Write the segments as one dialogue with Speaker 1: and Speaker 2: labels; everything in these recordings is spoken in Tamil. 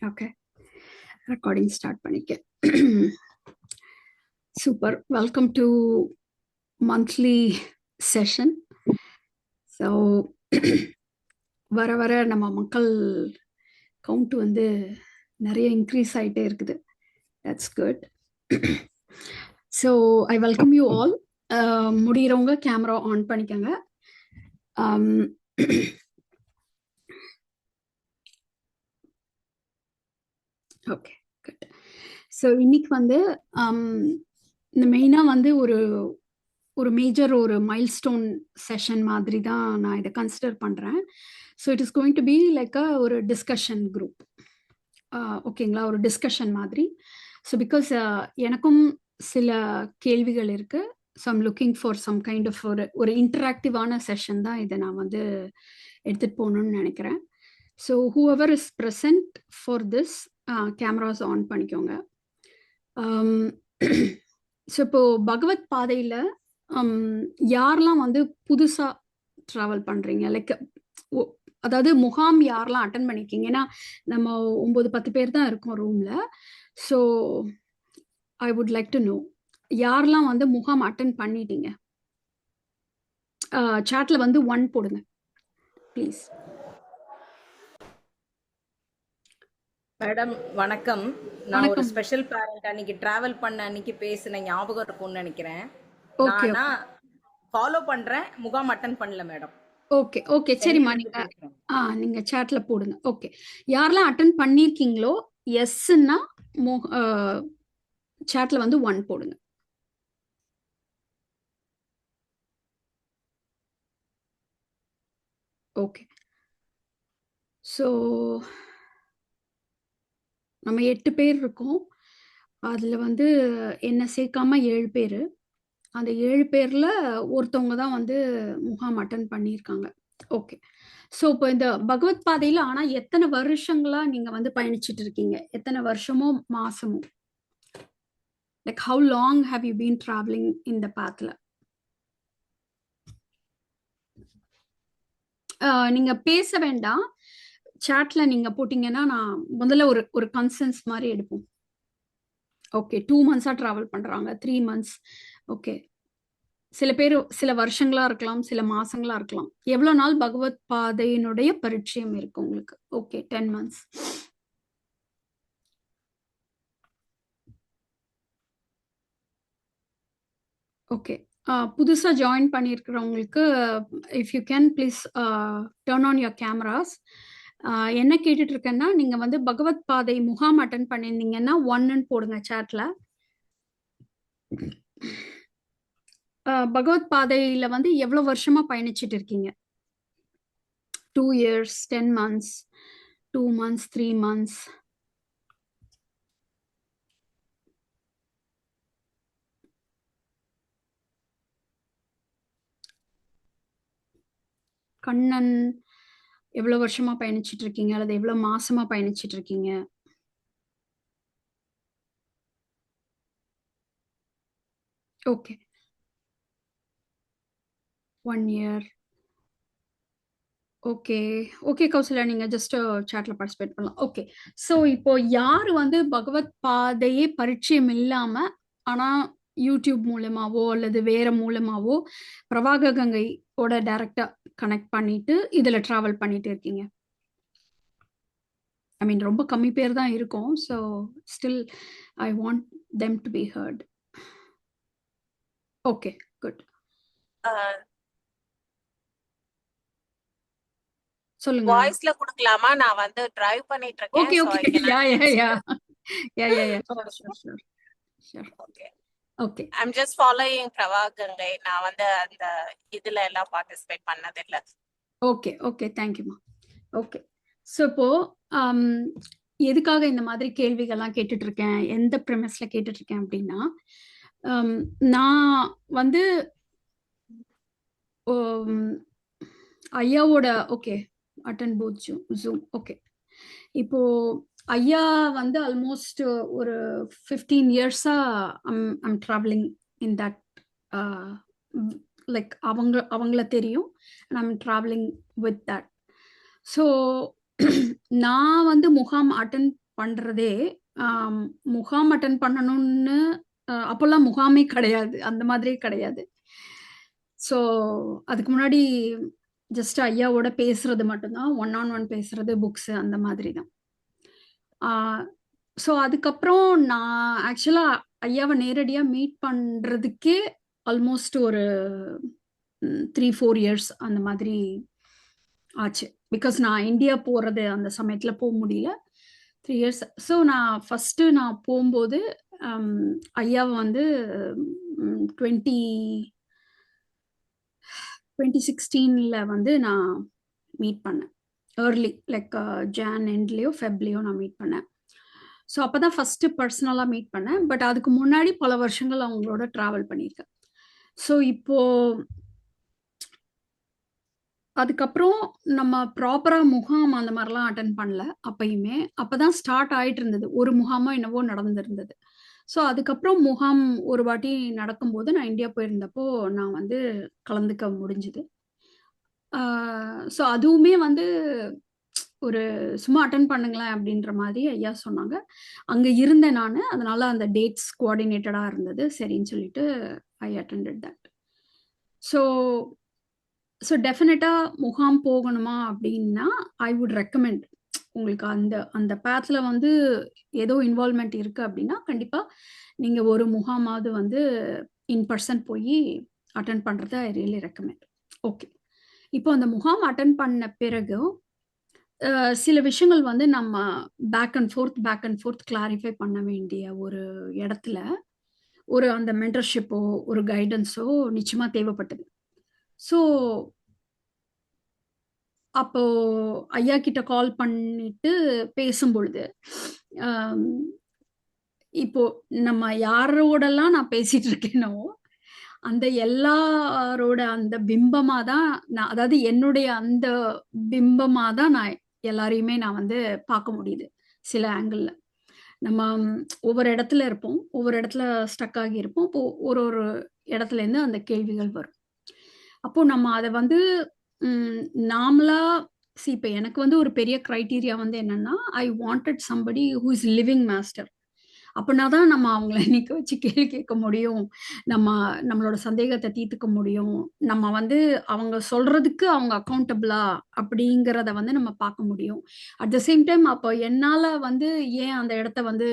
Speaker 1: ஓகே, ரெக்கார்டிங் ஸ்டார்ட் பண்ணிக்க. Super. Welcome to monthly session. So வர வர நம்ம மக்கள் கவுண்ட் வந்து நிறைய இன்க்ரீஸ் ஆகிட்டே இருக்குது. That's good. So I welcome you all. முடிகிறவங்க கேமரா ஆன் பண்ணிக்கோங்க. Okay, good. ஸோ இன்னைக்கு வந்து இந்த மெயினாக வந்து ஒரு மேஜர் ஒரு மைல்ஸ்டோன் செஷன் மாதிரி தான் நான் இதை கன்சிடர் பண்ணுறேன். So it is going to be like ஒரு டிஸ்கஷன் குரூப். ஓகேங்களா, ஒரு டிஸ்கஷன் மாதிரி. ஸோ பிகாஸ் எனக்கும் சில கேள்விகள் இருக்குது. So I'm looking for some kind of ஒரு இன்டராக்டிவான செஷன் தான் இதை நான் வந்து எடுத்துகிட்டு போகணுன்னு நினைக்கிறேன். So whoever is present for this cameras on பண்ணிக்கோங்க. ஸோ இப்போது பகவத் பாதையில் யாரெல்லாம் வந்து புதுசாக ட்ராவல் பண்ணுறீங்க, லைக் அதாவது முகாம் யாரெல்லாம் அட்டன் பண்ணியிருக்கீங்க? ஏன்னா நம்ம 9-10 பேர் தான் இருக்கோம் ரூமில். So I would like to know யாரெல்லாம் வந்து முகாம் அட்டன் பண்ணிட்டீங்க. சாட்டில் வந்து 1 போடுங்க ப்ளீஸ்.
Speaker 2: மேடம் வணக்கம். நான் ஒரு ஸ்பெஷல் பேரண்ட் அன்னைக்கு டிராவல் பண்ண அன்னைக்கு பேசின ஞாபகம் இருக்கும்னு நினைக்கிறேன். நான் ஃபாலோ பண்றேன், முகாம் அட்டன் பண்ணல மேடம்.
Speaker 1: ஓகே ஓகே, சரிம்மா. நீங்க சாட்ல போடுங்க. ஓகே, யாரெல்லாம் அட்டன் பண்ணிருக்கீங்களோ எஸ்ன்னா சாட்ல வந்து 1 போடுங்க. ஓகே, ஸோ நம்ம 8 பேர் இருக்கோம். அதுல வந்து என்ன சேர்க்காம 7 பேர். அந்த 7 பேர்ல ஒருத்தவங்க தான் வந்து முகாம் அட்டன் பண்ணியிருக்காங்க. ஓகே, ஸோ இப்போ இந்த பகவத் பாதையில ஆனா எத்தனை வருஷங்களா நீங்க வந்து பயணிச்சுட்டு இருக்கீங்க? எத்தனை வருஷமோ மாசமோ? Like how long have you been travelling in the பாத்ல? நீங்க பேச வேண்டாம், சாட்ல நீங்க போட்டீங்கன்னா நான் முதல்ல ஒரு கன்சென்ஸ் மாதிரி எடுப்போம். ஓகே, 2 மந்த்ஸா டிராவல் பண்றாங்க, 3 மந்த்ஸ். ஓகே, சில பேர் சில வருஷங்களா இருக்கலாம், சில மாசங்களா இருக்கலாம். எவ்வளவு நாள் பகவத் பாதையினுடைய பரிச்சயம் இருக்கு உங்களுக்கு? Okay, 10 months. ஓகே, புதுசா ஜாயின் பண்ணியிருக்கிறவங்களுக்கு if you can please turn on your cameras. என்ன கேட்டுட்டு இருக்கேன்னா, நீங்க வந்து பகவத் பாதை முகாம் அட்டன் பண்ணியிருந்தீங்கன்னா 1ன்னு போடுங்க சாட்ல. பகவத் பாதையில வந்து எவ்வளவு வருஷமா பயணிச்சுட்டு இருக்கீங்க? 2 years, 10 months, 2 months, 3 months. Kannan எவ்வளவு வருஷமா பயணிச்சுட்டு இருக்கீங்க, அல்லது எவ்வளவு மாசமா பயணிச்சுட்டு இருக்கீங்க? Okay, 1 year. Okay okay Kausalya, நீங்க ஜஸ்ட் சாட்ல பார்ட்டிசிபேட் பண்ணலாம். ஓகே, ஸோ இப்போ யாரு வந்து பகவத் பாதையே பரிச்சயம் இல்லாம ஆனா யூடியூப் மூலமாவோ அல்லது வேற மூலமாவோ பிரவாக கங்கையோட டைரக்டா கனெக்ட் பண்ணிட்டு இதுல டிராவல் பண்ணிட்டு இருக்கீங்க? ஐ மீன் ரொம்ப கம்மி பேர் தான் இருக்கும். So still I want them to be heard. Okay, good. சொல்லுங்க.
Speaker 3: வாய்ஸ்ல கொடுக்கலாமா? நான் வந்து டிரைவ் பண்ணிட்டு இருக்கேன்.
Speaker 1: Okay okay, yeah yeah yeah yeah yeah yeah, sure.
Speaker 3: Okay
Speaker 1: okay,
Speaker 3: I am just following Pravak Gangai. நான் வந்து அந்த இதுல எல்லாம் பார்ட்டிசிபேட் பண்ணது இல்ல.
Speaker 1: ஓகே ஓகே, தேங்க்யூமா. ஓகே, ஸோ இப்போ எதுக்காக இந்த மாதிரி கேள்விகள்லாம் கேட்டுட்டு இருக்கேன், எந்த ப்ரெமிஸ்ல கேட்டுட்டு இருக்கேன் அப்படின்னா, நான் வந்து ஐயாவோட okay attend both zoom. Okay, இப்போ ஐயா வந்து ஆல்மோஸ்ட் ஒரு 15 இயர்ஸா I'm travelling in that, like அவங்கள தெரியும், I'm travelling with that. So நான் வந்து முகாம் அட்டன் பண்றதே முகாம் அட்டன் பண்ணணும்னு அப்போல்லாம் முகாமே கிடையாது, அந்த மாதிரியே கிடையாது. ஸோ அதுக்கு முன்னாடி ஜஸ்ட் ஐயாவோட பேசுறது மட்டும்தான், 1-on-1 பேசுறது, புக்ஸ் அந்த மாதிரி தான். ஸோ அதுக்கப்புறம் நான் ஆக்சுவலா ஐயாவை நேரடியா மீட் பண்றதுக்கே ஆல்மோஸ்ட் ஒரு 3-4 இயர்ஸ் அந்த மாதிரி ஆச்சு. பிகாஸ் நான் இந்தியா போறது அந்த சமயத்துல போக முடியல, 3 இயர்ஸ். ஸோ நான் ஃபர்ஸ்ட் நான் போகும்போது ஐயாவை வந்து 2016ல வந்து நான் மீட் பண்ணேன். ஏர்லி லைக் ஜான் எண்ட்லேயோ ஃபெப்லேயோ நான் மீட் பண்ணேன். ஸோ அப்போ தான் ஃபஸ்ட்டு பர்சனலாக மீட் பண்ணேன். பட் அதுக்கு முன்னாடி பல வருஷங்கள் அவங்களோட ட்ராவல் பண்ணியிருக்கேன். ஸோ இப்போ அதுக்கப்புறம் நம்ம ப்ராப்பராக முகாம் அந்த மாதிரிலாம் அட்டன் பண்ணல அப்பயுமே. அப்போ தான் ஸ்டார்ட் ஆகிட்டு இருந்தது, ஒரு முகாமோ என்னவோ நடந்துருந்தது. ஸோ அதுக்கப்புறம் முகாம் ஒரு வாட்டி நடக்கும்போது நான் இந்தியா போயிருந்தப்போ நான் வந்து கலந்துக்க முடிஞ்சுது. ஸோ அதுவுமே வந்து ஒரு சும்மா அட்டன் பண்ணுங்களேன் அப்படின்ற மாதிரி ஐயா சொன்னாங்க. அங்கே இருந்தேன் நான், அதனால அந்த டேட்ஸ் கோஆர்டினேட்டடாக இருந்தது. சரின்னு சொல்லிட்டு ஐ அட்டெண்டட் தட். ஸோ டெஃபினட்டாக முகாம் போகணுமா அப்படின்னா ஐ வுட் ரெக்கமெண்ட். உங்களுக்கு அந்த அந்த பேத்தில் வந்து ஏதோ இன்வால்மெண்ட் இருக்குது அப்படின்னா கண்டிப்பாக நீங்கள் ஒரு முகாமாவது வந்து இன் பர்சன் போய் அட்டன் பண்ணுறத ஐ ரியலி ரெக்கமெண்ட். ஓகே, இப்போ அந்த முகாம் அட்டன் பண்ண பிறகு சில விஷயங்கள் வந்து நம்ம பேக் அண்ட் ஃபோர்த் கிளாரிஃபை பண்ண வேண்டிய ஒரு இடத்துல ஒரு அந்த மென்டர்ஷிப்போ ஒரு கைடன்ஸோ நிச்சயமா தேவைப்பட்டது. ஸோ அப்போ ஐயா கிட்ட கால் பண்ணிட்டு பேசும்பொழுது இப்போ நம்ம யாரோடலாம் நான் பேசிட்டு இருக்கேனோ அந்த எல்லாரோட அந்த பிம்பமா தான் நான், அதாவது என்னுடைய அந்த பிம்பமா தான் நான் எல்லாரையுமே நான் வந்து பார்க்க முடியுது. சில ஆங்கிள் நம்ம ஒவ்வொரு இடத்துல இருப்போம், ஒவ்வொரு இடத்துல ஸ்டக் ஆகி இருப்போம். இப்போ ஒரு ஒரு இடத்துல இருந்து அந்த கேள்விகள் வரும். அப்போ நம்ம அதை வந்து நாமளா இப்போ எனக்கு வந்து ஒரு பெரிய கிரைட்டீரியா வந்து என்னன்னா, I wanted somebody who is living master. அப்படின்னா தான் நம்ம அவங்கள நிற்க வச்சு கேள்வி கேட்க முடியும், நம்மளோட சந்தேகத்தை தீர்த்துக்க முடியும், நம்ம வந்து அவங்க சொல்றதுக்கு அவங்க அக்கௌண்டபிளா அப்படிங்கிறத வந்து நம்ம பார்க்க முடியும். அட் த சேம் டைம் அப்போ என்னால் வந்து ஏன் அந்த இடத்த வந்து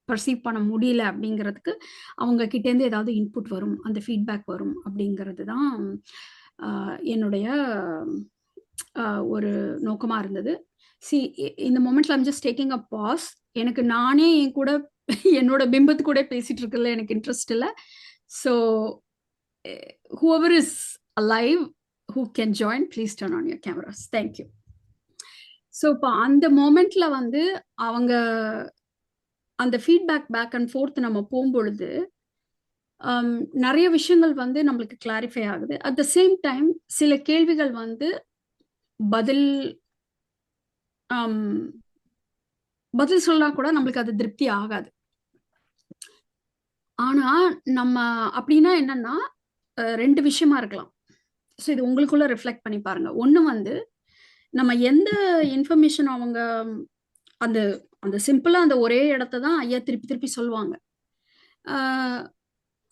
Speaker 1: பர்சீவ் பண்ண முடியல அப்படிங்கிறதுக்கு அவங்க கிட்டேருந்து ஏதாவது இன்புட் வரும், அந்த ஃபீட்பேக் வரும் அப்படிங்கிறது தான் என்னுடைய ஒரு நோக்கமாக இருந்தது. இந்த மொமெண்ட்ல I'm just taking a pause. எனக்கு நானே என் கூட என்னோட பிம்பத்து கூட பேசிட்டு இருக்கல எனக்கு இன்ட்ரெஸ்ட் இல்லை. So whoever is alive who can join, please turn on your cameras. Thank you. So இப்போ அந்த மொமெண்ட்ல வந்து அவங்க அந்த ஃபீட்பேக் பேக் அண்ட் ஃபோர்த் நம்ம போகும்பொழுது நிறைய விஷயங்கள் வந்து நம்மளுக்கு கிளாரிஃபை ஆகுது. அட் த சேம் டைம் சில கேள்விகள் வந்து பதில் சொல்லா கூட நம்மளுக்கு அது திருப்தி ஆகாது. ஆனா நம்ம அப்படின்னா என்னன்னா 2 விஷயமா இருக்கலாம். ஸோ இது உங்களுக்குள்ள ரிஃப்ளெக்ட் பண்ணி பாருங்க. ஒன்று வந்து நம்ம எந்த இன்ஃபர்மேஷன் அவங்க அந்த அந்த சிம்பிளா அந்த ஒரே இடத்த தான் ஐயா திருப்பி திருப்பி சொல்லுவாங்க.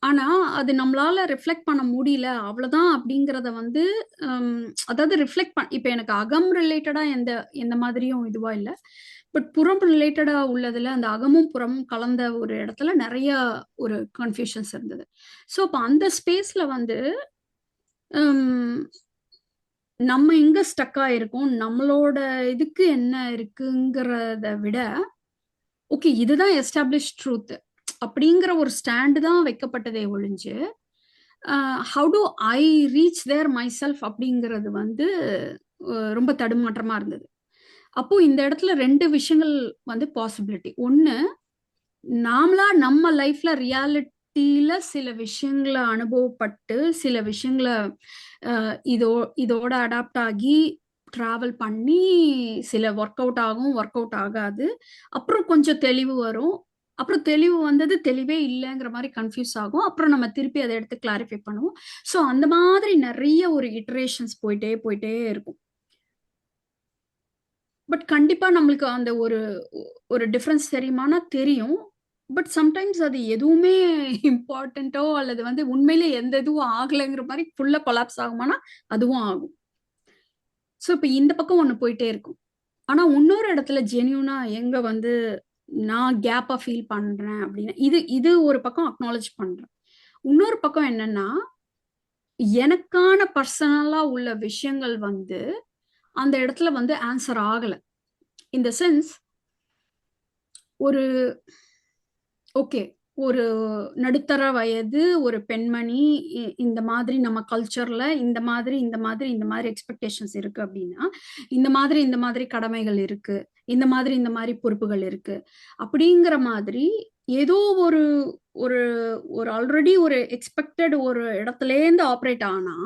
Speaker 1: ஆனா அது நம்மளால ரிஃப்ளெக்ட் பண்ண முடியல அவ்வளவுதான் அப்படிங்கிறத வந்து அதாவது ரிஃப்ளெக்ட் இப்போ எனக்கு அகம் ரிலேட்டடா எந்த மாதிரியும் இதுவா இல்லை, பட் புறம் ரிலேட்டடா உள்ளதுல அந்த அகமும் புறமும் கலந்த ஒரு இடத்துல நிறைய ஒரு கன்ஃபியூஷன்ஸ் இருந்தது. ஸோ அப்போ அந்த ஸ்பேஸ்ல வந்து நம்ம எங்க ஸ்டக் ஆயிருக்கோம், நம்மளோட இதுக்கு என்ன இருக்குங்கிறத விட ஓகே இதுதான் எஸ்டாப்ளிஷ் ட்ரூத் அப்படிங்கிற ஒரு ஸ்டாண்டு தான் வைக்கப்பட்டதே ஒழிஞ்சு how do I reach there myself அப்படிங்கிறது வந்து ரொம்ப தடுமாற்றமா இருந்தது. அப்போ இந்த இடத்துல 2 விஷயங்கள் வந்து பாசிபிலிட்டி. ஒன்று, நாமளா நம்ம லைஃப்ல ரியாலிட்டியில சில விஷயங்களை அனுபவப்பட்டு சில விஷயங்களை இதோட அடாப்ட் ஆகி ட்ராவல் பண்ணி சில ஒர்க் அவுட் ஆகும், ஒர்க் அவுட் ஆகாது, அப்புறம் கொஞ்சம் தெளிவு வரும், அப்புறம் தெளிவு வந்தது தெளிவே இல்லைங்கிற மாதிரி கன்ஃபியூஸ் ஆகும், அப்புறம் நம்ம திருப்பி அதை எடுத்து கிளாரிஃபை பண்ணுவோம். ஸோ அந்த மாதிரி நிறைய ஒரு இட்ரேஷன்ஸ் போயிட்டே இருக்கும். பட் கண்டிப்பா நம்மளுக்கு அந்த ஒரு ஒரு டிஃபரன்ஸ் தெரியுமானா தெரியும். பட் சம்டைம்ஸ் அது எதுவுமே இம்பார்ட்டன்ட்டோ அல்லது வந்து உண்மையிலே எந்த இதுவும் ஆகலைங்கிற மாரி ஃபுல்லா கொலாப்ஸ் ஆகுமானா, அதுவும் ஆகும். ஸோ இப்ப இந்த பக்கம் ஒண்ணு போயிட்டே இருக்கும். ஆனா இன்னொரு இடத்துல ஜென்யூனா எங்க வந்து நான் கேப்பா ஃபீல் பண்றேன் அப்டின்னா, இது இது ஒரு பக்கம் அக்னாலட்ஜ் பண்றேன். இன்னொரு பக்கம் என்னன்னா, எனக்கான பர்சனலா உள்ள விஷயங்கள் வந்து அந்த இடத்துல வந்து ஆன்ஸர் ஆகல. இன் த சென்ஸ் ஒரு ஓகே. ஒரு நடுத்தர வயது ஒரு பெண்மணி இந்த மாதிரி நம்ம கல்ச்சர்ல இந்த மாதிரி எக்ஸ்பெக்டேஷன்ஸ் இருக்கு அப்டின்னா, இந்த மாதிரி கடமைகள் இருக்கு. இந்த மாதிரி பொறுப்புகள் இருக்கு. அப்படிங்கிற மாதிரி ஏதோ ஒரு ஒரு ஒரு ஆல்ரெடி ஒரு எக்ஸ்பெக்டட் ஒரு இடத்துலேருந்து ஆப்பரேட் ஆனா,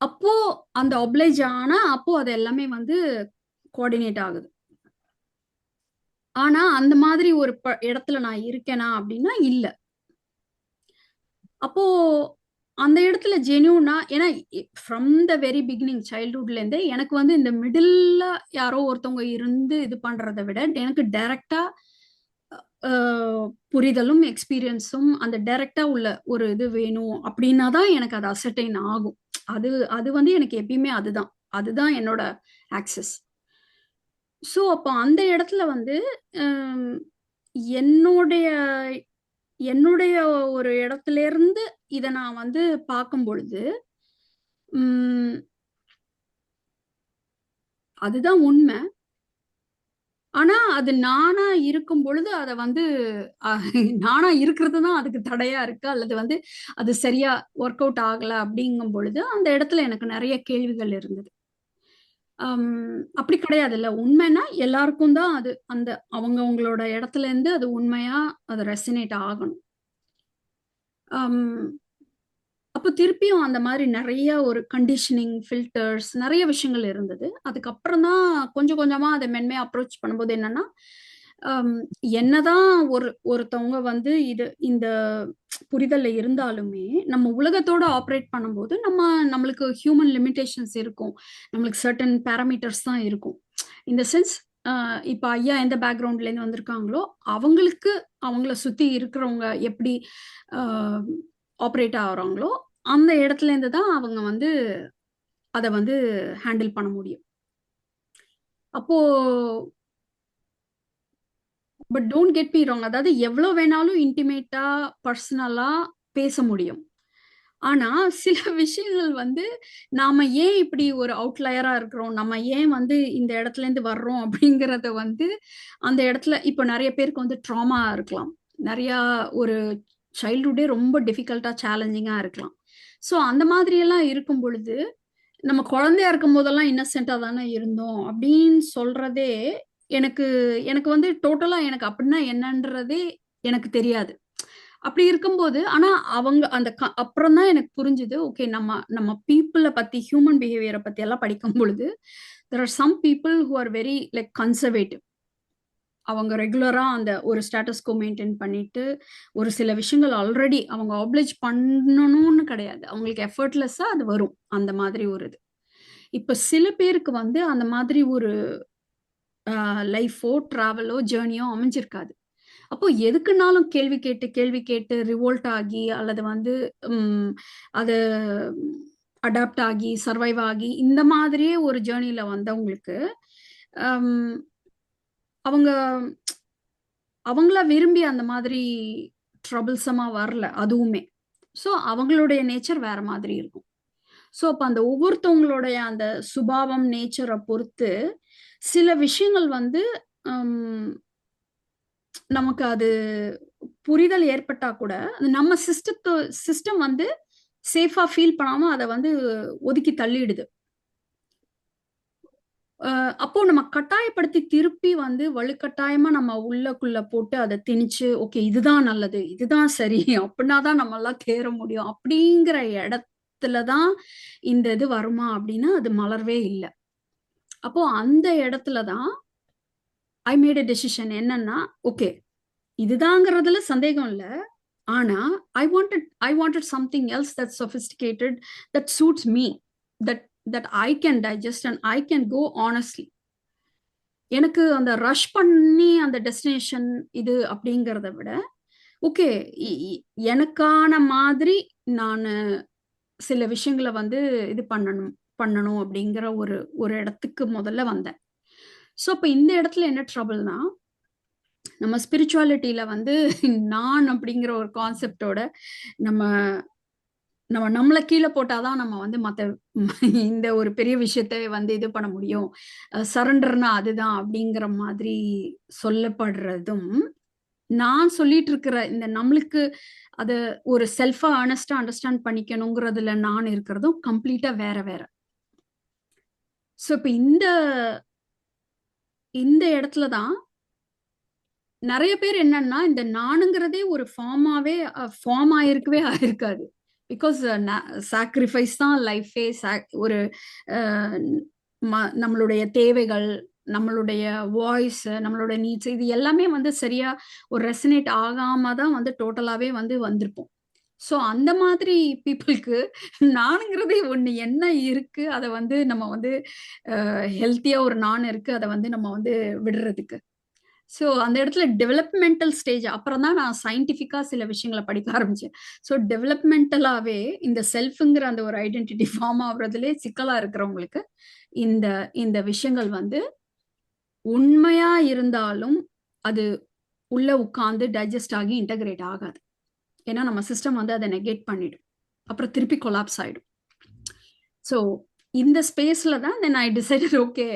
Speaker 1: அப்போ அந்த ஒப்ளைஜ் ஆனா, அப்போ அது எல்லாமே வந்து கோஆர்டினேட் ஆகுது. ஆனா, அந்த மாதிரி ஒரு இடத்துல நான் இருக்கேனா அப்டின்னா இல்ல. அப்போ அந்த இடத்துல ஜென்யூனா ஏன்னா ஃப்ரம் த வெரி பிகினிங் சைல்ட்ஹுட்லேருந்தே எனக்கு வந்து இந்த மிடில்ல யாரோ ஒருத்தவங்க இருந்து இது பண்றத விட எனக்கு டைரக்டா புரிதலும் எக்ஸ்பீரியன்ஸும் அந்த டைரக்டா உள்ள ஒரு இது வேணும் அப்படின்னா தான் எனக்கு அது அசர்டைன் ஆகும். அது அது வந்து எனக்கு எப்பயுமே அதுதான். அதுதான் என்னோட ஆக்சஸ். ஸோ அப்போ அந்த இடத்துல வந்து அம், என்னுடைய என்னுடைய ஒரு இடத்துலேருந்து இத நான் வந்து பார்க்கும் பொழுது, ம் அதுதான் உண்மை. ஆனா, அது நானா இருக்கும் பொழுது அத வந்து அ நானா இருக்கிறது தான் அதுக்கு தடையா இருக்கு. அல்லது வந்து அது சரியா ஒர்க் அவுட் ஆகல அப்படிங்கும் பொழுது, அந்த இடத்துல எனக்கு நெறைய கேள்விகள் இருந்தது. அப்படி கிடையாதுல்ல. உண்மைன்னா எல்லாருக்கும் தான் அது அந்த அவங்கவங்களோட இடத்துலேருந்து அது உண்மையா அது ரெசனேட் ஆகணும். அம் அப்ப திருப்பியும் அந்த மாரி நெறைய ஒரு கண்டிஷனிங், ஃபில்டர்ஸ் நெறைய விஷயங்கள் இருந்தது. அதுக்கப்புறம் தான் கொஞ்சம் கொஞ்சமா அத மென்மையா அப்ரோச் பண்ணும்போது என்னன்னா, அம் என்னதான் ஒருத்தவங்க வந்து இந்த புரிதல்ல இருந்தாலுமே, நம்ம உலகத்தோட ஆப்பரேட் பண்ணும்போது, நம்மளுக்கு ஹியூமன் லிமிட்டேஷன்ஸ் இருக்கும். நம்மளுக்கு சர்டன் பாராமீட்டர்ஸ் தான் இருக்கும். இந்த சென்ஸ் இப்ப ஐயா எந்த பேக்கிரவுண்ட்லேருந்து வந்திருக்காங்களோ, அவங்களுக்கு அவங்கள சுத்தி இருக்கிறவங்க எப்படி அ ஆப்பரேட் ஆகுறாங்களோ, அந்த இடத்துலேருந்து தான் அவங்க வந்து அத வந்து ஹேண்டில் பண்ண முடியும். அப்போ but don't get me wrong. அதாவது எவ்வளோ வேணாலும் இன்டிமேட்டா, பர்சனலா பேச முடியும். ஆனா, சில விஷயங்கள் வந்து நாம ஏன் இப்படி ஒரு அவுட்லயரா இருக்கிறோம்? நம்ம ஏன் வந்து இந்த இடத்துலேருந்து வர்றோம்? அப்படிங்கிறத வந்து அந்த இடத்துல இப்ப நெறைய பேருக்கு வந்து ட்ராமா இருக்கலாம். நெறையா ஒரு சைல்ட்ஹுட்டே ரொம்ப டிஃபிகல்ட்டா, சேலஞ்சிங்கா இருக்கலாம். ஸோ அந்த மாதிரியெல்லாம் இருக்கும் பொழுது, நம்ம குழந்தையா இருக்கும்போதெல்லாம் இன்னசென்ட்டா தானே இருந்தோம் அப்படின்னு சொல்றதே, எனக்கு எனக்கு வந்து டோட்டலா எனக்கு அப்படின்னா என்னன்றதே எனக்கு தெரியாது. அப்படி இருக்கும்போது, ஆனா அவங்க அந்த அப்புறம் தான் எனக்கு புரிஞ்சுது. ஓகே நம்ம நம்ம பீப்பிள பத்தி, ஹியூமன் பிஹேவியர பத்தி எல்லாம் படிக்கும் பொழுது, there are some people who are very like conservative. அவங்க ரெகுலரா அந்த ஒரு ஸ்டேட்டஸ் கோ மெயின்டெயின் பண்ணிட்டு, ஒரு சில விஷயங்கள் ஆல்ரெடி அவங்க ஆப்ளிஜ் பண்ணணும்னு கிடையாது. அவங்களுக்கு எஃபர்ட்லெஸ்ஸா அது வரும். அந்த மாதிரி ஒரு இது. இப்ப சில பேருக்கு வந்து அந்த மாதிரி ஒரு லைஃபோ, டிராவலோ, ஜர்னியோ அமைஞ்சிருக்காது. அப்போ எதுக்குன்னாலும் கேள்வி கேட்டு ரிவோல்ட் ஆகி அல்லது வந்து ம் அது அடாப்ட் ஆகி, சர்வைவ் ஆகி இந்த மாதிரியே ஒரு ஜர்னில வந்தவங்களுக்கு, அம் அவங்க அவங்களா விரும்பி அந்த மாதிரி ட்ரபிள்ஸமா வரல அதுவுமே. ஸோ அவங்களுடைய நேச்சர் வேற மாதிரி இருக்கும். ஸோ அப்ப அந்த ஒவ்வொருத்தவங்களுடைய அந்த சுபாவம், நேச்சர பொறுத்து சில விஷயங்கள் வந்து அம் நமக்கு அது புரிதல் ஏற்பட்டா கூட, அது நம்ம சிஸ்டம் வந்து சேஃபா ஃபீல் பண்ணாம அத வந்து ஒதுக்கி தள்ளிடுது. அப்போ நம்ம கட்டாயப்படுத்தி திருப்பி வந்து வலுக்கட்டாயமா நம்ம உள்ளுக்குள்ள போட்டு அத திணிச்சு, ஓகே இதுதான் நல்லது, இதுதான் சரி அப்டின்னா தான் நம்மலாம் தேற முடியும். அப்டிங்கிற இடத்துல தான் இந்த இது வருமா அப்டின்னா, அது மலரவே இல்ல. அப்போ அந்த இடத்துல தான் ஐ மேட் எ டெசிஷன் என்னன்னா, ஓகே இதுதாங்கிறதுல சந்தேகம் இல்ல. ஆனா, I wanted something else that's sophisticated, that suits me, that that I can digest and I can go honestly. எனக்கு அந்த ரஷ் பண்ணி அந்த டெஸ்டினேஷன் இது அப்படிங்கிறத விட ஓகே எனக்கான மாதிரி நான் சில விஷயங்களை வந்து இது பண்ணணும் அப்படிங்கிற ஒரு இடத்துக்கு முதல்ல வந்தேன். ஸோ இப்போ இந்த இடத்துல என்ன ட்ரபிள்னா, நம்ம ஸ்பிரிச்சுவாலிட்டியில வந்து நான் அப்படிங்கிற ஒரு கான்செப்டோட நம்ம நம்மளை கீழே போட்டாதான் நம்ம வந்து இந்த ஒரு பெரிய விஷயத்தை வந்து இது பண்ண முடியும், சரண்டர்னா அதுதான் அப்படிங்கிற மாதிரி சொல்லப்படுறதும், நான் சொல்லிட்டு இருக்கிற இந்த நம்மளுக்கு அது ஒரு செல்ஃபா ஆனஸ்டா அண்டர்ஸ்டாண்ட் பண்ணிக்கணுங்கிறதுல நான் இருக்கிறதும் கம்ப்ளீட்டா வேற வேற. ஸோ இப்ப இந்த இடத்துலதான் நிறைய பேர் என்னன்னா இந்த நானுங்கிறதே ஒரு ஃபார்ம் ஆயிருக்கவே ஆயிருக்காது. பிகாஸ் சாக்ரிஃபைஸ் தான் லைஃபே. ஒரு நம்மளுடைய தேவைகள், நம்மளுடைய வாய்ஸ், நம்மளுடைய நீட்ஸ், இது எல்லாமே வந்து சரியா ஒரு ரெசனேட் ஆகாம தான் வந்து டோட்டலாவே வந்து வந்திருப்போம். ஸோ அந்த மாதிரி பீப்புளுக்கு நானுங்கிறதே ஒண்ணு என்ன இருக்கு, அதை வந்து நம்ம வந்து ஹெல்த்தியா ஒரு நான் இருக்கு, அதை வந்து நம்ம வந்து விடுறதுக்கு. ஸோ அந்த இடத்துல டெவலப்மெண்டல் ஸ்டேஜ் அப்புறம் தான் நான் சயின்டிஃபிக்கா சில விஷயங்களை படிக்க ஆரம்பிச்சேன். ஸோ டெவலப்மெண்டலாவே இந்த செல்ஃபுங்கிற அந்த ஒரு ஐடென்டிட்டி ஃபார்ம் ஆகுறதுலே சிக்கலா இருக்கிறவங்களுக்கு இந்த விஷயங்கள் வந்து உண்மையா இருந்தாலும் அது உள்ள உட்கார்ந்து டைஜஸ்ட் ஆகி இன்டகிரேட் ஆகாது. ஏன்னா நம்ம சிஸ்டம் வந்து அதை நெகேட் பண்ணிடும், அப்புறம் திருப்பி கொலாப்ஸ் ஆயிடும். ஸோ இந்த ஸ்பேஸ்ல தான் தென் ஐ டிசைடட் ஓகே,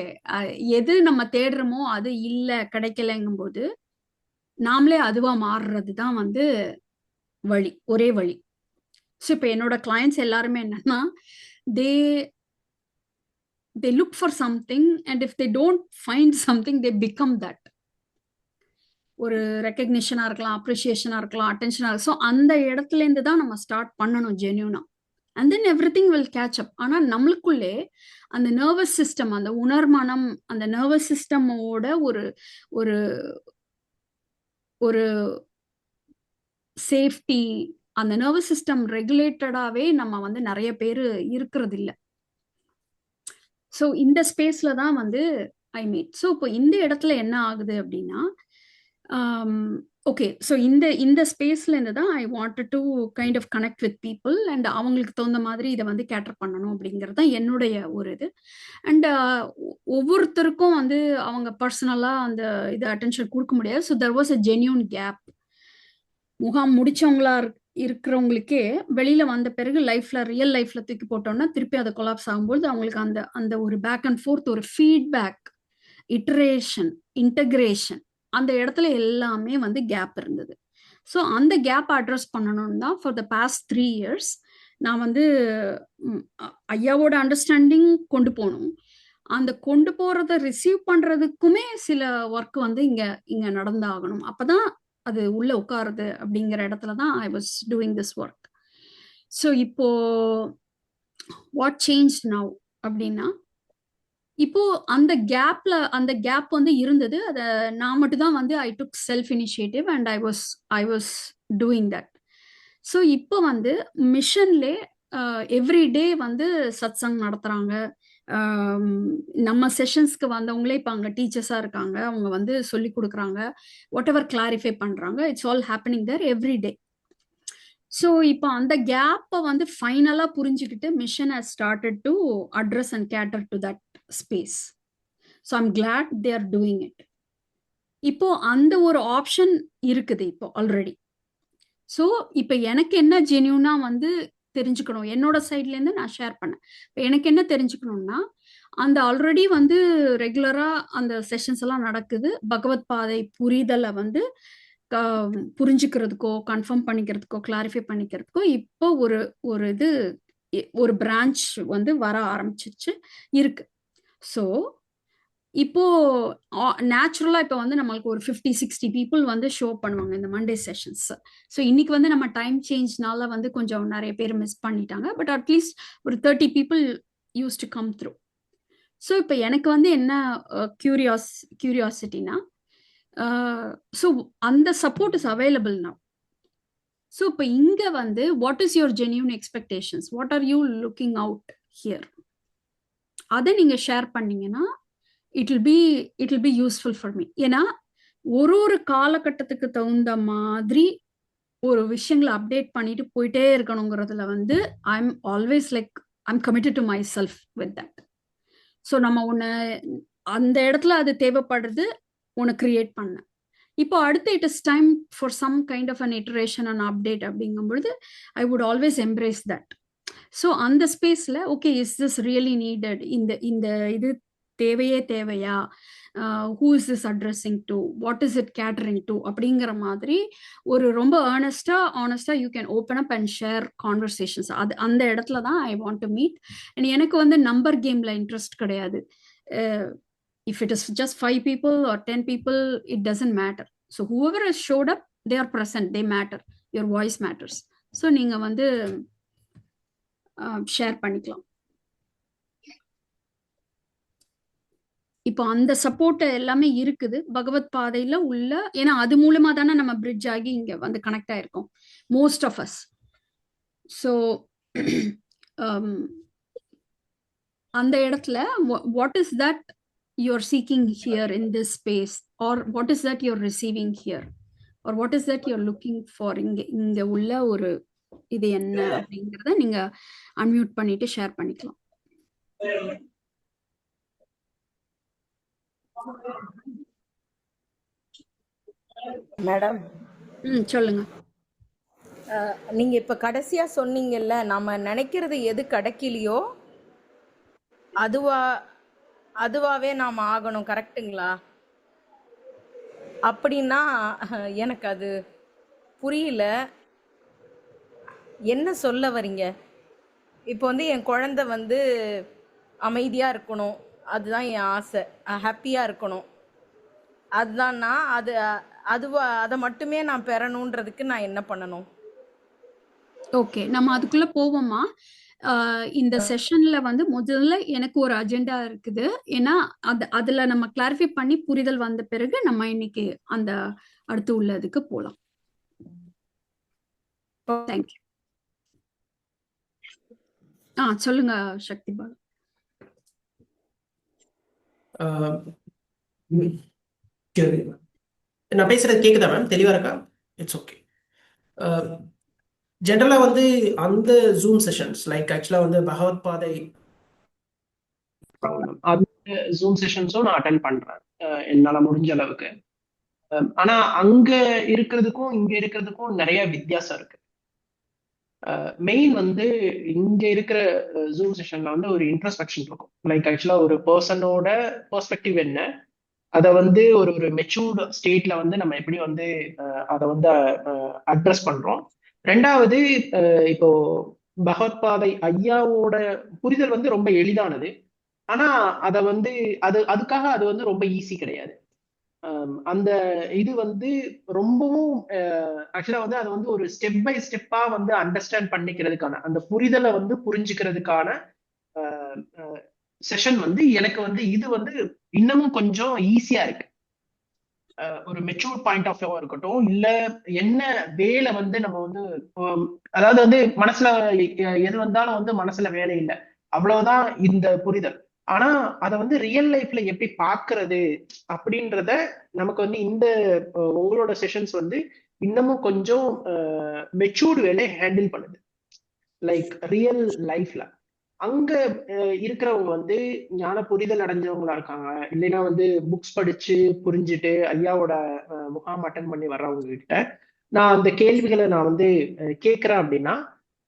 Speaker 1: எது நம்ம தேடுறோமோ அது இல்லை கிடைக்கலங்கும் போது நாமளே அதுவா மாறுறது தான் வந்து வழி, ஒரே வழி. ஸோ இப்போ என்னோட கிளையன்ட்ஸ் எல்லாருமே என்னன்னா they look for something and if they don't find something they become that. ஒரு ரெக்கக்னிஷனா இருக்கலாம், அப்ரிசியேஷனா இருக்கலாம், அட்டென்ஷனா இருக்கலாம். ஸோ அந்த இடத்துல இருந்து தான் நம்ம ஸ்டார்ட் பண்ணணும் ஜென்யூனா, and then everything will catch up. ஆனா நம்மளுக்குள்ளே அந்த நர்வஸ் சிஸ்டம், அந்த உணர்மனம், அந்த நர்வஸ் சிஸ்டமோட ஒரு ஒரு ஒரு சேஃப்டி, அந்த நர்வஸ் சிஸ்டம் ரெகுலேட்டடாவே நம்ம வந்து நிறைய பேர் இருக்கிறது இல்லை. ஸோ இந்த ஸ்பேஸ்ல தான் வந்து ஐ மீட். ஸோ இப்போ இந்த இடத்துல என்ன ஆகுது அப்படின்னா, ஓகே, ஸோ இந்த ஸ்பேஸ்ல இருந்து தான் I wanted to kind of connect with people and அவங்களுக்கு தகுந்த மாதிரி இதை வந்து கேட்டர் பண்ணணும் அப்படிங்கிறது தான் என்னுடைய ஒரு இது. அண்ட் ஒவ்வொருத்தருக்கும் வந்து அவங்க பர்சனலா அந்த இது அட்டென்ஷன் கொடுக்க முடியாது. So there was a genuine gap. முகாம் முடிச்சவங்களா இருக்கிறவங்களுக்கே வெளியில வந்த பிறகு ரியல் லைஃப்ல தூக்கி போட்டோம்னா திருப்பி அதை கொலாப்ஸ் ஆகும்போது அவங்களுக்கு அந்த ஒரு பேக் அண்ட் ஃபோர்த், ஒரு ஃபீட்பேக், இட்டரேஷன், இன்டகிரேஷன், அந்த இடத்துல எல்லாமே வந்து கேப் இருந்தது. ஸோ அந்த கேப் அட்ரஸ் பண்ணணும்னு தான் ஃபார் த பாஸ்ட் 3 years நான் வந்து ஐயாவோட அண்டர்ஸ்டாண்டிங் கொண்டு போகணும். அந்த கொண்டு போறதை ரிசீவ் பண்றதுக்குமே சில ஒர்க் வந்து இங்க நடந்தாகணும். அப்பதான் அது உள்ள உட்காருது அப்படிங்கிற இடத்துல தான் ஐ was doing this work. So இப்போ வாட் சேஞ்ச் நவ் அப்படின்னா, இப்போ அந்த கேப் வந்து இருந்தது. அதை நான் மட்டும் தான் வந்து I took self initiative and I was doing that. So இப்போ வந்து மிஷன்லே எவ்ரிடே வந்து சத்சங் நடத்துறாங்க. நம்ம செஷன்ஸ்க்கு வந்தவங்களே இப்போ அங்கே டீச்சர்ஸாக இருக்காங்க, அவங்க வந்து சொல்லி கொடுக்குறாங்க, வாட் எவர் கிளாரிஃபை பண்ணுறாங்க. It's all happening there every day. So இப்போ அந்த கேப்பை வந்து ஃபைனலாக புரிஞ்சுக்கிட்டு mission has started to address and cater to that space. So I'm glad they are doing it. இப்போ அந்த ஒரு ஆப்ஷன் இருக்குது இப்போ ஆல்ரெடி. ஸோ இப்போ எனக்கு என்ன ஜென்யூனா வந்து தெரிஞ்சுக்கணும், என்னோட சைட்லேருந்து நான் ஷேர் பண்ணேன். இப்போ எனக்கு என்ன தெரிஞ்சுக்கணும்னா, அந்த ஆல்ரெடி வந்து ரெகுலரா அந்த செஷன்ஸ் எல்லாம் நடக்குது. பகவத் பாதை புரிதலை வந்து புரிஞ்சுக்கிறதுக்கோ, கன்ஃபார்ம் பண்ணிக்கிறதுக்கோ, கிளாரிஃபை பண்ணிக்கிறதுக்கோ இப்போ ஒரு பிரான்ச் வந்து வர ஆரம்பிச்சிருச்சு இருக்கு. ஸோ இப்போ நேச்சுரலா இப்போ வந்து நம்மளுக்கு ஒரு 50-60 பீப்புள் வந்து ஷோ பண்ணுவாங்க இந்த மண்டே செஷன்ஸ். ஸோ இன்னைக்கு வந்து நம்ம டைம் சேஞ்ச்னால வந்து கொஞ்சம் நிறைய பேர் மிஸ் பண்ணிட்டாங்க. பட் அட்லீஸ்ட் ஒரு 30 people use to come through. So இப்போ எனக்கு வந்து என்ன கியூரியாசிட்டினா, ஸோ அந்த support is available now. So இப்போ இங்க வந்து what is your genuine expectations, what are you looking out here, அதை நீங்க ஷேர் பண்ணீங்கன்னா it will be useful for me. ஏன்னா ஒரு காலகட்டத்துக்கு தகுந்த மாதிரி ஒரு விஷயங்களை அப்டேட் பண்ணிட்டு போயிட்டே இருக்கணுங்கிறதுல வந்து I'm always like I'm committed to my self with that. So நம்ம ஒன்று அந்த இடத்துல அது தேவைப்படுறது ஒன்று கிரியேட் பண்ண. இப்போ அடுத்து it is time for some kind of an iteration and update அப்படிங்கும்பொழுது I would always embrace that. So அந்த ஸ்பேஸில் okay is this really needed, இந்த இது தேவையா, who is this addressing to, what is it catering to அப்படிங்கிற மாதிரி ஒரு ரொம்ப ஆனஸ்டா you can open up and share conversations. அது அந்த இடத்துல தான் I want to meet. And எனக்கு வந்து நம்பர் கேம்ல இன்ட்ரெஸ்ட் கிடையாது. If it is just 5 people or 10 people, it doesn't matter. So whoever has showed up, they are present, they matter, your voice matters. So நீங்க வந்து ஷேர் பண்ணிக்கலாம். இப்போ அந்த சப்போர்ட் எல்லாமே இருக்குது பகவத் பாதையில உள்ள. ஏன்னா அது மூலமா தானே நம்ம பிரிட்ஜ் ஆகி இங்க வந்து கனெக்ட் ஆயிருக்கோம் மோஸ்ட் ஆஃப் அஸ். ஸோ அந்த இடத்துல what is that you're seeking here in this space, or what is that you're receiving here, or what is that you're looking for இங்க உள்ள ஒரு இது என்ன அப்படிங்கறத நீங்க அன்மியூட் பண்ணிட்டு ஷேர் பண்ணிக்கலாம்.
Speaker 2: மேடம்
Speaker 1: சொல்லுங்க.
Speaker 2: நீங்க இப்ப கடைசியா சொன்னீங்கல்ல, நம்ம நினைக்கிறது எது கிடைக்கலையோ அதுவாவே நாம ஆகணும், கரெக்டுங்களா? அப்படின்னா எனக்கு அது புரியல, என்ன சொல்ல வரீங்க? இப்போ வந்து என் குழந்தை வந்து அமைதியா இருக்கணும், அதுதான் என் ஆசை. ஹாப்பியா இருக்கணும், அதுதான் நான் அதை மட்டுமே நான் பெறணுன்றதுக்கு நான் என்ன பண்ணணும்?
Speaker 1: ஓகே, நம்ம அதுக்குள்ள போவோமா? இந்த செஷன்ல வந்து முதல்ல எனக்கு ஒரு அஜெண்டா இருக்குது. ஏன்னா அதுல நம்ம கிளாரிஃபை பண்ணி புரிதல் வந்த பிறகு நம்ம இன்னைக்கு அந்த அடுத்து உள்ளதுக்கு போலாம். தேங்க்யூ. சொல்லுங்க சக்தி பாலு.
Speaker 4: நான் பேசுறது கேக்குதா மேம்? தெளிவா இருக்கா? It's okay. ஜென்ரலா வந்து அந்த ஜூம் செஷன்ஸ் லைக் ஆக்சுவலா வந்து பகவத் பாதை அந்த ஜூம் செஷன்ஸும் நான் அட்டென்ட் பண்றேன் என்னால முடிஞ்ச அளவுக்கு. ஆனா அங்க இருக்கிறதுக்கும் இங்க இருக்கிறதுக்கும் நிறைய வித்தியாசம் இருக்கு. மெயின் வந்து இங்க இருக்கிற ஜூம் செஷன்ல வந்து ஒரு இன்ட்ரோஸ்பெக்ஷன் இருக்கும். லைக் ஆக்சுவலா ஒரு பர்சனோட பெர்ஸ்பெக்டிவ் என்ன, அதை வந்து ஒரு மெச்சூர்டு ஸ்டேட்ல வந்து நம்ம எப்படி வந்து அதை வந்து அட்ரஸ் பண்றோம். ரெண்டாவது, இப்போ பகவத் பாதை ஐயாவோட புரிதல் வந்து ரொம்ப எளிதானது. ஆனா அதை வந்து அதுக்காக அது வந்து ரொம்ப ஈஸி கிடையாது. அந்த இது வந்து ரொம்பவும் ஆக்சுவலா வந்து அது வந்து ஒரு ஸ்டெப் பை ஸ்டெப்பா வந்து அண்டர்ஸ்டாண்ட் பண்ணிக்கிறதுக்கான அந்த புரிதலை வந்து புரிஞ்சுக்கிறதுக்கான செஷன் வந்து எனக்கு வந்து இது வந்து இன்னமும் கொஞ்சம் ஈஸியா இருக்கு. ஒரு மெச்சூர் பாயிண்ட் ஆஃப் வியூவா இருக்கட்டும், இல்ல என்ன வேலை வந்து நம்ம வந்து அதாவது வந்து மனசுல எது வந்தாலும் வந்து மனசுல வேலை இல்லை, அவ்வளவுதான் இந்த புரிதல். ஆனா அதை வந்து ரியல் லைஃப்ல எப்படி பாக்குறது அப்படின்றத நமக்கு வந்து இந்த உங்களோட செஷன்ஸ் வந்து இன்னமும் கொஞ்சம் மெச்சூர்டு வேலையை ஹேண்டில் பண்ணுது. லைக் ரியல் லைஃப்ல அங்க இருக்கிறவங்க வந்து ஞான புரிதல் அடைஞ்சவங்களா இருக்காங்க, இல்லைன்னா வந்து புக்ஸ் படிச்சு புரிஞ்சுட்டு ஐயாவோட முகாம் அட்டன் பண்ணி வர்றவங்க கிட்ட நான் அந்த கேள்விகளை நான் வந்து கேட்கிறேன் அப்படின்னா,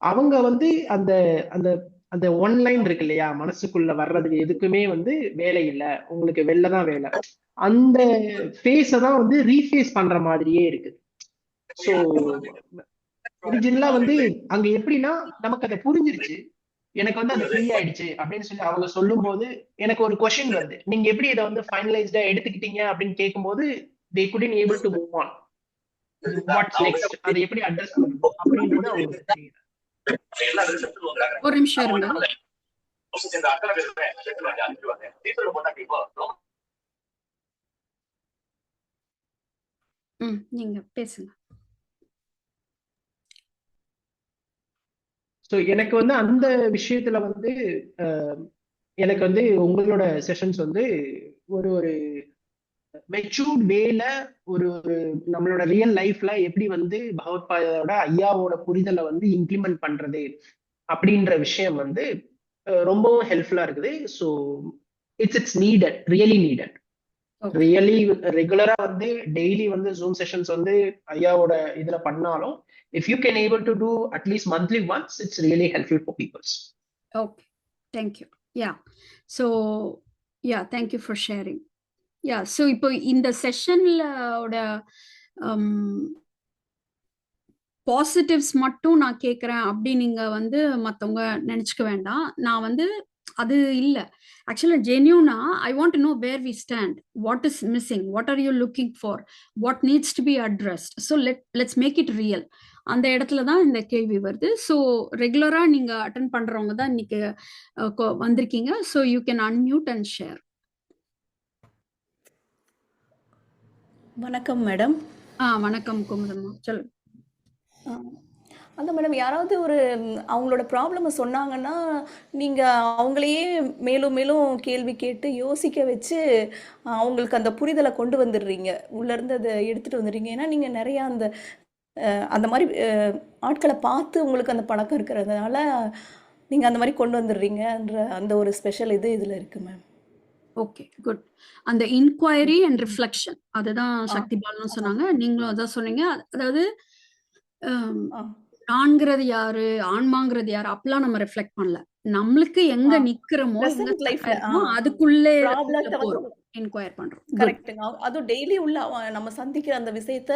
Speaker 4: அவங்க வந்து அந்த அந்த அந்த ஒன்லைன் இருக்கு இல்லையா, மனசுக்குள்ள வர்றதுக்கு எதுக்குமே வந்து வேலை இல்லை, உங்களுக்கு வெளிலதான் வேலை, அந்த ஃபேஸை தான் வந்து ரீஃபேஸ் பண்ற மாதிரியே இருக்கு. ஸோ ஒரிஜினலா வந்து அங்க எப்படின்னா நமக்கு அதை புரிஞ்சிருச்சு, எனக்கு வந்து அது ஃப்ரீ ஆயிடுச்சு அப்படின்னு சொல்லி அவங்க சொல்லும் போது எனக்கு ஒரு கொஸ்டின் வருது, நீங்க எப்படி இதை வந்து ஃபைனலைஸ்டா எடுத்துக்கிட்டீங்க அப்படின்னு கேட்கும்போது they couldn't able to move on. What's next? அதை எப்படி அட்ரஸ் பண்ணணும் அப்படின்றது அவங்களுக்கு தெரியல.
Speaker 1: ஒரு நிமிஷம் இருங்க. நீங்க பேசுங்க.
Speaker 4: ஸோ எனக்கு வந்து அந்த விஷயத்துல வந்து எனக்கு வந்து உங்களோட செஷன்ஸ் வந்து ஒரு ஒரு மெச்சூர்ட் வேல ஒரு ஒரு நம்மளோட ரியல் லைஃப்ல எப்படி வந்து பகவத்பாதோட ஐயாவோட புரிதலை வந்து இம்ப்ளிமெண்ட் பண்றது அப்படின்ற விஷயம் வந்து ரொம்பவும் ஹெல்ப்ஃபுல்லா இருக்குது. So it's needed, really needed.
Speaker 1: Okay
Speaker 4: really ரெகுலரா வந்து டெய்லி வந்து ஜூம் செஷன்ஸ் வந்து ஐயாவோட இதுல பண்ணாலும் if you can able to do at least monthly once, it's really helpful for peoples.
Speaker 1: Okay thank you. Yeah so yeah thank you for sharing. Yeah so இப்போ இந்த செஷன்லோட பாசிட்டிவ்ஸ் மட்டும் நான் கேட்குறேன் அப்படி நீங்க வந்து மற்றவங்க நினச்சிக்க வேண்டாம். நான் வந்து அது இல்லை. ஆக்சுவலாக ஜென்யூனா I want to know where we stand, what is missing, what are you looking for, what needs to be addressed. So let's make it real. அந்த இடத்துல தான் இந்த கேள்வி வருது. ஸோ ரெகுலராக நீங்கள் அட்டன் பண்ணுறவங்க தான் இன்னைக்கு வந்திருக்கீங்க. So you can unmute and share.
Speaker 5: வணக்கம் மேடம்.
Speaker 1: வணக்கம் குமுதம்மா, சொல்லு.
Speaker 5: அதான் மேடம், யாராவது ஒரு அவங்களோட ப்ராப்ளமை சொன்னாங்கன்னா நீங்கள் அவங்களையே மேலும் மேலும் கேள்வி கேட்டு யோசிக்க வச்சு அவங்களுக்கு அந்த புரிதலை கொண்டு வந்துடுறீங்க, உள்ளேருந்து அதை எடுத்துகிட்டு வந்துடுறீங்க. ஏன்னா நீங்கள் நிறையா அந்த மாதிரி ஆட்களை பார்த்து உங்களுக்கு அந்த பழக்கம் இருக்கிறதுனால நீங்கள் அந்த மாதிரி கொண்டு வந்துடுறீங்கன்ற அந்த ஒரு ஸ்பெஷல் இதில் இருக்குது மேம்.
Speaker 1: Okay good. அந்த இன்கொயரி அண்ட் ரிஃப்ளெக்ஷன் அதுதான் சக்தி பாலனும் சொன்னாங்க, நீங்களும் அதான் சொன்னீங்க. அதாவது நான்கிறது யாரு, ஆன்மாங்கிறது யாரு அப்படிலாம் நம்ம ரிஃப்ளெக்ட் பண்ணல. நம்மளுக்கு எங்க நிக்கிறோமோ அதுக்குள்ளே என்கொயர் பண்றோம்.
Speaker 5: கரெக்ட்டுங்க. அதுவும் டெய்லி உள்ள நம்ம சந்திக்கிற அந்த விஷயத்த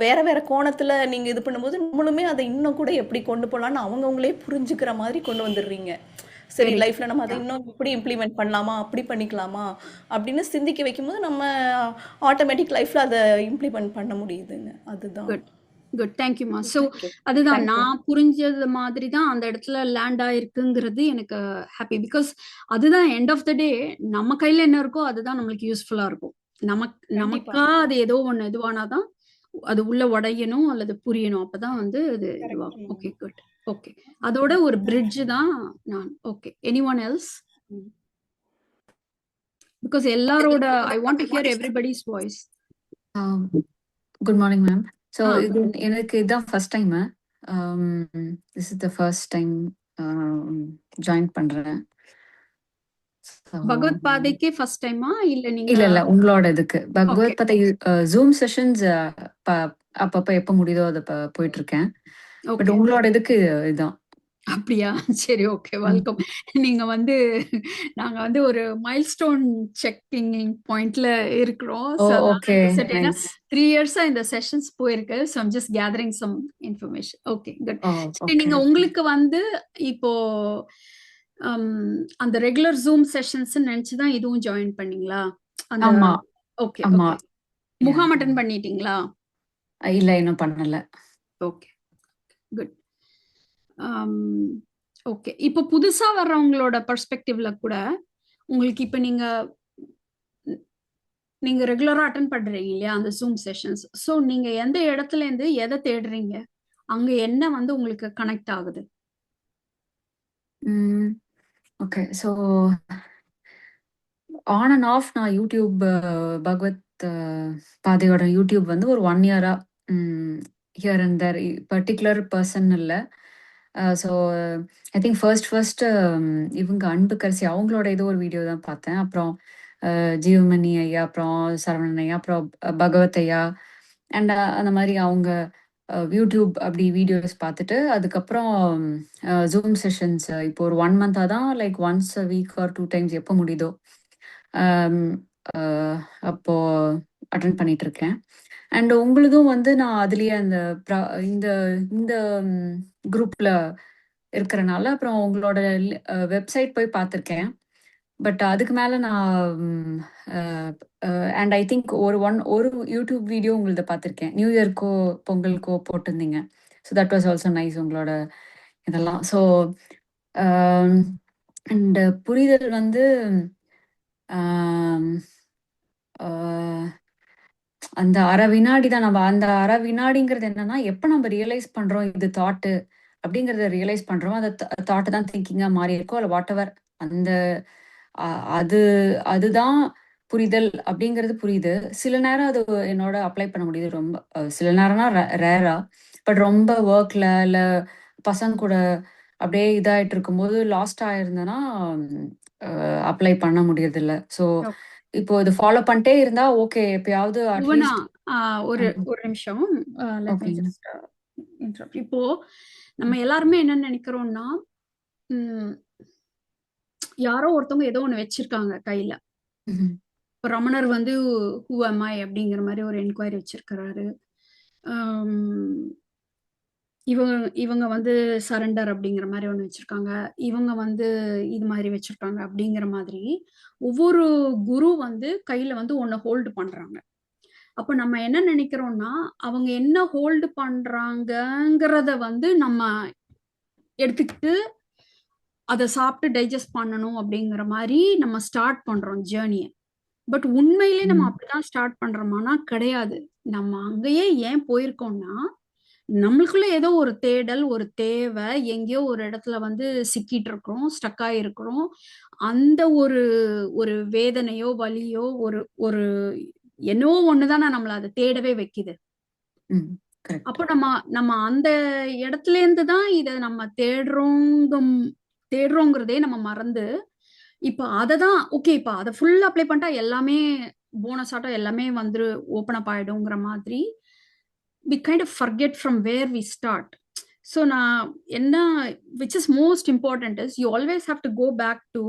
Speaker 5: வேற வேற கோணத்துல நீங்க இது பண்ணும்போது நம்மளுமே அதை இன்னும் கூட எப்படி கொண்டு போகலான்னு அவங்கவுங்களே புரிஞ்சுக்கிற மாதிரி கொண்டு வந்துடுறீங்க. சரி, லைஃப்ல நம்ம அதை இன்னும் இப்படி இம்ப்ளிமெண்ட் பண்ணலாமா, அப்படி பண்ணிக்கலாமா அப்படின்னு சிந்திக்க வைக்கும்போது நம்ம ஆட்டோமேட்டிக் லைஃப்ல அதை இம்ப்ளிமெண்ட் பண்ண முடியுதுங்க. அதுதான்.
Speaker 1: குட், தேங்க்யூமா. ஸோ அதுதான் நான் புரிஞ்சது மாதிரி தான் அந்த இடத்துல லேண்ட் ஆயிருக்குங்கிறது எனக்கு ஹாப்பி. பிகாஸ் அதுதான் எண்ட் ஆஃப் த டே நம்ம கையில என்ன இருக்கோ அதுதான் நம்மளுக்கு யூஸ்ஃபுல்லா இருக்கும். நமக்கா அது ஏதோ ஒன்று இதுவானாதான் அது உள்ள உடையணும் அல்லது புரியணும், அப்பதான் வந்து அது இதுவாகும். Okay good. ஓகே, அதோட ஒரு பிரிட்ஜ் தான் நான். Okay, anyone else? பிகாஸ் எல்லாரோட ஐ want to hear everybody's voice.
Speaker 6: Good morning ma'am. So இது எனக்கு இதுதான் first time. This is the first time join பண்றேன்.
Speaker 1: பகவத் பாதைக்கே ஃபர்ஸ்ட் டைமா இல்ல நீங்க?
Speaker 6: இல்ல உங்களோட இதுக்கு பகவத் பாதை ஜூம் செஷன்ஸ் அப்பப்ப எப்ப முடியுதோ அதை போயிட்டு இருக்கேன். பட் உங்களோட இதுக்கு இதுதான்.
Speaker 1: அப்படியா? சரி, ஓகே, வெல்கம். நீங்க வந்து நாங்க வந்து ஒரு மைல்ஸ்டோன் செக்கிங் பாயிண்ட்ல இருக்கிறோம். 3 இயர்ஸா இந்த செஷன்ஸ் போயிருக்கு. So I'm just gathering some information. Okay good. நீங்க உங்களுக்கு வந்து இப்போ அந்த ரெகுலர் ஜூம் செஷன்ஸ் நினைச்சுதான் இதுவும் ஜாயின் பண்ணீங்களா? ஓகே, முகாம் அட்டெண்ட் பண்ணிட்டீங்களா?
Speaker 6: இல்ல, இன்னும் பண்ணல.
Speaker 1: Okay good. ஓகே, இப்போ புதுசா வர்றவங்களோட பெர்ஸ்பெக்டிவ்ல கூட உங்களுக்கு இப்போ நீங்க ரெகுலரா அட்டெண்ட் பண்றீங்க இல்லையா அந்த ஜூம் செஷன்ஸ். ஸோ நீங்க எந்த இடத்துல இருந்து எதை தேடுறீங்க, அங்க என்ன வந்து உங்களுக்கு கனெக்ட் ஆகுது?
Speaker 6: Okay, so on and off நான் யூடியூப் பகவத் பாதையோட யூடியூப் வந்து ஒரு 1 இயரா here and there particular person இல்லை. ஸோ ஐ திங்க் ஃபர்ஸ்ட் இவங்க அன்புக்கரசி அவங்களோட ஏதோ ஒரு வீடியோ தான் பார்த்தேன். அப்புறம் ஜீவமணி ஐயா, அப்புறம் சரவணன் ஐயா, அப்புறம் பகவத் ஐயா அண்ட் அந்த மாதிரி அவங்க யூடியூப் அப்படி வீடியோஸ் பார்த்துட்டு அதுக்கப்புறம் ஜூம் செஷன்ஸ் இப்போ ஒரு 1 மந்தாக தான் like once a week or 2 times எப்போ முடியுதோ அப்போ அட்டென்ட் பண்ணிட்டு இருக்கேன். அண்ட் உங்களுதும் வந்து நான் அதுலயே அந்த இந்த இந்த குரூப்ல இருக்கிறனால அப்புறம் உங்களோட வெப்சைட் போய் பார்த்துருக்கேன். பட் அதுக்கு மேல நான் அண்ட் ஐ திங்க் ஒரு யூடியூப் வீடியோ உங்களது பார்த்துருக்கேன், நியூ இயர்க்கோ பொங்கலுக்கோ போட்டிருந்தீங்க. So that was also nice உங்களோட இதெல்லாம். ஸோ அண்ட் புரிதல் வந்து அந்த அரை வினாடி தான். நம்ம அந்த அரை வினாடிங்கிறது என்னன்னா எப்போ நம்ம ரியலைஸ் பண்றோம் இது தாட்டு அப்படிங்கறத ரியலைஸ் பண்றோம், அந்த தாட்டு தான் திங்கிங்கா மாறி இருக்கோ இல்லை வாட் எவர் அந்த அதுதான் புரிதல் அப்படிங்கிறது புரியுது. சில நேரம் அது என்னோட அப்ளை பண்ண முடியுது. ரொம்ப சில நேரம்னா ரேரா. பட் ரொம்ப ஒர்க்ல இல்ல பசங்க கூட அப்படியே இதாயிட்டு இருக்கும்போது லாஸ்ட் ஆயிருந்தேன்னா அப்ளை பண்ண முடியறதில்ல. So
Speaker 1: Okay.
Speaker 6: இப்போ இது ஃபாலோ பண்ணிட்டே இருந்தா ஓகே. எப்பயாவது
Speaker 1: புவனா,
Speaker 6: அட்லீஸ்ட்
Speaker 1: ஒரு நிமிஷம். லெட் மீ
Speaker 6: ஓகேங்க.
Speaker 1: Just interrupt. இப்போ நம்ம எல்லாருமே என்ன நினைக்கிறோம்னா, ம், யாரோ ஒருத்தவங்க ஏதோ ஒண்ணு வச்சிருக்காங்க கையில.
Speaker 6: ம்ஹும்.
Speaker 1: இப்போ ரமணர் வந்து ஹூ am I அப்படிங்கிற மாதிரி ஒரு என்கொயரி வச்சிருக்கிறாரு. இவங்க இவங்க வந்து சரண்டர் அப்படிங்கிற மாதிரி ஒண்ணு வச்சிருக்காங்க. இவங்க வந்து இது மாதிரி வச்சிருக்காங்க அப்படிங்கிற மாதிரி ஒவ்வொரு குரு வந்து கையில வந்து ஒண்ணு ஹோல்டு பண்றாங்க. அப்ப நம்ம என்ன நினைக்கிறோம்னா, அவங்க என்ன ஹோல்டு பண்றாங்கங்கிறத வந்து நம்ம எடுத்துக்கிட்டு அதை சாப்பிட்டு டைஜஸ்ட் பண்ணணும் அப்படிங்கிற மாதிரி நம்ம ஸ்டார்ட் பண்றோம் ஜேர்னியை. பட் உண்மையிலே நம்ம அப்படிதான் ஸ்டார்ட் பண்றோமானா கிடையாது. நம்ம அங்கேயே ஏன் போயிருக்கோம்னா, நம்மளுக்குள்ள ஏதோ ஒரு தேடல், ஒரு தேவை, எங்கேயோ ஒரு இடத்துல வந்து சிக்கிட்டு இருக்கிறோம், ஸ்டக் ஆயிருக்கிறோம். அந்த ஒரு ஒரு வேதனையோ வலியோ ஒரு ஒரு என்னவோ ஒண்ணுதான் நம்மள அதை தேடவே வைக்குது. அப்போ நம்ம நம்ம அந்த இடத்துல இருந்து தான் இதை நம்ம தேடுறோங்கிறதே நம்ம மறந்து இப்போ அதை தான் ஓகே இப்போ அதை ஃபுல் அப்ளை பண்ணிட்டா எல்லாமே போனஸ் ஆட்டம் எல்லாமே வந்து ஓப்பன் அப் ஆயிடுங்கிற மாதிரி we kind of forget from where we start. So நான் என்ன which is most important is you always have to go back to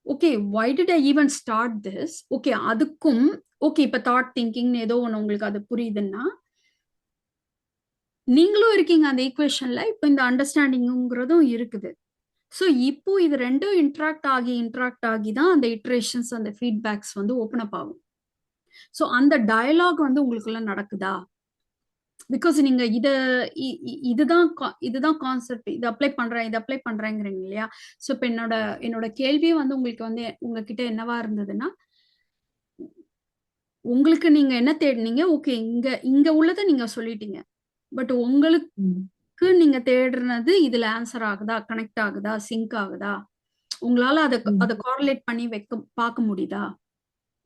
Speaker 1: okay why did I even start this. okay அதுக்கும் okay இப்போ தாட் திங்கிங் ஏதோ ஒன்று உங்களுக்கு அது புரியுதுன்னா நீங்களும் இருக்கீங்க அந்த ஈக்குவேஷன்ல. இப்போ இந்த அண்டர்ஸ்டாண்டிங்கிறதும் இருக்குது. ஸோ இப்போ இது ரெண்டும் இன்ட்ராக்ட் ஆகி தான் அந்த இட்ரேஷன்ஸ் அந்த ஃபீட்பேக்ஸ் வந்து ஓப்பன் அப் ஆகும். ஸோ அந்த டயலாக் வந்து உங்களுக்குள்ள நடக்குதா? பிகாஸ் நீங்க இதுதான் கான்செப்ட். இது அப்ளை பண்றேங்கிறீங்க இல்லையா? ஸோ இப்போ என்னோட கேள்வியே வந்து உங்களுக்கு வந்து உங்ககிட்ட என்னவா இருந்ததுன்னா, உங்களுக்கு நீங்க என்ன தேடினீங்க? ஓகே இங்க உள்ளதை நீங்க சொல்லிட்டீங்க. பட் உங்களுக்கு நீங்க தேடுறது இதுல ஆன்சர் ஆகுதா, கனெக்ட் ஆகுதா, சிங்க் ஆகுதா? உங்களால அதை கார்லேட் பண்ணி பார்க்க முடியுதா?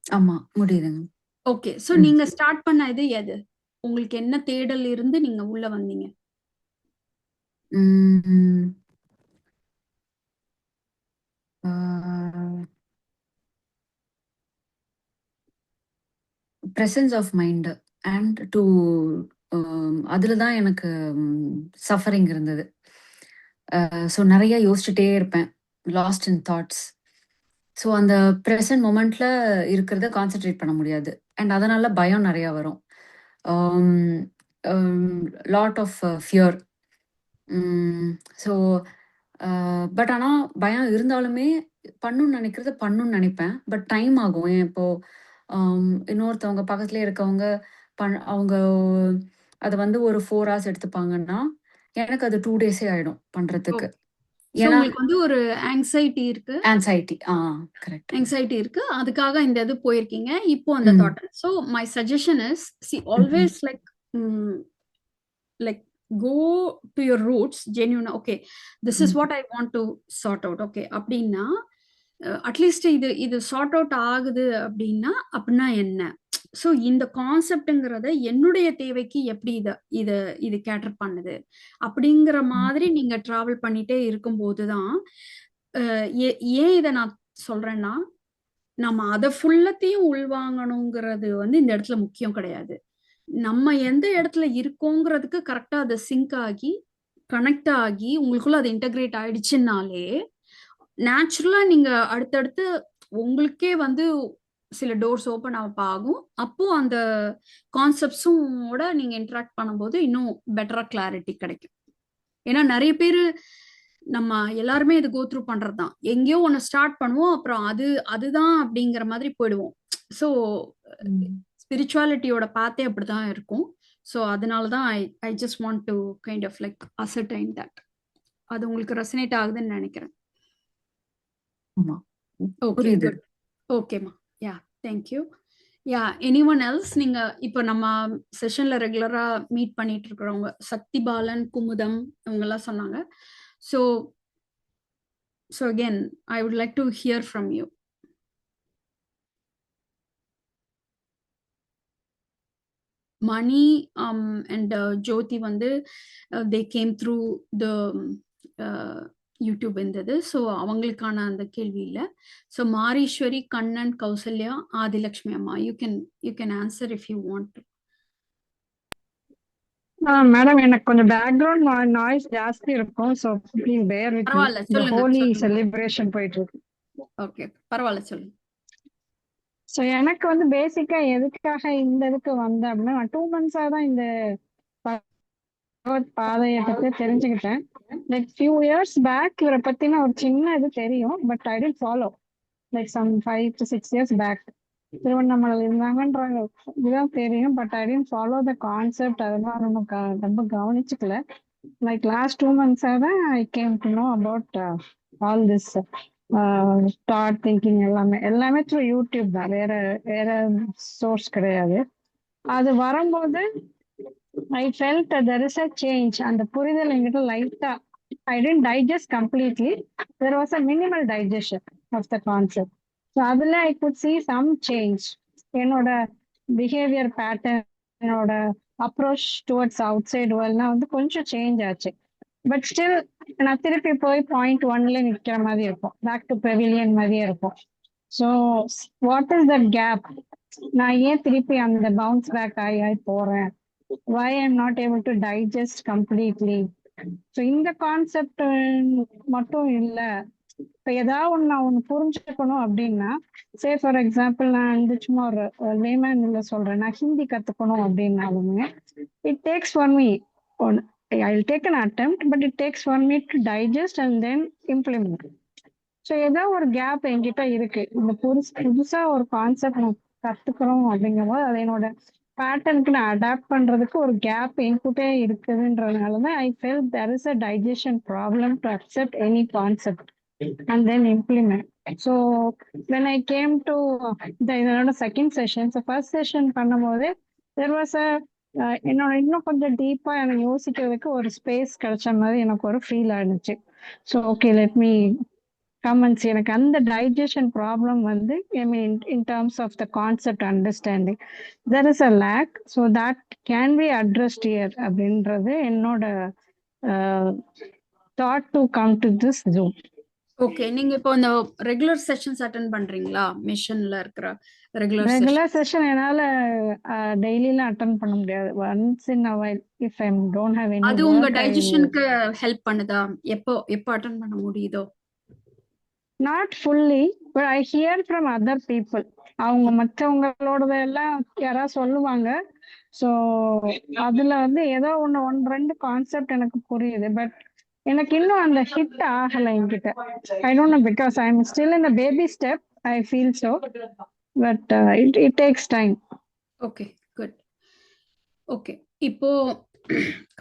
Speaker 6: ஆமா முடியுதுங்க.
Speaker 1: ஓகே. ஸோ நீங்க ஸ்டார்ட் பண்ண இது எது? உங்களுக்கு என்ன தேடல் இருந்து நீங்க உள்ள வந்தீங்க?
Speaker 6: presence of mind and to அதில் தான் எனக்கு சஃபரிங் இருந்தது. ஸோ நிறைய யோசிச்சுட்டே இருப்பேன், லாஸ்ட் இன் தாட்ஸ். ஸோ அந்த ப்ரெசன்ட் மொமெண்ட்ல இருக்கிறத கான்சென்ட்ரேட் பண்ண முடியாது. அண்ட் அதனால பயம் நிறையா வரும். Lot of fear. So but ஆனால் பயம் இருந்தாலுமே பண்ணணும்னு நினைப்பேன். பட் டைம் ஆகும். இப்போ இன்னொருத்தவங்க பக்கத்துல இருக்கவங்க அவங்க அதை வந்து ஒரு 4 hours எடுத்துப்பாங்கன்னா எனக்கு அது 2 days-ஏ ஆயிடும் பண்றதுக்கு. ஏன்னா
Speaker 1: உங்களுக்கு வந்து ஒரு ஆங்ஸைட்டி இருக்கு.
Speaker 6: ஆங்ஸைட்டி
Speaker 1: இருக்கு. அதுக்காக இந்த இது போயிருக்கீங்க. இப்போ அந்த thought. So my suggestion is always like go to your roots genuine. okay this is what I want to sort out. okay அப்படின்னா அட்லீஸ்ட் இது சார்ட் அவுட் ஆகுது அப்படின்னா என்ன? ஸோ இந்த கான்செப்ட்ங்கிறத என்னுடைய தேவைக்கு எப்படி இது கேட்டர் பண்ணுது அப்படிங்கிற மாதிரி நீங்க டிராவல் பண்ணிட்டே இருக்கும்போது தான் ஏன் இதை நான் சொல்றேன்னா, நம்ம அதை ஃபுல்லத்தையும் உள்வாங்கணுங்கிறது வந்து இந்த இடத்துல முக்கியம் கிடையாது. நம்ம எந்த இடத்துல இருக்கோங்கிறதுக்கு கரெக்டா அதை சிங்க் ஆகி கனெக்ட் ஆகி உங்களுக்குள்ள அது இன்டகிரேட் ஆயிடுச்சுன்னாலே நேச்சுரலா நீங்க அடுத்தடுத்து உங்களுக்கே வந்து சில டோர்ஸ் ஓப்பன் ஆகும். அப்போ அந்த கான்செப்ட்ஸோட நீங்க இன்டராக்ட் பண்ணும்போது இன்னும் பெட்டரா கிளாரிட்டி கிடைக்கும். ஏன்னா நிறைய பேரு நம்ம எல்லாருமே இது கோத்ரூ பண்றதுதான். எங்கேயோ ஒண்ணு ஸ்டார்ட் பண்ணுவோம், அப்புறம் அதுதான் அப்படிங்கிற மாதிரி போயிடுவோம். ஸோ ஸ்பிரிச்சுவாலிட்டியோட பாத்தே அப்படிதான் இருக்கும். ஸோ அதனாலதான் I just want to kind of like ascertain that. அது உங்களுக்கு ரெசனேட் ஆகுதுன்னு நினைக்கிறேன். Okay good. ஓகேம்மா. Yeah thank you. Yeah anyone else? நீங்க இப்போ நம்ம செஷன்ல ரெகுலரா மீட் பண்ணிட்டு இருக்கிறவங்க சக்தி பாலன், குமுதம் இவங்கெல்லாம் சொன்னாங்க. So again I would like to hear from you. Mani and Jothi வந்து they came through the YouTube இருந்தது. ஸோ அவங்களுக்கான அந்த கேள்வி இல்லை. ஸோ மாரீஸ்வரி, கண்ணன், கௌசல்யா, ஆதிலக்ஷ்மி அம்மா, you can answer if you want.
Speaker 7: Madam எனக்கு கொஞ்சம் பேக்ரவுண்ட் நாய்ஸ் ஜாஸ்தி இருக்கும், so please bear with me.
Speaker 1: பரவாயில்ல,
Speaker 7: இந்த
Speaker 1: சொல்லுங்க
Speaker 7: ஹோலி
Speaker 1: சொல்லுங்க.
Speaker 7: செலிப்ரேஷன் போயிட்டு இருக்கு.
Speaker 1: ஓகே, பரவாயில்ல, சொல்லுங்க.
Speaker 7: ஸோ எனக்கு வந்து பேசிக்கா எதுக்காக இந்த இதுக்கு வந்தேன் அப்படின்னா, நான் 2 months தான் இந்த பகவத் பாதையை பத்தி தெரிஞ்சுக்கிட்டேன். லைக் ஃபியூ இயர்ஸ் பேக் இவரை பத்தின ஒரு சின்ன இது தெரியும், but I didn't follow. Like some 5 to 6 years back Tiruvannamalai இருந்தாங்கன்றாங்க, இதுதான் தெரியும், but I didn't follow the concept. அதெல்லாம் ரொம்ப கவனிச்சுக்கல. லைக் லாஸ்ட் 2 months தான் I came to know about all this thought thinking. எல்லாமே த்ரூ யூடியூப் தான், வேற சோர்ஸ் கிடையாது. அது வரும்போது I felt there is a change. அந்த புரிதல் என்கிட்ட லைட்டா, I didn't digest completely, there was a minimal digestion of the concept. So அதுல I could see some change. என்னோட பிஹேவியர் பேட்டர்ன், என்னோட அப்ரோச் டுவர்ட்ஸ் அவுட் சைட் வேர்ல்ட்னா வந்து கொஞ்சம் சேஞ்ச் ஆச்சு. பட் ஸ்டில் நான் திருப்பி போய் .1ல நிற்கிற மாதிரி இருக்கும், பேக் டு பெவிலியன் மாதிரியே இருக்கும். So what is the gap? நான் ஏன் திருப்பி அந்த பவுன்ஸ் பேக் ஆகி போறேன்? why I'm not able to digest completely? So இந்த கான்செப்ட் மட்டும் இல்ல, இப்ப ஏதாவது ஒண்ணு நான் ஒண்ணு புரிஞ்சுக்கணும் அப்படின்னா, சே ஃபார் எக்ஸாம்பிள் நான் வந்து சும்மா ஒரு லேமேன் இல்ல சொல்றேன், நான் ஹிந்தி கத்துக்கணும் அப்படின்னாலுமே it takes for me I will take an attempt, but it takes for me to digest and then implement. So ஏதோ ஒரு கேப் என்கிட்ட இருக்கு. இந்த புதுசா ஒரு கான்செப்ட் நான் கத்துக்கிறோம் அப்படிங்கும்போது அது என்னோட பேட்டர்னுக்கு நான் அடாப்ட் பண்றதுக்கு ஒரு கேப் என்கிட்டே இருக்குதுன்றதுனாலதான் I felt there is a digestion problem to accept any concept and then implement. So when I came to the second session, so first session பண்ணும்போது there was a என்னோட இன்னும் கொஞ்சம் டீப்பா எனக்கு யோசிக்கிறதுக்கு ஒரு ஸ்பேஸ் கிடைச்ச மாதிரி எனக்கு ஒரு ஃபீல் ஆனிச்சு. So okay let me come and see. எனக்கு அந்த டைஜஷன் ப்ராப்ளம் வந்து I mean in terms of the concept understanding there is a lack, so that can be addressed here அப்படின்றது என்னோட thought to come to this Zoom.
Speaker 1: Okay, நீங்க இப்போ இந்த ரெகுலர் செஷன்ஸ் அட்டென்ட் பண்றீங்களா? மிஷன்ல இருக்கிற ரெகுலர்
Speaker 7: செஷன் என்னால டெய்லிலாம் அட்டென்ட் பண்ண முடியாது. Once in a while if I don't have any
Speaker 1: அது உங்க டைஜஷனுக்கு ஹெல்ப் பண்ணுதா? எப்போ அட்டென்ட் பண்ண முடியுதோ?
Speaker 7: Not fully, but I hear from other people. அவங்க மற்றவங்களோடதெல்லாம் யாராவது சொல்லுவாங்க. ஸோ அதுல வந்து ஏதோ ஒன்று ரெண்டு கான்செப்ட் எனக்கு புரியுது, பட் எனக்கு இன்னும் அந்த ஹிட் ஆகலை என்கிட்ட. ஐ don't no, because I am still in the baby step, I feel so, but it takes time.
Speaker 1: Okay, good. Okay, இப்போ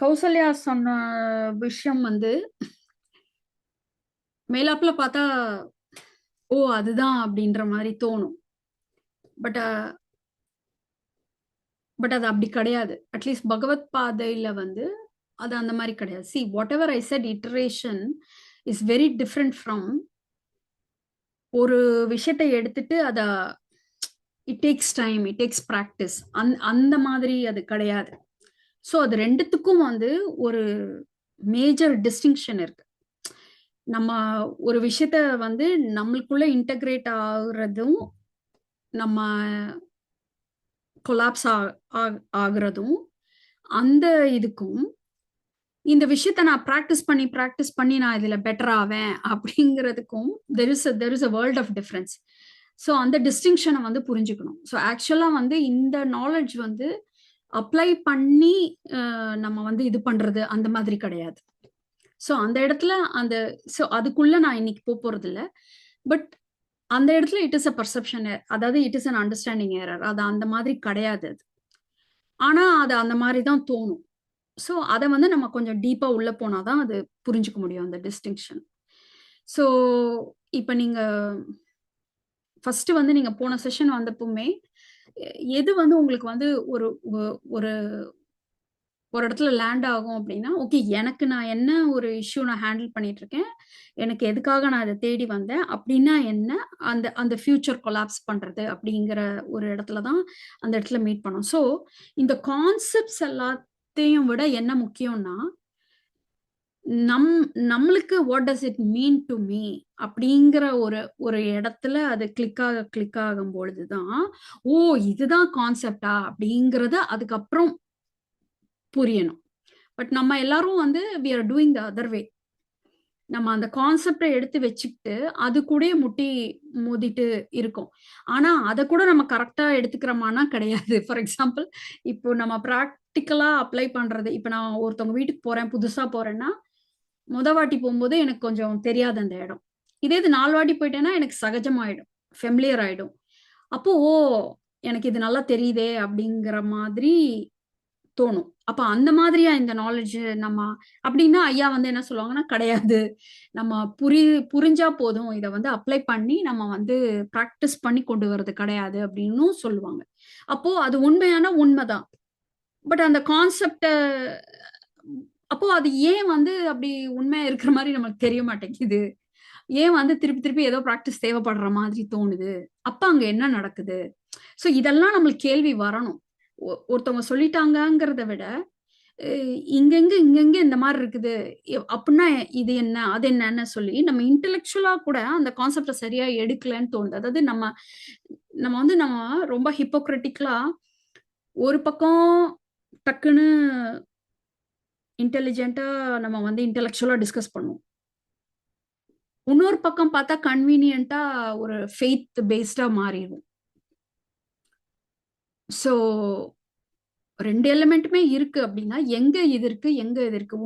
Speaker 1: கௌசல்யா சொன்ன விஷயம் வந்து மேலாப்புல பார்த்தா ஓ அதுதான் அப்படின்ற மாதிரி தோணும். பட் அது அப்படி கிடையாது. அட்லீஸ்ட் பகவத் பாதையில வந்து அது அந்த மாதிரி கிடையாது. See what ever I set, iteration is very different from ஒரு விஷயத்தை எடுத்துட்டு அத it takes time, it takes practice, அந்த மாதிரி அது கிடையாது. ஸோ அது ரெண்டுத்துக்கும் வந்து ஒரு மேஜர் டிஸ்டிங்ஷன் இருக்கு. நம்ம ஒரு விஷயத்த வந்து நம்மளுக்குள்ள இன்டகிரேட் ஆகுறதும் நம்ம கொலாப்ஸ் ஆகுறதும் அந்த இதுக்கும், இந்த விஷயத்த நான் ப்ராக்டிஸ் பண்ணி நான் இதுல பெட்டர் ஆவேன் அப்படிங்கிறதுக்கும் there is a world of difference. So அந்த டிஸ்டிங்ஷனை வந்து புரிஞ்சுக்கணும். ஸோ ஆக்சுவலா வந்து இந்த நாலேஜ் வந்து அப்ளை பண்ணி நம்ம வந்து இது பண்றது அந்த மாதிரி கிடையாது. ஸோ அந்த இடத்துல ஸோ அதுக்குள்ள நான் இன்னைக்கு போறது இல்லை. பட் அந்த இடத்துல இட் இஸ் அ பர்செப்ஷன், அதாவது it is an understanding error. அது அந்த மாதிரி கிடையாது அது. ஆனா அது அந்த மாதிரி தான் தோணும். ஸோ அதை வந்து நம்ம கொஞ்சம் டீப்பா உள்ள போனாதான் அது புரிஞ்சுக்க முடியும், அந்த டிஸ்டிங்ஷன். ஸோ இப்போ நீங்க ஃபர்ஸ்ட் வந்து நீங்க போன செஷன் வந்தப்பவுமே எது வந்து உங்களுக்கு வந்து ஒரு ஒரு இடத்துல லேண்ட் ஆகும் அப்படின்னா, ஓகே எனக்கு நான் என்ன ஒரு இஷ்யூ நான் ஹேண்டில் பண்ணிட்டு இருக்கேன், எனக்கு எதுக்காக நான் அதை தேடி வந்தேன் அப்படின்னா என்ன, அந்த அந்த ஃபியூச்சர் கொலாப்ஸ் பண்றது அப்படிங்கிற ஒரு இடத்துல தான் அந்த இடத்துல மீட் பண்ணோம். ஸோ இந்த கான்செப்ட்ஸ் எல்லாத்தையும் விட என்ன முக்கியம்னா, நம்மளுக்கு what does it mean to me அப்படிங்கிற ஒரு ஒரு இடத்துல அது கிளிக் ஆகும் பொழுதுதான், ஓ இதுதான் கான்செப்டா அப்படிங்கறது அதுக்கப்புறம் புரியணும். பட் நம்ம எல்லாரும் வந்து we are doing the other way. நம்ம அந்த கான்செப்டை எடுத்து வச்சுக்கிட்டு அது கூட மோதிட்டு இருக்கோம். ஆனா அதை கூட நம்ம கரெக்டா எடுத்துக்கிறோமானா கிடையாது. ஃபார் எக்ஸாம்பிள், இப்போ நம்ம ப்ராக்டிக்கலா அப்ளை பண்றது, இப்போ நான் ஒருத்தவங்க வீட்டுக்கு போறேன், புதுசா போறேன்னா முத வாட்டி போகும்போது எனக்கு கொஞ்சம் தெரியாது அந்த இடம். இதே இது 4 வாட்டி போயிட்டேன்னா எனக்கு சகஜமாயிடும், ஃபெமிலியர் ஆயிடும். அப்போ ஓ எனக்கு இது நல்லா தெரியுதே அப்படிங்கிற மாதிரி தோணும். அப்ப அந்த மாதிரியா இந்த நாலேஜ் நம்ம அப்படின்னா ஐயா வந்து என்ன சொல்லுவாங்கன்னா, கிடையாது, நம்ம புரிஞ்சா போதும், இதை வந்து அப்ளை பண்ணி நம்ம வந்து ப்ராக்டிஸ் பண்ணி கொண்டு வர்றது கிடையாது அப்படின்னு சொல்லுவாங்க. அப்போ அது உண்மையான உண்மைதான். பட் அந்த கான்செப்ட அப்போ அது ஏன் வந்து அப்படி உண்மையா இருக்கிற மாதிரி நமக்கு தெரிய மாட்டேங்குது, ஏன் வந்து திருப்பி திருப்பி ஏதோ ப்ராக்டிஸ் தேவைப்படுற மாதிரி தோணுது, அப்ப அங்க என்ன நடக்குது? ஸோ இதெல்லாம் நம்மளுக்கு கேள்வி வரணும். ஒருத்தவங்க சொல்லிட்டாங்கங்கிறத விட இங்கெங்க இந்த மாதிரி இருக்குது அப்படின்னா இது என்ன அது என்னன்னு சொல்லி நம்ம இன்டெலெக்சுவலா கூட அந்த கான்செப்டை சரியா எடுக்கலன்னு தோணுது. அதாவது நம்ம ரொம்ப ஹிப்போக்ரிட்டிக்கலா ஒரு பக்கம் டக்குன்னு இன்டெலிஜென்ட்டா நம்ம வந்து இன்டெலெக்சுவலா டிஸ்கஸ் பண்ணுவோம், இன்னொரு பக்கம் பார்த்தா கன்வீனியன்ட்டா ஒரு ஃபெய்த் பேஸ்டா மாறிடும். ஸோ 2 எலிமெண்ட்டுமே இருக்கு அப்படின்னா எங்க இது இருக்கு எங்க இது இருக்கு?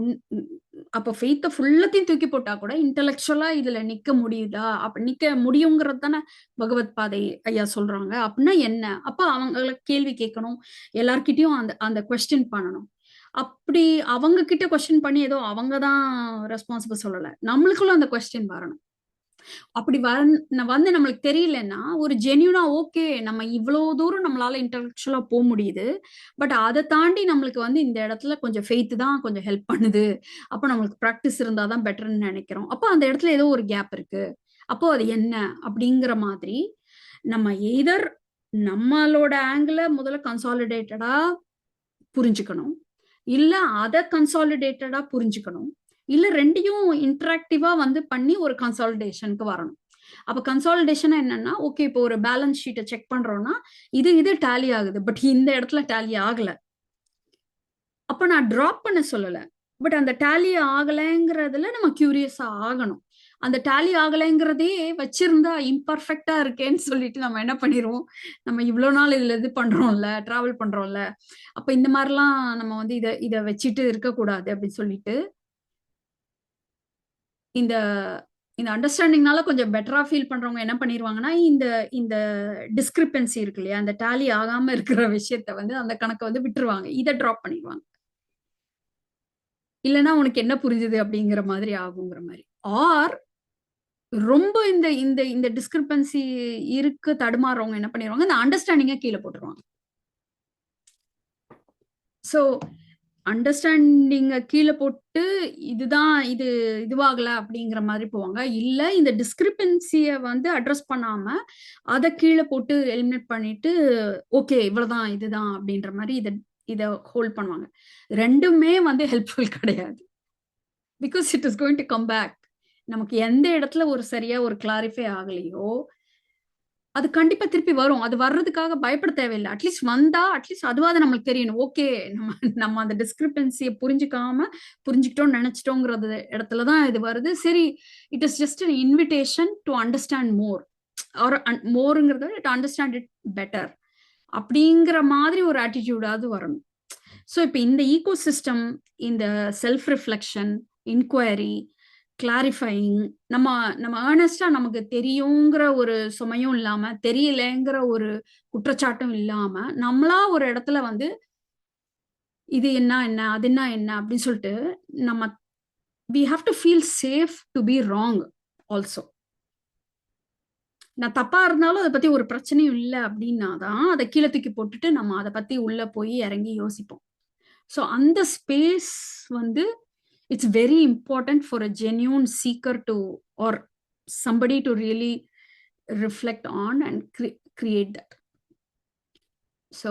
Speaker 1: அப்போ ஃபெய்த்தை ஃபுல்லத்தையும் தூக்கி போட்டா கூட இன்டெலெக்சுவலா இதுல நிக்க முடியுதா? அப்ப நிக்க முடியுங்கிறது தானே பகவத் பாதை ஐயா சொல்றாங்க. அப்படின்னா என்ன? அப்ப அவங்கள கேள்வி கேட்கணும், எல்லார்கிட்டயும் அந்த அந்த கொஸ்டின் பண்ணணும். அப்படி அவங்க கிட்ட கொஸ்டின் பண்ணி ஏதோ அவங்க தான் ரெஸ்பான்சிபிள் சொல்லல, நம்மளுக்குள்ள அந்த கொஸ்டின் வரணும். அப்படி வந்து நம்மளுக்கு தெரியலன்னா ஒரு ஜென்யூனா ஓகே நம்ம இவ்வளவு தூரம் நம்மளால இன்டெலெக்சுவலா போக முடியுது, பட் அதை தாண்டி நம்மளுக்கு வந்து இந்த இடத்துல கொஞ்சம் ஃபெய்த் தான் கொஞ்சம் ஹெல்ப் பண்ணுது, அப்போ நம்மளுக்கு ப்ராக்டிஸ் இருந்தாதான் பெட்டர்ன்னு நினைக்கிறோம். அப்போ அந்த இடத்துல ஏதோ ஒரு கேப் இருக்கு, அப்போ அது என்ன அப்படிங்கிற மாதிரி நம்ம எய்தர் நம்மளோட ஆங்கிள முதல்ல கன்சாலிடேட்டடா புரிஞ்சுக்கணும், இல்ல அதை கன்சாலிடேட்டடா புரிஞ்சுக்கணும், இல்ல ரெண்டையும் இன்டராக்டிவா வந்து பண்ணி ஒரு கன்சாலிடேஷனுக்கு வரணும். அப்ப கன்சாலிடேஷன் என்னன்னா, ஓகே இப்போ ஒரு பேலன்ஸ் ஷீட்டை செக் பண்றோம்னா இது டேலி ஆகுது, பட் இந்த இடத்துல டேலி ஆகல. அப்ப நான் டிராப் பண்ண சொல்லல, பட் அந்த டேலி ஆகலைங்கிறதுல நம்ம கியூரியஸா ஆகணும். அந்த டேலி ஆகலைங்கிறதே வச்சிருந்தா இம்பர்ஃபெக்டா இருக்கேன்னு சொல்லிட்டு நம்ம என்ன பண்ணிடுவோம், நம்ம இவ்வளவு நாள் இதுல இது பண்றோம்ல, டிராவல் பண்றோம்ல, அப்ப இந்த மாதிரிலாம் நம்ம வந்து இதை வச்சுட்டு இருக்கக்கூடாது அப்படின்னு சொல்லிட்டு இந்த இந்த அண்டர்ஸ்டாண்டிங்னால கொஞ்சம் பெட்டரா ஃபீல் பண்றவங்க என்ன பண்ணிடுவாங்கன்னா, இந்த இந்த டிஸ்கிரிப்பன்சி இருக்கு இல்லையா, அந்த டேலி ஆகாம இருக்கிற விஷயத்த வந்து அந்த கணக்கை வந்து விட்டுருவாங்க, இதை டிராப் பண்ணிடுவாங்க. இல்லைன்னா உனக்கு என்ன புரிஞ்சுது அப்படிங்கிற மாதிரி ஆகுங்கிற மாதிரி. ஆர் ரொம்ப இந்த இந்த இந்த டிஸ்கிரிப்பன்சி இருக்கு தடுமாறுறவங்க என்ன பண்ணிடுவாங்க, இந்த அண்டர்ஸ்டாண்டிங்கை கீழே போட்டுருவாங்க. ஸோ அண்டர்ஸ்டாண்டிங்க கீழே போட்டு இதுதான் இதுவாகல அப்படிங்கிற மாதிரி போவாங்க. இல்ல இந்த டிஸ்கிரிப்பன்சியை வந்து அட்ரஸ் பண்ணாம அதை கீழே போட்டு எலிமினேட் பண்ணிட்டு ஓகே இவ்வளவுதான் இதுதான் அப்படின்ற மாதிரி இதை ஹோல்ட் பண்ணுவாங்க. ரெண்டுமே வந்து ஹெல்ப்ஃபுல் கிடையாது. Because it is going to come back. நமக்கு எந்த இடத்துல ஒரு சரியா ஒரு கிளாரிஃபை ஆகலையோ அது கண்டிப்பா திருப்பி வரும். அது வர்றதுக்காக பயப்பட தேவையில்லை. அட்லீஸ்ட் வந்தா அட்லீஸ்ட் அதுவாது நம்மளுக்கு தெரியணும், ஓகே நம்ம அந்த டிஸ்கிரிப்பன்சியை புரிஞ்சுக்கிட்டோம்னு நினைச்சிட்டோங்கிறது இடத்துலதான் இது வருது. சரி, it is just an invitation to understand more, or மோருங்கிறத டு அண்டர்ஸ்டாண்ட் இட் பெட்டர் அப்படிங்கிற மாதிரி ஒரு ஆட்டிடியூடாவது வரணும். ஸோ இப்போ இந்த ஈகோ சிஸ்டம், இந்த செல்ஃப் ரிஃப்ளெக்ஷன், இன்கொயரி, கிளாரிஃபைங், நம்ம ஏர்னஸ்டா நமக்கு தெரியுங்கிற ஒரு சுமையும் இல்லாம தெரியலங்கிற ஒரு குற்றச்சாட்டும் இல்லாம நம்மளா ஒரு இடத்துல வந்து இது என்ன அது என்ன அப்படின்னு சொல்லிட்டு நம்ம we have to feel safe to be wrong also. நான் தப்பா இருந்தாலும் அதை பத்தி ஒரு பிரச்சனையும் இல்லை அப்படின்னா தான் அதை கீழே தூக்கி போட்டுட்டு நம்ம அதை பத்தி உள்ள போய் இறங்கி யோசிப்போம். ஸோ அந்த ஸ்பேஸ் வந்து it's very important for a genuine seeker to or somebody to really reflect on and create that. So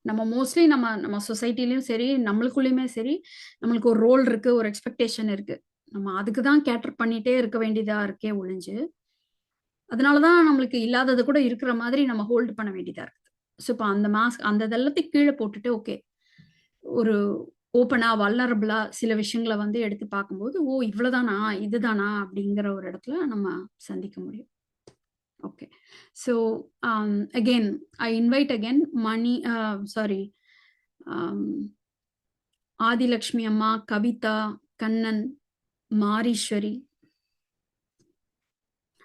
Speaker 1: நம்ம மோஸ்ட்லி நம்ம சொசைட்டிலையும் சரி நம்மளுக்குள்ளேயுமே சரி நம்மளுக்கு ஒரு ரோல் இருக்கு, ஒரு எக்ஸ்பெக்டேஷன் இருக்கு. நம்ம அதுக்கு தான் கேட்டர் பண்ணிட்டே இருக்க வேண்டியதா இருக்கே ஒழிஞ்சு, அதனாலதான் நம்மளுக்கு இல்லாதது கூட இருக்கிற மாதிரி நம்ம ஹோல்டு பண்ண வேண்டியதா இருக்குது. ஸோ இப்போ அந்த மாஸ்க் அந்த இதெல்லாத்தையும் கீழே போட்டுட்டு ஓகே ஒரு ஓப்பனா வல்லரபிளா சில விஷயங்களை வந்து எடுத்து பார்க்கும்போது ஓ இவ்வளவுதானா இதுதானா அப்படிங்கிற ஒரு இடத்துல நம்ம சந்திக்க முடியும். Okay, so again, I invite again Adi Lakshmi Amma, Kavita, Kannan, Marishwari,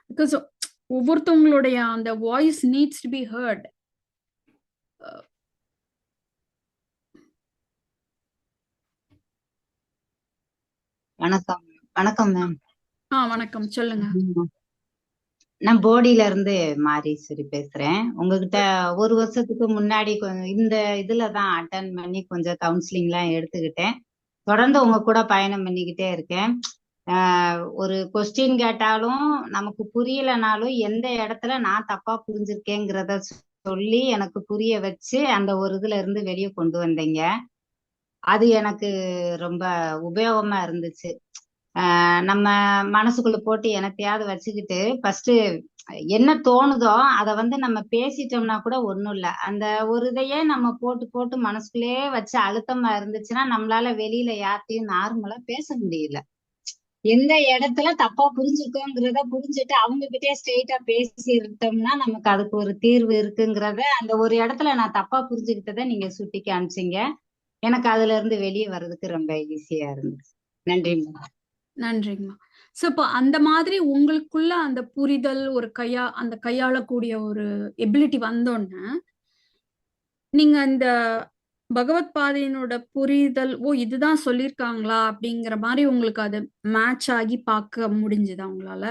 Speaker 1: because ஒவ்வொருத்தவங்களுடைய அந்த voice needs to be heard.
Speaker 8: வணக்கம் வணக்கம் மேம்.
Speaker 1: வணக்கம், சொல்லுங்க.
Speaker 8: நான் போடியில இருந்து மாரீஸ்வரி பேசுறேன். உங்ககிட்ட ஒரு வருஷத்துக்கு முன்னாடி இந்த இதுலதான் அட்டன் பண்ணி கொஞ்சம் கவுன்சிலிங் எல்லாம் எடுத்துக்கிட்டேன். தொடர்ந்து உங்க கூட பயணம் பண்ணிக்கிட்டே இருக்கேன். ஒரு கொஸ்டின் கேட்டாலும் நமக்கு புரியலனாலும் எந்த இடத்துல நான் தப்பா புரிஞ்சிருக்கேங்கிறத சொல்லி எனக்கு புரிய வச்சு அந்த ஒரு இதுல இருந்து வெளியே கொண்டு வந்தீங்க. அது எனக்கு ரொம்ப உபயோகமா இருந்துச்சு. நம்ம மனசுக்குள்ள போட்டு என்னத்தையாவது வச்சுக்கிட்டு ஃபர்ஸ்ட் என்ன தோணுதோ அதை வந்து நம்ம பேசிட்டோம்னா கூட ஒண்ணும் இல்ல. அந்த ஒரு இதையே நம்ம போட்டு போட்டு மனசுக்குள்ளேயே வச்சு அழுத்தமா இருந்துச்சுன்னா நம்மளால வெளியில யார்ட்டையும் நார்மலா பேச முடியல. எந்த இடத்துல தப்பா புரிஞ்சுக்கோங்கிறத புரிஞ்சுட்டு அவங்க கிட்டே ஸ்ட்ரெயிட்டா பேசிட்டோம்னா நமக்கு அதுக்கு ஒரு தீர்வு இருக்குங்கிறத அந்த ஒரு இடத்துல நான் தப்பா புரிஞ்சுக்கிட்டதை நீங்க சுட்டி காமிச்சீங்க. எனக்கு அதுல இருந்து வெளியே வர்றதுக்கு ரொம்ப ஈஸியா இருந்துச்சு. நன்றிம்மா.
Speaker 1: நன்றிங்கம்மா. ஸோ இப்போ அந்த மாதிரி உங்களுக்குள்ள அந்த புரிதல் ஒரு அந்த கையாளக்கூடிய ஒரு எபிலிட்டி வந்தோடனே நீங்க இந்த பகவத் பாதையினோட புரிதல் ஓ இதுதான் சொல்லியிருக்காங்களா அப்படிங்கிற மாதிரி உங்களுக்கு அது மேட்ச் ஆகி பார்க்க முடிஞ்சுதா உங்களால?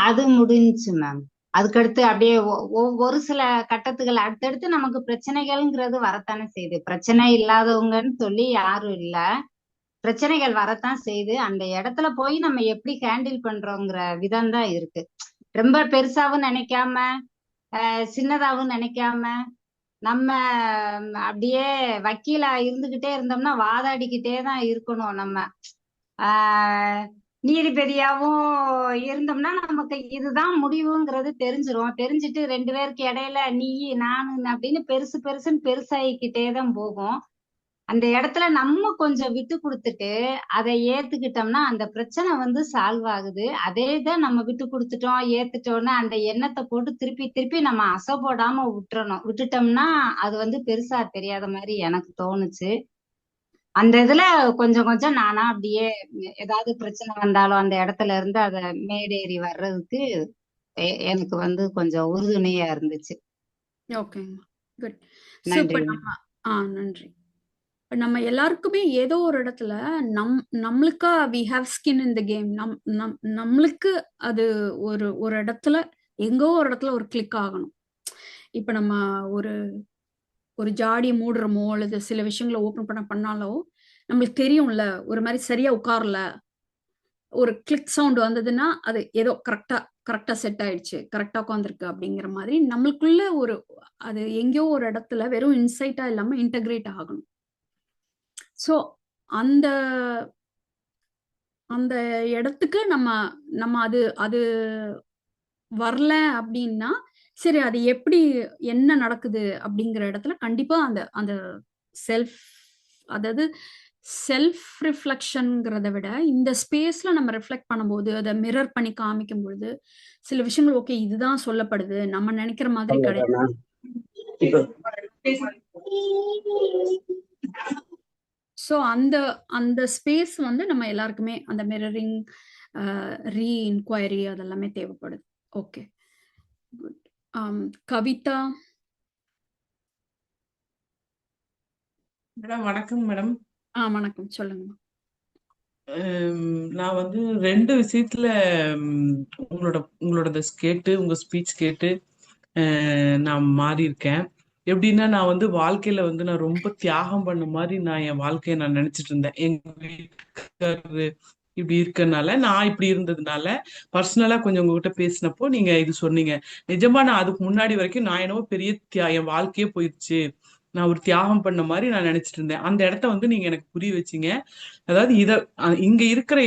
Speaker 8: அது முடிஞ்சுச்சு மேம். அதுக்கடுத்து அப்படியே ஒரு சில கட்டத்துகள் அடுத்தடுத்து நமக்கு பிரச்சனைகள்ங்கிறது வரத்தானே செய்யுது. பிரச்சனை இல்லாதவங்கன்னு சொல்லி யாரும் இல்ல, பிரச்சனைகள் வரத்தான் செய்யுது. அந்த இடத்துல போய் நம்ம எப்படி ஹேண்டில் பண்றோங்கிற விதம் தான் இருக்கு. ரொம்ப பெருசாவும் நினைக்காம சின்னதாவும் நினைக்காம நம்ம அப்படியே வக்கீலா இருந்துகிட்டே இருந்தோம்னா வாதாடிக்கிட்டே தான் இருக்கணும். நம்ம நீதிபதியாவும் இருந்தோம்னா நமக்கு இதுதான் முடிவுங்கிறது தெரிஞ்சிரும். தெரிஞ்சுட்டு ரெண்டு பேருக்கு இடையில நீ நானு அப்படின்னு பெருசுன்னு பெருசாகிக்கிட்டே தான் போகும். அந்த இடத்துல நம்ம கொஞ்சம் விட்டு கொடுத்துட்டு அதை ஏத்துக்கிட்டோம்னா அந்த பிரச்சனை வந்து சால்வ் ஆகுது. அதே தான் நம்ம விட்டு கொடுத்துட்டோம் ஏத்துட்டோம்னா அந்த எண்ணத்தை போட்டு திருப்பி நம்ம அசை போடாம விட்டுட்டோம்னா அது வந்து பெருசா தெரியாத மாதிரி எனக்கு தோணுச்சு. அந்த இதுல கொஞ்சம் நானா அப்படியே ஏதாவது பிரச்சனை வந்தாலும் அந்த இடத்துல இருந்து அதை மேடேறி வர்றதுக்கு எனக்கு வந்து கொஞ்சம் உறுதுணையா இருந்துச்சு.
Speaker 1: ஓகேங்க, குட்.
Speaker 8: நன்றி.
Speaker 1: நன்றி. நம்ம எல்லாருக்குமே ஏதோ ஒரு இடத்துல நம்மளுக்கா we have skin in the game. நம்மளுக்கு அது ஒரு இடத்துல எங்கோ ஒரு இடத்துல ஒரு கிளிக் ஆகணும். இப்ப நம்ம ஒரு ஜாடி மூடுறோமோ அல்லது சில விஷயங்களை ஓப்பன் பண்ணாலோ நம்மளுக்கு தெரியும்ல ஒரு மாதிரி சரியா உட்காரல, ஒரு கிளிக் சவுண்ட் வந்ததுன்னா அது ஏதோ கரெக்டா செட் ஆயிடுச்சு, கரெக்டா உட்காந்துருக்கு அப்படிங்கிற மாதிரி நம்மளுக்குள்ள அது எங்கேயோ ஒரு இடத்துல வெறும் இன்சைட்டா இல்லாம இன்டகிரேட் ஆகணும். ஸோ அந்த அந்த இடத்துக்கு நம்ம அது வரல அப்படின்னா சரி அது எப்படி என்ன நடக்குது அப்படிங்கிற இடத்துல கண்டிப்பா அந்த செல்ஃப் அதாவது செல்ஃப் ரிஃப்ளெக்ஷன்ங்கிறத விட இந்த ஸ்பேஸ்ல நம்ம ரிஃப்ளெக்ட் பண்ணும்போது அதை மிரர் பண்ணி காமிக்கும் பொழுது சில விஷயங்கள் ஓகே இதுதான் சொல்லப்படுது நம்ம நினைக்கிற மாதிரி கிடையாது. ஸோ அந்த ஸ்பேஸ் வந்து நம்ம எல்லாருக்குமே அந்த மிரரிங் ரீஇன்குவயரி அதெல்லாமே தேவைப்படுது. Okay, good. கவிதா
Speaker 9: மேடம். வணக்கம் மேடம்.
Speaker 1: வணக்கம், சொல்லுங்க.
Speaker 9: நான் வந்து 2 விஷயத்துல உங்களோட கேட்டு உங்க ஸ்பீச் கேட்டு நான் மாறி இருக்கேன். எப்படின்னா நான் வந்து வாழ்க்கையில வந்து நான் ரொம்ப தியாகம் பண்ண மாதிரி நான் என் வாழ்க்கையை நான் நினைச்சிட்டு இருந்தேன். எங்க வீட்டுக்காரரு இப்படி இருக்கறனால, நான் இப்படி இருந்ததுனால பர்சனலா கொஞ்சம் உங்ககிட்ட பேசினப்போ நீங்க இது சொன்னீங்க. நிஜமா நான் அதுக்கு முன்னாடி வரைக்கும் நான் என்னவோ பெரிய என் வாழ்க்கையே போயிடுச்சு, நான் ஒரு தியாகம் பண்ண மாதிரி நான் நினைச்சிட்டு இருந்தேன். அந்த இடத்த வந்து நீங்க எனக்கு புரிய வச்சீங்க. அதாவது இங்க இருக்கிற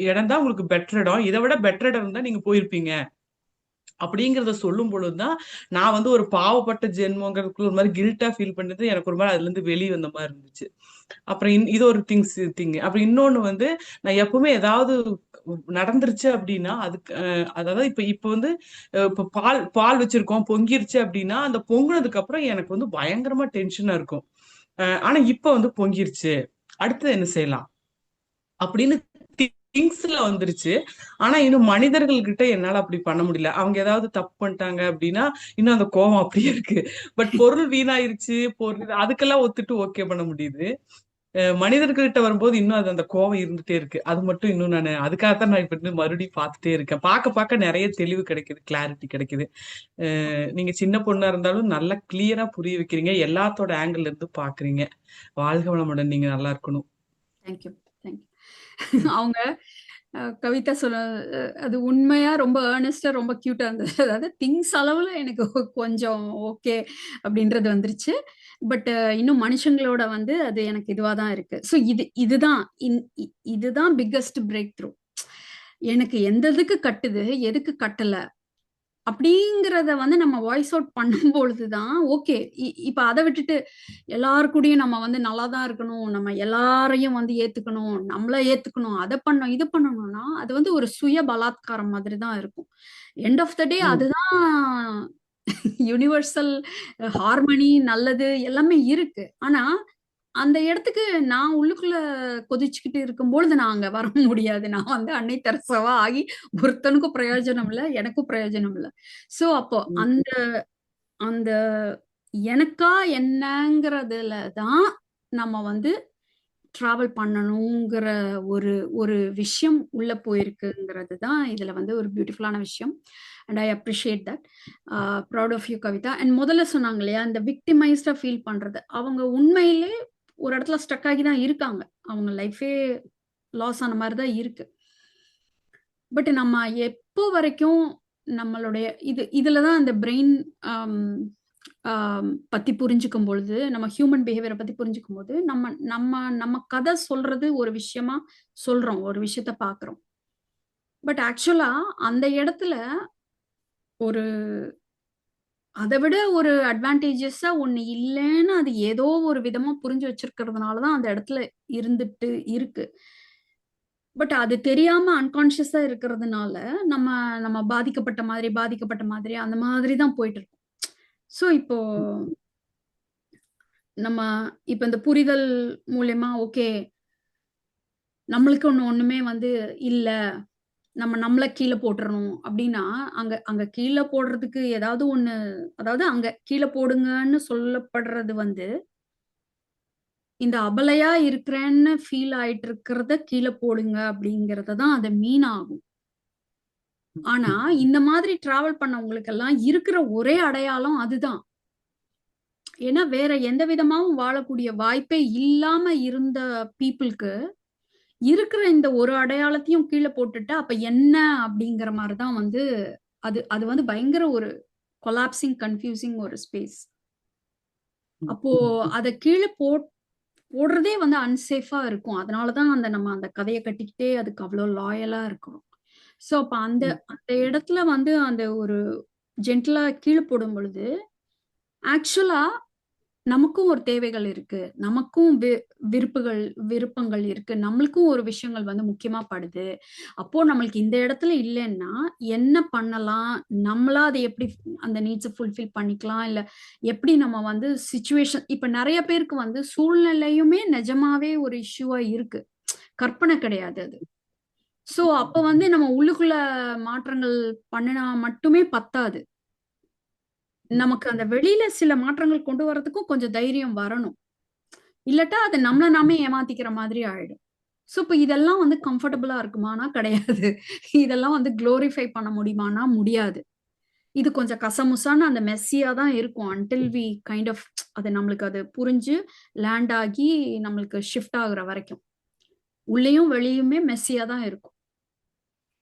Speaker 9: இடம் தான் உங்களுக்கு பெட்டர் இடம், இதை விட பெட்டர் இடம் இருந்தா நீங்க போயிருப்பீங்க அப்படிங்கறத சொல்லும் பொழுதுதான் நான் வந்து ஒரு பாவப்பட்ட ஜென்மங்கிறதுக்குள்ள ஒரு மாதிரி கில்ட்டா ஃபீல் பண்ணது, எனக்கு ஒரு மாதிரி அதுல இருந்து வெளியே வந்த மாதிரி இருந்துச்சு. அப்புறம் இது ஒரு திங். அப்புறம் இன்னொன்னு வந்து நான் எப்பவுமே ஏதாவது நடந்துருச்சு அப்படின்னா அதுக்கு அதாவது இப்ப வந்து இப்ப பால் வச்சிருக்கோம், பொங்கிருச்சு அப்படின்னா அந்த பொங்குனதுக்கு அப்புறம் எனக்கு வந்து பயங்கரமா டென்ஷனா இருக்கும். ஆனா இப்ப வந்து பொங்கிருச்சு, அடுத்தது என்ன செய்யலாம் அப்படின்னு திங்ஸ்ல வந்துருச்சு. ஆனா இன்னும் மனிதர்கள் கிட்ட என்னால அப்படி பண்ண முடியல. அவங்க ஏதாவது தப்பு பண்ணிட்டாங்க அப்படின்னா இன்னும் அந்த கோபம் அப்படியே இருக்கு. பட் பொருள் வீணாயிருச்சு, அதுக்கெல்லாம் ஒத்துட்டு ஓகே பண்ண முடியுது. மனிதர்கிட்ட வரும்போது இன்னும் அது அந்த கோவம் இருந்துட்டே இருக்கு. அது மட்டும் இன்னும் நான் அதுக்காகத்தான் நான் இப்ப மறுபடியும் பார்த்துட்டே இருக்கேன். பார்க்க நிறைய தெளிவு கிடைக்குது, கிளாரிட்டி கிடைக்குது. நீங்க சின்ன பொண்ணா இருந்தாலும் நல்லா கிளியரா புரிய வைக்கிறீங்க, எல்லாத்தோட ஆங்கிள் இருந்து பாக்குறீங்க. வாழ்க வளமுடன், நீங்க நல்லா இருக்கணும்.
Speaker 1: Thank you thank you. அவங்க கவிதா சொல்ல அது உண்மையா ரொம்ப ஏர்னஸ்டா ரொம்ப கியூட்டா இருந்தது. அதாவது திங்ஸ் அளவுல எனக்கு கொஞ்சம் ஓகே அப்படின்றது வந்துருச்சு. பட் இன்னும் மனுஷங்களோட வந்து அது எனக்கு இதுவா தான் இருக்கு. ஸோ இதுதான் பிக்கஸ்ட் பிரேக் த்ரூ. எனக்கு எந்த இதுக்கு கட்டுது, எதுக்கு கட்டல அப்படிங்கிறத வந்து நம்ம வாய்ஸ் அவுட் பண்ணும் பொழுதுதான் ஓகே. இப்ப அதை விட்டுட்டு எல்லாருக்கூடயும் நம்ம வந்து நல்லா தான் இருக்கணும், நம்ம எல்லாரையும் வந்து ஏத்துக்கணும், நம்மள ஏத்துக்கணும், அதை பண்ணணும் இது பண்ணணும்னா அது வந்து ஒரு சுய பலாத்காரம் மாதிரி தான் இருக்கும். எண்ட் ஆஃப் த டே அதுதான் யூனிவர்சல் ஹார்மனி நல்லது எல்லாமே இருக்கு. ஆனா அந்த இடத்துக்கு நான் உள்ளுக்குள்ள கொதிச்சுக்கிட்டு இருக்கும்பொழுது நான் அங்க வர முடியாது. நான் வந்து அன்னை தெரசாவா ஆகி ஒருத்தனுக்கும் பிரயோஜனம் இல்லை, எனக்கும் பிரயோஜனம் இல்லை. சோ அப்போ அந்த அந்த எனக்கா என்னங்கிறதுல தான் நம்ம வந்து டிராவல் பண்ணணுங்கிற ஒரு ஒரு விஷயம் உள்ள போயிருக்குங்கிறது தான் இதுல வந்து ஒரு பியூட்டிஃபுல்லான விஷயம். And I appreciate that. Proud of you Kavitha. And முதல்ல சொன்னாங்க இல்லையா இந்த விக்டிமைஸ்டா ஃபீல் பண்றது, அவங்க உண்மையிலே ஒரு இடத்துல ஸ்டக் ஆகி தான் இருக்காங்க. அவங்க லைஃபே லாஸ் ஆன மாதிரி தான் இருக்கு. பட் நம்ம எப்போ வரைக்கும் நம்மளுடைய இதுலதான் அந்த பிரெயின் பத்தி புரிஞ்சுக்கும் பொழுது, நம்ம ஹியூமன் பிஹேவியரை பத்தி புரிஞ்சுக்கும் போது நம்ம நம்ம நம்ம கதை சொல்றது ஒரு விஷயமா சொல்றோம், ஒரு விஷயத்த பாக்குறோம். பட் ஆக்சுவலா அந்த இடத்துல ஒரு அதை விட ஒரு அட்வான்டேஜஸா ஒண்ணு இல்லைன்னு அது ஏதோ ஒரு விதமா புரிஞ்சு வச்சிருக்கிறதுனாலதான் அந்த இடத்துல இருந்துட்டு இருக்கு. பட் அது தெரியாம அன்கான்சியஸா இருக்கிறதுனால நம்ம நம்ம பாதிக்கப்பட்ட மாதிரி அந்த மாதிரி தான் போயிட்டு இருக்கோம். சோ இப்போ நம்ம இப்ப இந்த புரிதல் மூலியமா ஓகே நம்மளுக்கு ஒண்ணுமே வந்து இல்ல, நம்மள கீழே போட்டுறணும் அப்படின்னா அங்க கீழே போடுறதுக்கு ஏதாவது ஒண்ணு, அதாவது அங்க கீழே போடுங்கன்னு சொல்லப்படுறது வந்து இந்த அபலையா இருக்கிறேன்னு ஃபீல் ஆயிட்டு இருக்கிறத கீழே போடுங்க அப்படிங்கறதான் அது மீன் ஆகும். ஆனா இந்த மாதிரி டிராவல் பண்ணவங்களுக்கு எல்லாம் இருக்கிற ஒரே அடையாளம் அதுதான். ஏன்னா வேற எந்த விதமாவும் வாழக்கூடிய வாய்ப்பே இல்லாம இருந்த பீப்புளுக்கு இருக்கிற இந்த ஒரு அடையாளத்தையும் கீழே போட்டுட்டு அப்ப என்ன அப்படிங்கிற மாதிரிதான் வந்து அது வந்து பயங்கர ஒரு கொலாப்சிங் கன்ஃபியூசிங் ஒரு ஸ்பேஸ். அப்போ அதை கீழே போடுறதே வந்து அன்சேஃபா இருக்கும். அதனாலதான் நம்ம அந்த கதையை கட்டிக்கிட்டே அதுக்கு அவ்வளவு லாயலா இருக்கிறோம். சோ அப்ப அந்த இடத்துல வந்து அந்த ஒரு ஜென்டலா கீழே போடும் பொழுது ஆக்சுவலா நமக்கும் ஒரு தேவைகள் இருக்கு, நமக்கும் விருப்பங்கள் இருக்கு, நம்மளுக்கும் ஒரு விஷயங்கள் வந்து முக்கியமா படுது. அப்போ நம்மளுக்கு இந்த இடத்துல இல்லைன்னா என்ன பண்ணலாம், நம்மளா அதை எப்படி அந்த நீட்ஸை ஃபுல்ஃபில் பண்ணிக்கலாம், இல்ல எப்படி நம்ம வந்து சிச்சுவேஷன். இப்ப நிறைய பேருக்கு வந்து சூழ்நிலையுமே நிஜமாவே ஒரு இஷ்யூவா இருக்கு, கற்பனை கிடையாது அது. சோ அப்ப வந்து நம்ம உள்ளுக்குள்ள மாற்றங்கள் பண்ணினா மட்டுமே பத்தாது, நமக்கு அந்த வெளியில சில மாற்றங்கள் கொண்டு வரதுக்கும் கொஞ்சம் தைரியம் வரணும். இல்லட்டா அது நம்மள நாமே ஏமாத்திக்கிற மாதிரி ஆயிடும். சோ இப்ப இதெல்லாம் வந்து கம்ஃபர்டபுளா இருக்குமானா கிடையாது. இதெல்லாம் வந்து குளோரிஃபை பண்ண முடியுமானா முடியாது. இது கொஞ்சம் கசமுசான அந்த மெஸ்ஸியா தான் இருக்கும் until we கைண்ட் ஆஃப் அது நம்மளுக்கு அது புரிஞ்சு லேண்ட் ஆகி நம்மளுக்கு ஷிஃப்ட் ஆகுற வரைக்கும் உள்ளேயும் வெளியுமே மெஸ்ஸியா தான் இருக்கும்.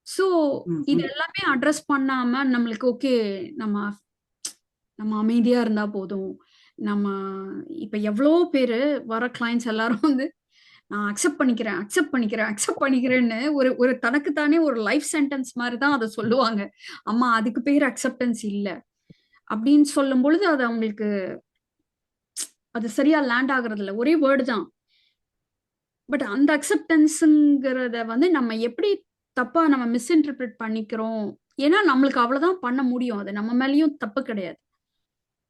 Speaker 1: ஸோ இது எல்லாமே அட்ரஸ் பண்ணாம நம்மளுக்கு ஓகே நம்ம நம்ம அமைதியா இருந்தா போதும். நம்ம இப்ப எவ்வளோ பேரு வர கிளைண்ட்ஸ் எல்லாரும் வந்து நான் அக்செப்ட் பண்ணிக்கிறேன்னு ஒரு ஒரு தனக்குத்தானே ஒரு லைஃப் சென்டென்ஸ் மாதிரி தான் அதை சொல்லுவாங்க. அம்மா அதுக்கு பேர் அக்செப்டன்ஸ் இல்ல அப்படின்னு சொல்லும் பொழுது அது அவங்களுக்கு அது சரியா லேண்ட் ஆகுறது இல்ல. ஒரே வேர்டு தான். பட் அந்த அக்செப்டன்ஸுங்கிறத வந்து நம்ம எப்படி தப்பா நம்ம மிஸ்இன்டர்பிரட் பண்ணிக்கிறோம். ஏன்னா நம்மளுக்கு அவ்வளவுதான் பண்ண முடியும். அது நம்ம மேலேயும் தப்பு கிடையாது.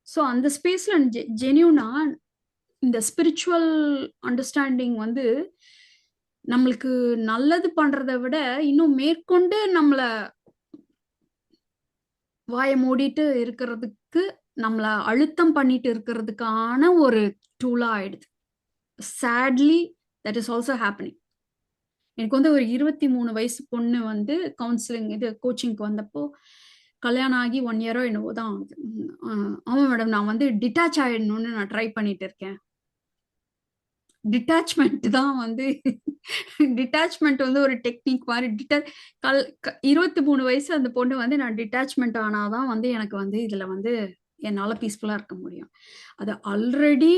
Speaker 1: ஸோ அந்த ஸ்பேஸ்ல ஜென்யூனா இந்த ஸ்பிரிச்சுவல் அண்டர்ஸ்டாண்டிங் வந்து நம்மளுக்கு நல்லது பண்றதை விட இன்னும் மேற்கொண்டு நம்மள வாயை மூடிட்டு இருக்கிறதுக்கு நம்மள அழுத்தம் பண்ணிட்டு இருக்கிறதுக்கான ஒரு டூலா ஆயிடுது. Sadly that is also happening. எனக்கு வந்து ஒரு 23 வயசு பொண்ணு வந்து கவுன்சிலிங் இது கோச்சிங்க்கு வந்தப்போ கல்யாணம் ஆகி 1 இயரோ என்னவோ தான் ஆகுது. ஆமா மேடம், நான் வந்து டிட்டாச் ஆயிடணும்னு நான் ட்ரை பண்ணிட்டு இருக்கேன். டிட்டாச்மெண்ட் தான் வந்து டிட்டாச்மெண்ட் வந்து ஒரு டெக்னிக் மாதிரி 23 வயசு அந்த பொண்ணு வந்து நான் டிட்டாச்மெண்ட் ஆனாதான் வந்து எனக்கு வந்து இதுல வந்து என்னால பீஸ்ஃபுல்லா இருக்க முடியும். அது ஆல்ரெடி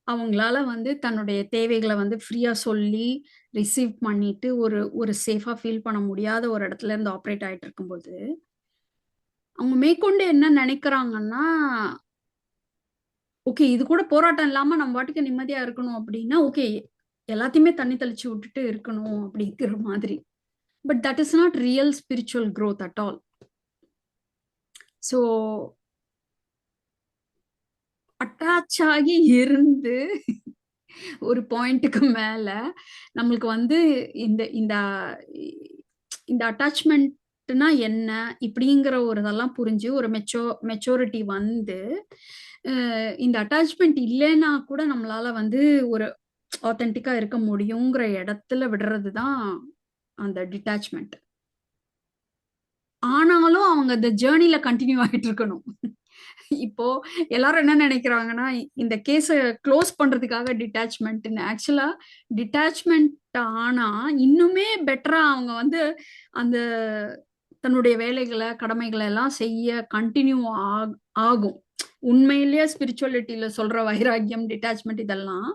Speaker 1: அவங்களால வந்து தன்னுடைய தேவைகளை வந்து ஃப்ரீயா சொல்லி ரிசீவ் பண்ணிட்டு ஒரு ஒரு சேஃபா ஃபீல் பண்ண முடியாத ஒரு இடத்துல இருந்து ஆப்ரேட் ஆயிட்டு இருக்கும்போது அவங்க மேற்கொண்டு என்ன நினைக்கிறாங்கன்னா, ஓகே இது கூட போராட்டம் இல்லாம நம்ம பாட்டுக்கு நிம்மதியா இருக்கணும் அப்படின்னா ஓகே எல்லாத்தையுமே தண்ணி தெளிச்சு விட்டுட்டு இருக்கணும் அப்படிங்கிற மாதிரி. But that is not real spiritual growth at all. So attach ஆகி இருந்து ஒரு பாயிண்ட்டுக்கு மேல நம்மளுக்கு வந்து இந்த இந்த இந்த அட்டாச்மெண்ட்னா என்ன இப்படிங்கிற ஒரு இதெல்லாம் புரிஞ்சு ஒரு மெச்சூரிட்டி வந்து இந்த அட்டாச்மெண்ட் இல்லைன்னா கூட நம்மளால வந்து ஒரு ஆத்தென்டிக்கா இருக்க முடியுங்கிற இடத்துல விடுறது தான் அந்த டிட்டாச்மெண்ட். ஆனாலும் அவங்க அந்த ஜேர்னில கண்டினியூ ஆகிட்டு இருக்கணும். இப்போ எல்லாரும் என்ன நினைக்கிறாங்கன்னா இந்த கேஸை க்ளோஸ் பண்றதுக்காக டிட்டாச்மெண்ட்னு. ஆக்சுவலா டிட்டாச்மெண்ட் ஆனா இன்னுமே பெட்டரா அவங்க வந்து அந்த தன்னுடைய வேலைகளை கடமைகளை எல்லாம் செய்ய கண்டினியூ ஆகும். உண்மையிலேயே ஸ்பிரிச்சுவலிட்டியில சொல்ற வைராக்கியம் டிட்டாச்மெண்ட் இதெல்லாம்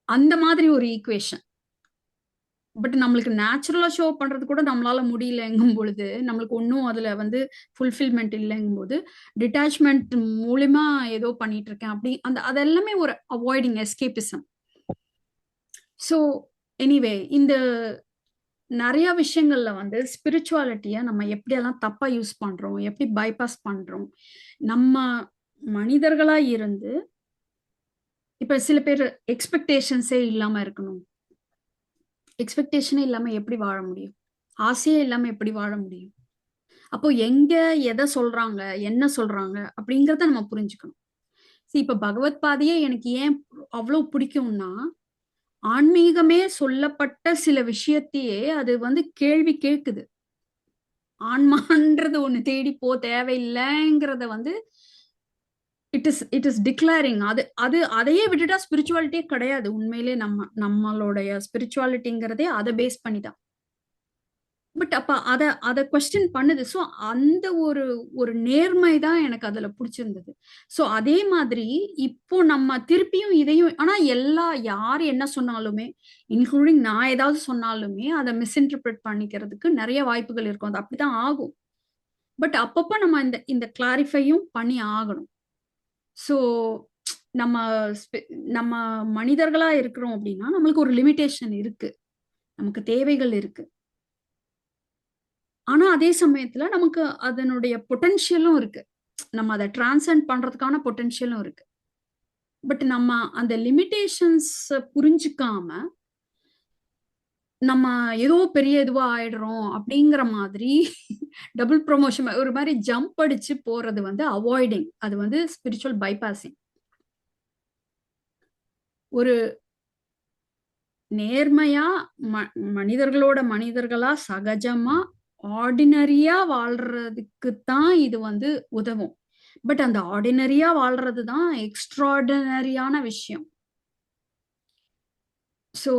Speaker 1: அந்த மாதிரி ஒரு ஈக்குவேஷன். பட் நம்மளுக்கு நேச்சுரலா ஷோ பண்றது கூட நம்மளால முடியலங்கும் பொழுது நம்மளுக்கு ஒன்றும் அதுல வந்து ஃபுல்ஃபில்மெண்ட் இல்லைங்கும் போது டிட்டாச்மெண்ட் மூலியமா ஏதோ பண்ணிட்டு இருக்கேன் அப்படி அந்த அதெல்லாமே ஒரு அவாய்டிங் எஸ்கேபிசம். ஸோ எனிவே இந்த நிறைய விஷயங்கள்ல வந்து ஸ்பிரிச்சுவாலிட்டியை நம்ம எப்படியெல்லாம் தப்பா யூஸ் பண்றோம், எப்படி பைபாஸ் பண்றோம். நம்ம மனிதர்களா இருந்து இப்ப சில பேர் எக்ஸ்பெக்டேஷன்ஸே இல்லாம இருக்கணும். எக்ஸ்பெக்டேஷனே இல்லாம எப்படி வாழ முடியும்? ஆசையே இல்லாம எப்படி வாழ முடியும்? அப்போ எங்க எதை சொல்றாங்க, என்ன சொல்றாங்க அப்படிங்கிறத நம்ம புரிஞ்சுக்கணும். இப்ப பகவத் பாதையே எனக்கு ஏன் அவ்வளவு பிடிக்கும்னா, ஆன்மீகமே சொல்லப்பட்ட சில விஷயத்தையே அது வந்து கேள்வி கேட்குது. ஆன்மான்றது ஒண்ணு தேடி போ தேவையில்லைங்கிறத வந்து இட் இஸ் டிக்ளேரிங். அதையே விட்டுட்டா ஸ்பிரிச்சுவாலிட்டியே கிடையாது. உண்மையிலே நம்மளுடைய ஸ்பிரிச்சுவாலிட்டிங்கிறதே அதை பேஸ் பண்ணி தான். பட் அப்ப அதை கொஸ்டின் பண்ணுது. ஸோ அந்த ஒரு நேர்மை தான் எனக்கு அதுல பிடிச்சிருந்தது. ஸோ அதே மாதிரி இப்போ நம்ம திருப்பியும் இதையும் ஆனா யார் என்ன சொன்னாலுமே இன்க்ளூடிங் நான் ஏதாவது சொன்னாலுமே அதை மிஸ்இன்டர்பிரட் பண்ணிக்கிறதுக்கு நிறைய வாய்ப்புகள் இருக்கும். அது அப்படிதான் ஆகும். பட் அப்பப்போ நம்ம இந்த கிளாரிஃபையும் பண்ணி ஆகணும். ஸோ நம்ம மனிதர்களா இருக்கிறோம் அப்படின்னா நம்மளுக்கு ஒரு லிமிட்டேஷன் இருக்கு, நமக்கு தேவைகள் இருக்கு. ஆனா அதே சமயத்துல நமக்கு அதனுடைய பொட்டன்ஷியலும் இருக்கு, நம்ம அதை டிரான்சென்ட் பண்றதுக்கான பொட்டன்ஷியலும் இருக்கு. பட் நம்ம அந்த லிமிட்டேஷன்ஸ் புரிஞ்சுக்காம நம்ம ஏதோ பெரிய இதுவா ஆயிடுறோம் அப்படிங்கிற மாதிரி டபுள் ப்ரொமோஷன் ஒரு மாதிரி ஜம்ப் அடிச்சு போறது வந்து அவாய்டிங். அது வந்து ஸ்பிரிச்சுவல் பைபாசிங். ஒரு நேர்மையா மனிதர்களோட மனிதர்களா சகஜமா ஆர்டினரியா வாழ்றதுக்கு தான் இது வந்து உதவும். பட் அந்த ஆர்டினரியா வாழ்றது தான் எக்ஸ்ட்ராடினரியான விஷயம். ஸோ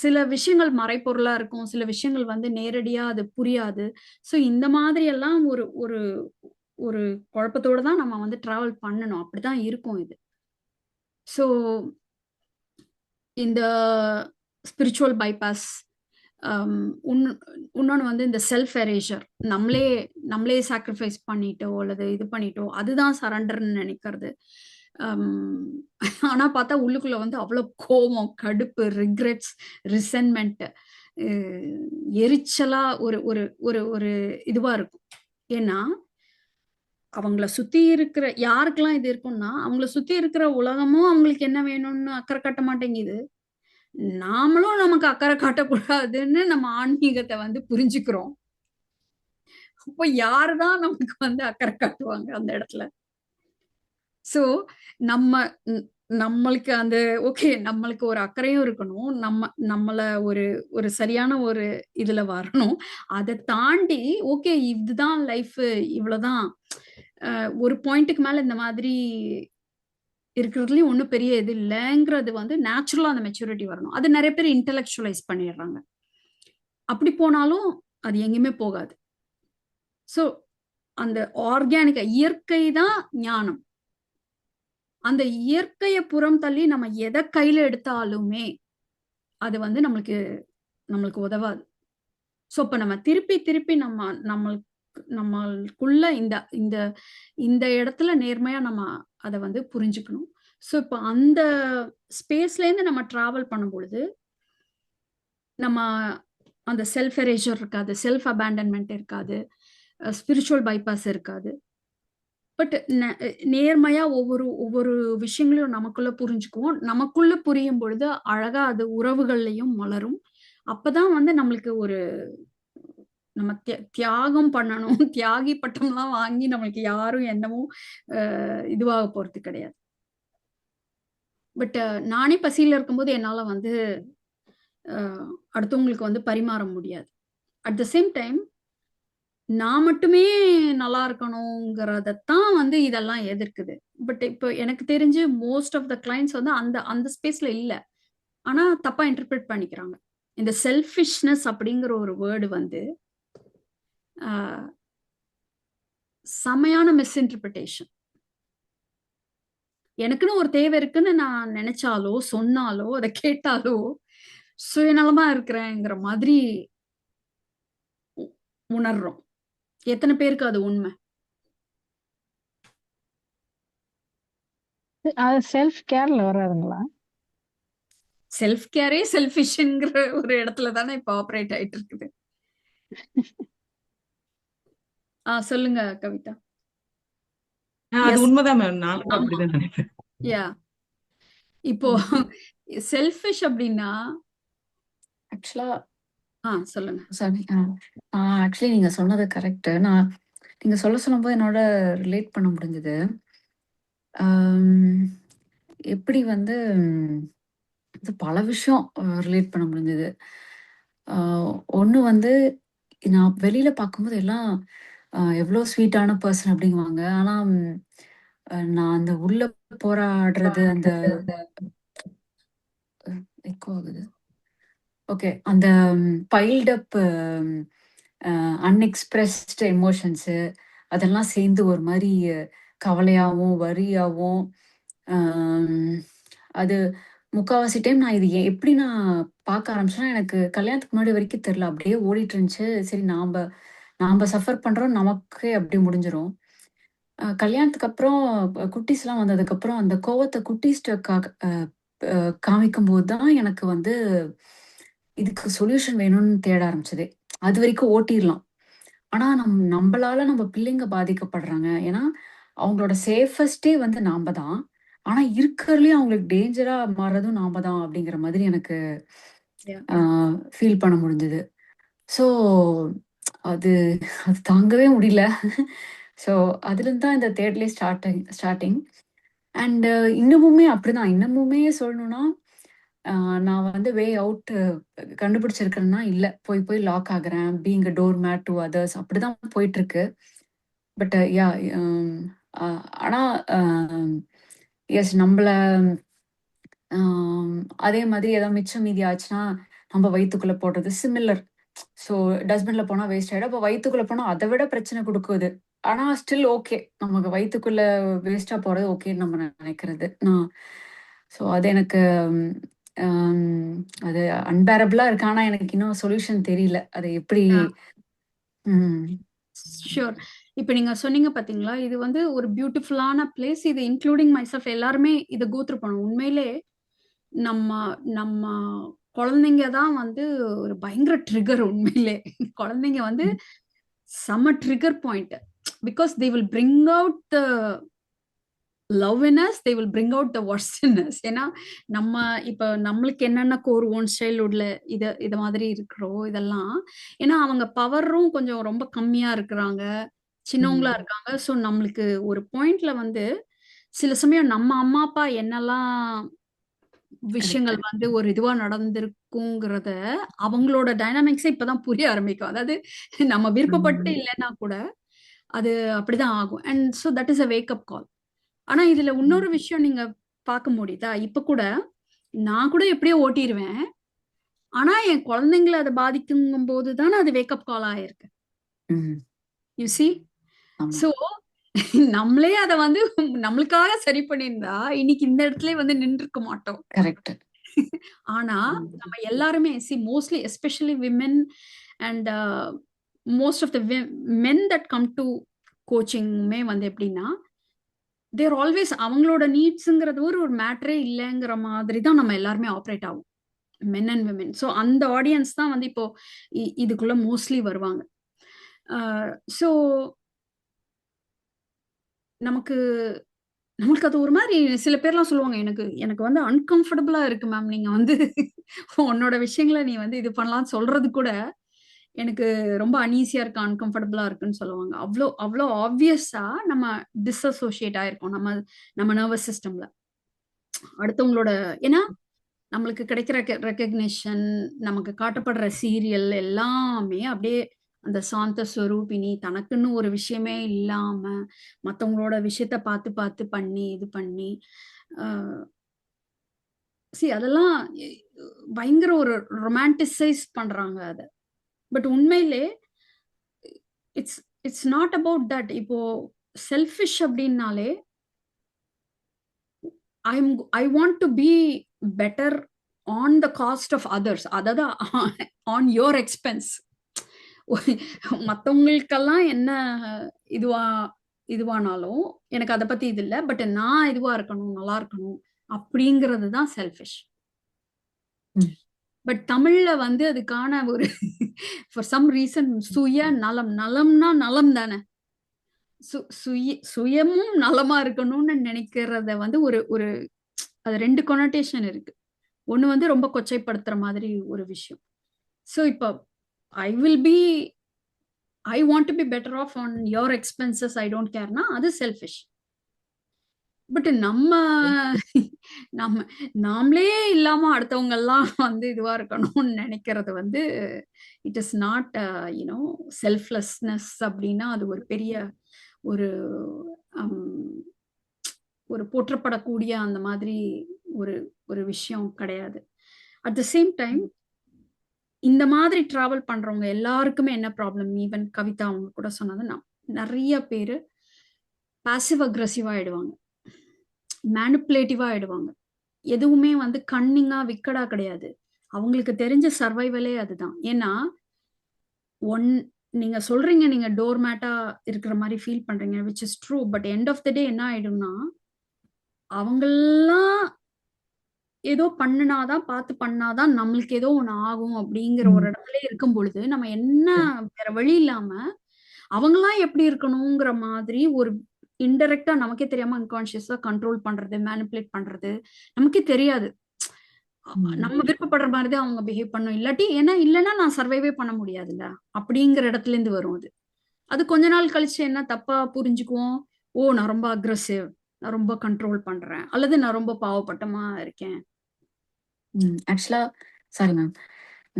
Speaker 1: சில விஷயங்கள் மறைப்பொருளா இருக்கும். சில விஷயங்கள் வந்து நேரடியா அது புரியாது. ஸோ இந்த மாதிரி எல்லாம் ஒரு ஒரு ஒரு குழப்பத்தோட தான் நம்ம வந்து டிராவல் பண்ணணும். அப்படிதான் இருக்கும் இது. ஸோ இந்த ஸ்பிரிச்சுவல் பைபாஸ், இன்னொன்று வந்து இந்த செல்ஃப் எரேஷர், நம்மளே நம்மளே சாக்ரிஃபைஸ் பண்ணிட்டோ அல்லது இது பண்ணிட்டோ அதுதான் சரண்டர்னு நினைக்கிறது. ஆனா பார்த்தா உள்ளுக்குள்ள வந்து அவ்வளோ கோபம், கடுப்பு, ரிக்ரெட்ஸ், ரிசென்மெண்ட், எரிச்சலா ஒரு ஒரு ஒரு ஒரு இதுவா இருக்கும். ஏன்னா அவங்கள சுத்தி இருக்கிற யாருக்கெல்லாம் இது இருக்கும்னா அவங்கள சுத்தி இருக்கிற உலகமும் அவங்களுக்கு என்ன வேணும்னு அக்கறை காட்ட மாட்டேங்குது. நாமளும் நமக்கு அக்கறை காட்டக்கூடாதுன்னு நம்ம ஆன்மீகத்தை வந்து புரிஞ்சுக்கிறோம். அப்போ யாருதான் நமக்கு வந்து அக்கறை காட்டுவாங்க அந்த இடத்துல? சோ நம்ம நம்மளுக்கு அந்த ஓகே, நம்மளுக்கு ஒரு அக்கறையும் இருக்கணும். நம்மள ஒரு ஒரு சரியான ஒரு இதுல வரணும். அதை தாண்டி ஓகே இதுதான் லைஃப், இவ்வளவுதான், ஒரு பாயிண்ட்டுக்கு மேல இந்த மாதிரி இருக்கிறதுலயும் ஒன்றும் பெரிய இது இல்லைங்கிறது வந்து நேச்சுரலா அந்த மெச்சூரிட்டி வரணும். அது நிறைய பேர் இன்டெலெக்சுவலைஸ் பண்ணிடுறாங்க. அப்படி போனாலும் அது எங்கேயுமே போகாது. ஸோ அந்த ஆர்கானிக்கா இயற்கை தான் ஞானம். அந்த இயற்கையை புறம் தள்ளி நம்ம எதை கையில எடுத்தாலுமே அது வந்து நம்மளுக்கு நம்மளுக்கு உதவாது. ஸோ இப்ப நம்ம திருப்பி திருப்பி நம்மளுக்குள்ள இந்த இந்த இந்த இடத்துல நேர்மையா நம்ம அதை வந்து புரிஞ்சுக்கணும். ஸோ இப்போ அந்த ஸ்பேஸ்ல இருந்து நம்ம டிராவல் பண்ணும் பொழுது நம்ம அந்த செல்ஃப் எரேஷர் இருக்காது, செல்ஃப் அபேண்டன்மெண்ட் இருக்காது, ஸ்பிரிச்சுவல் பைபாஸ் இருக்காது. பட் நேர்மையா ஒவ்வொரு ஒவ்வொரு விஷயங்களையும் நமக்குள்ள புரிஞ்சுக்குவோம். நமக்குள்ள புரியும் பொழுது அழகா அது உறவுகள்லையும் மலரும். அப்பதான் வந்து நம்மளுக்கு ஒரு நம்ம தியாகம் பண்ணணும், தியாகி பட்டம்லாம் வாங்கி நம்மளுக்கு யாரும் என்னமோ இதுவாக போறது கிடையாது. பட் நானே பசியில இருக்கும்போது என்னால வந்து அடுத்தவங்களுக்கு வந்து பரிமாற முடியாது. அட் த சேம் டைம் நான் மட்டுமே நல்லா இருக்கணுங்கிறதான் வந்து இதெல்லாம் எதிர்க்குது. பட் இப்போ எனக்கு தெரிஞ்சு மோஸ்ட் ஆஃப் த கிளைண்ட்ஸ் வந்து அந்த அந்த ஸ்பேஸ்ல இல்ல. ஆனா தப்பா இன்டர்பிரட் பண்ணிக்கிறாங்க. இந்த செல்ஃபிஷ்னஸ் அப்படிங்கிற ஒரு வேர்டு வந்து செமையான மிஸ்இன்டர்பிரிட்டேஷன். எனக்குன்னு ஒரு தேவை இருக்குன்னு நான் நினைச்சாலோ சொன்னாலோ அதை கேட்டாலோ சுயநலமா இருக்கிறேங்கிற மாதிரி உணர்றோம். எத்தனை பேருக்கு அது உண்மை?
Speaker 7: அது செல்ஃப் கேர்ல வராதுங்களா?
Speaker 1: செல்ஃப் கேரே செல்ஃபிஷ்ங்கிற ஒரு இடத்துல தானே இப்ப ஆப்ரேட் ஆயிட்டு இருக்குது. சொல்லுங்க கவிதா.
Speaker 9: அது உண்மைதான் மேம், நானும் அப்படிதான் நினைப்பேன்.
Speaker 1: யா, இப்போ செல்ஃபிஷ் அப்படின்னா
Speaker 6: ஆக்சுவலா
Speaker 1: சொல்லுங்க.
Speaker 6: சாரி, ஆக்சுவலி நீங்க சொன்னது கரெக்ட். நீங்க சொல்லும்போது என்னோட ரிலேட் பண்ண முடிஞ்சது. எப்படி வந்து பல விஷயம் ரிலேட் பண்ண முடிஞ்சது. ஒண்ணு வந்து நான் வெளியில பார்க்கும்போது எல்லாம் எவ்வளோ ஸ்வீட்டான பர்சன் அப்படிங்குவாங்க. ஆனா நான் அந்த உள்ள போராடுறது அந்த எக்கோ ஆகுது. ஓகே, அந்த பைல்ட் அப் அன்எக்ஸ்பிரஸ்ட் எமோஷன்ஸு அதெல்லாம் சேர்ந்து ஒரு மாதிரி கவலையாகவும் வரியாகவும், அது முக்கால்வாசி டைம் நான் இது எப்படி நான் பார்க்க ஆரம்பிச்சேன்னா எனக்கு கல்யாணத்துக்கு முன்னாடி வரைக்கும் தெரியல. அப்படியே ஓடிட்டு இருந்துச்சு. சரி, நாம சஃபர் பண்றோம், நமக்கே அப்படி முடிஞ்சிரும். கல்யாணத்துக்கு அப்புறம் குட்டீஸ்லாம் வந்ததுக்கு அப்புறம் அந்த கோவத்தை குட்டீஸ்ட காமிக்கும் போது தான் எனக்கு வந்து இதுக்கு சொல்யூஷன் வேணும்னு தேட ஆரம்பிச்சதே. அது வரைக்கும் ஓட்டிடலாம். ஆனா நம்மளால நம்ம பிள்ளைங்க பாதிக்கப்படுறாங்க. ஏன்னா அவங்களோட சேஃபஸ்டே வந்து நாம தான். ஆனா இருக்கிறதுலயும் அவங்களுக்கு டேஞ்சரா மாறதும் நாம தான் அப்படிங்கிற மாதிரி எனக்கு ஃபீல் பண்ண முடிஞ்சது. ஸோ அது தாங்கவே முடியல. ஸோ அதுலேருந்து தான் இந்த தேர்ட்லேயே ஸ்டார்டிங். அண்ட் இன்னமுமே அப்படிதான். இன்னமுமே சொல்லணும்னா நான் வந்து வே அவுட் கண்டுபிடிச்சிருக்கேன்னா இல்ல. போய் போய் லாக் ஆகுறேன். Being a doormat to others அப்படிதான் போயிட்டு இருக்கு. பட் யா ஆனா எஸ் நம்மள அதே மாதிரி ஏதாவது மிச்சம் மீதி ஆச்சுன்னா நம்ம வயிற்றுக்குள்ள போடுறது சிமிலர். ஸோ டஸ்ட்பின்ல போனா வேஸ்ட் ஆயிடும். அப்போ வயிற்றுக்குள்ள போனா அதை விட பிரச்சனை கொடுக்குது. ஆனா ஸ்டில் ஓகே, நமக்கு வயிற்றுக்குள்ள வேஸ்டா போறது ஓகேன்னு நம்ம நினைக்கிறது. ஸோ அது எனக்கு அது அன்பேரபிளா இருக்கு. ஆனா எனக்கு இன்னும் சொல்யூஷன் தெரியல. அது எப்படி
Speaker 1: ஷூர். இப்ப நீங்க சொன்னீங்க பாத்தீங்களா, இது வந்து ஒரு பியூட்டிஃபுல்லான பிளேஸ். இது இன்க்ளூடிங் மைசெல்ஃப் எல்லாருமே இதை கோத்ரூ பண்ணுவோம். உண்மையிலே நம்ம நம்ம குழந்தைங்க தான் வந்து ஒரு பயங்கர ட்ரிகர். உண்மையிலே குழந்தைங்க வந்து செம trigger point. Because they will bring out the love in us, they will bring out the worst in us. ஏன்னா நம்ம இப்ப நம்மளுக்கு என்னென்ன கோருவோம் சைல்ட்ஹுட்ல இத மாதிரி இருக்கிறோம் இதெல்லாம். ஏன்னா அவங்க பவரும் கொஞ்சம் ரொம்ப கம்மியா இருக்கிறாங்க, சின்னவங்களா இருக்காங்க. ஸோ நம்மளுக்கு ஒரு பாயிண்ட்ல வந்து சில சமயம் நம்ம அம்மா அப்பா என்னெல்லாம் விஷயங்கள் வந்து ஒரு இதுவா நடந்திருக்குங்கிறத அவங்களோட டைனாமிக்ஸே இப்பதான் புரிய ஆரம்பிக்கும். அதாவது நம்ம விருப்பப்பட்டு இல்லைன்னா கூட அது அப்படிதான் ஆகும். And so that is a wake up கால். ஆனா இதுல இன்னொரு விஷயம் நீங்க பார்க்க முடியுதா? இப்ப கூட நான் கூட எப்படியோ ஓட்டிடுவேன். ஆனா என் குழந்தைங்களை அதை பாதிக்கும் போதுதான் அது வேக்கப் கால் ஆயிருக்கு. You see. சோ நம்மளே அதை வந்து நம்மளுக்காக சரி பண்ணியிருந்தா இன்னைக்கு இந்த இடத்துல வந்து நின்று இருக்க மாட்டோம்.
Speaker 6: கரெக்ட்.
Speaker 1: ஆனா நம்ம எல்லாருமே mostly especially women and most of the men that come to கோச்சிங்குமே வந்து எப்படின்னா தேர் ஆல்வேஸ் அவங்களோட நீட்ஸுங்கிறது ஒரு மேட்டரே இல்லைங்கிற மாதிரி தான் நம்ம எல்லாருமே ஆப்ரேட் ஆகும், மென் அண்ட் விமென். ஸோ அந்த ஆடியன்ஸ் தான் வந்து இப்போ இதுக்குள்ள மோஸ்ட்லி வருவாங்க. ஸோ நமக்கு அது ஒரு மாதிரி சில பேர்லாம் சொல்லுவாங்க, எனக்கு எனக்கு வந்து அன்கம்ஃபர்டபுளா இருக்கு மேம், நீங்க வந்து உன்னோட விஷயங்களை நீ வந்து இது பண்ணலாம்னு சொல்றது கூட எனக்கு ரொம்ப அன்ஈஸியா இருக்கு, அன்கம்ஃபர்டபுளா இருக்குன்னு சொல்லுவாங்க. அவ்வளோ அவ்வளோ ஆப்வியஸா நம்ம டிஸ்அசோசியேட் ஆயிருக்கோம் நம்ம நர்வஸ் சிஸ்டம்ல அடுத்தவங்களோட. ஏன்னா நம்மளுக்கு கிடைக்கிற ரெக்கக்னிஷன், நமக்கு காட்டப்படுற சீரியல் எல்லாமே அப்படியே அந்த சாந்த ஸ்வரூபினி, தனக்குன்னு ஒரு விஷயமே இல்லாம மத்தவங்களோட விஷயத்த பார்த்து பார்த்து பண்ணி இது பண்ணி அதெல்லாம் பயங்கர ஒரு ரொமான்டிசைஸ் பண்றாங்க அதை. பட் உண்மையிலே இட்ஸ் நாட் அபவுட் தட். இப்போ செல்ஃபிஷ் அப்படின்னாலே I want to be better on the cost of others, அதாவது ஆன் யோர் எக்ஸ்பென்ஸ். மற்றவங்களுக்கெல்லாம் என்ன இதுவானாலும் எனக்கு அதை பத்தி இது இல்லை, பட் நான் இதுவா இருக்கணும், நல்லா இருக்கணும் அப்படிங்கிறது தான் செல்ஃபிஷ். பட் தமிழ்ல வந்து அதுக்கான ஒரு ஃபார் சம் ரீசன் சுய நலம், நலம்னா நலம் தானே, சுயமும் நலமா இருக்கணும்னு நினைக்கிறத வந்து ஒரு அது ரெண்டு கொனோட்டேஷன் இருக்கு. ஒண்ணு வந்து ரொம்ப கொச்சைப்படுத்துற மாதிரி ஒரு விஷயம். ஸோ இப்போ I want to be better off on your expenses, I don't கேர்னா அது செல்ஃபிஷ். பட் நாமளே இல்லாம அடுத்தவங்க எல்லாம் வந்து இதுவா இருக்கணும்னு நினைக்கிறது வந்து it is not you know selflessness. அப்படின்னா அது ஒரு பெரிய ஒரு ஒரு போற்றப்படக்கூடிய அந்த மாதிரி ஒரு விஷயம் கிடையாது. அட் த சேம் டைம் இந்த மாதிரி டிராவல் பண்றவங்க எல்லாருக்குமே என்ன ப்ராப்ளம், ஈவன் கவிதா அவங்க கூட சொன்னது, நிறைய பேரு பாசிவ் அக்ரெசிவா ஆயிடுவாங்க, மேனிப்புலேட்டிவா ஆயிடுவாங்க. எதுவுமே வந்து கன்னிங்கா விக்கடா கிடையாது. அவங்களுக்கு தெரிஞ்ச சர்வைவலே அதுதான். ஏன்னா நீங்க சொல்றீங்க நீங்க டோர் மேட்டா இருக்கிற மாதிரி ஃபீல் பண்றீங்க, which is true. But end of the day என்ன ஆயிடும்னா அவங்கெல்லாம் ஏதோ பண்ணனாதான், பார்த்து பண்ணாதான் நம்மளுக்கு ஏதோ ஒண்ணு ஆகும் அப்படிங்கிற ஒரு இடத்துல இருக்கும் பொழுது நம்ம என்ன வேற வழி இல்லாம அவங்கெல்லாம் எப்படி இருக்கணுங்கிற மாதிரி ஒரு இன்டெரக்டா நமக்கே தெரியாம அன்கான்சியஸா கண்ட்ரோல் பண்றது, மேனிப்புலேட் பண்றது நமக்கே தெரியாது. நம்ம விருப்பப்படுற மாதிரிதான் அவங்க பிஹேவ் பண்ணும். இல்லாட்டி இல்லைன்னா நான் சர்வைவே பண்ண முடியாதுல்ல அப்படிங்கிற இடத்துல இருந்து வரும் அது. அது கொஞ்ச நாள் கழிச்சு என்ன தப்பா புரிஞ்சுக்குவோம், ஓ நான் ரொம்ப அக்ரெசிவ், நான் ரொம்ப கண்ட்ரோல் பண்றேன், அல்லது நான் ரொம்ப பாவப்பட்டமா இருக்கேன்
Speaker 6: ஆக்சுவலா சாரி மேம்,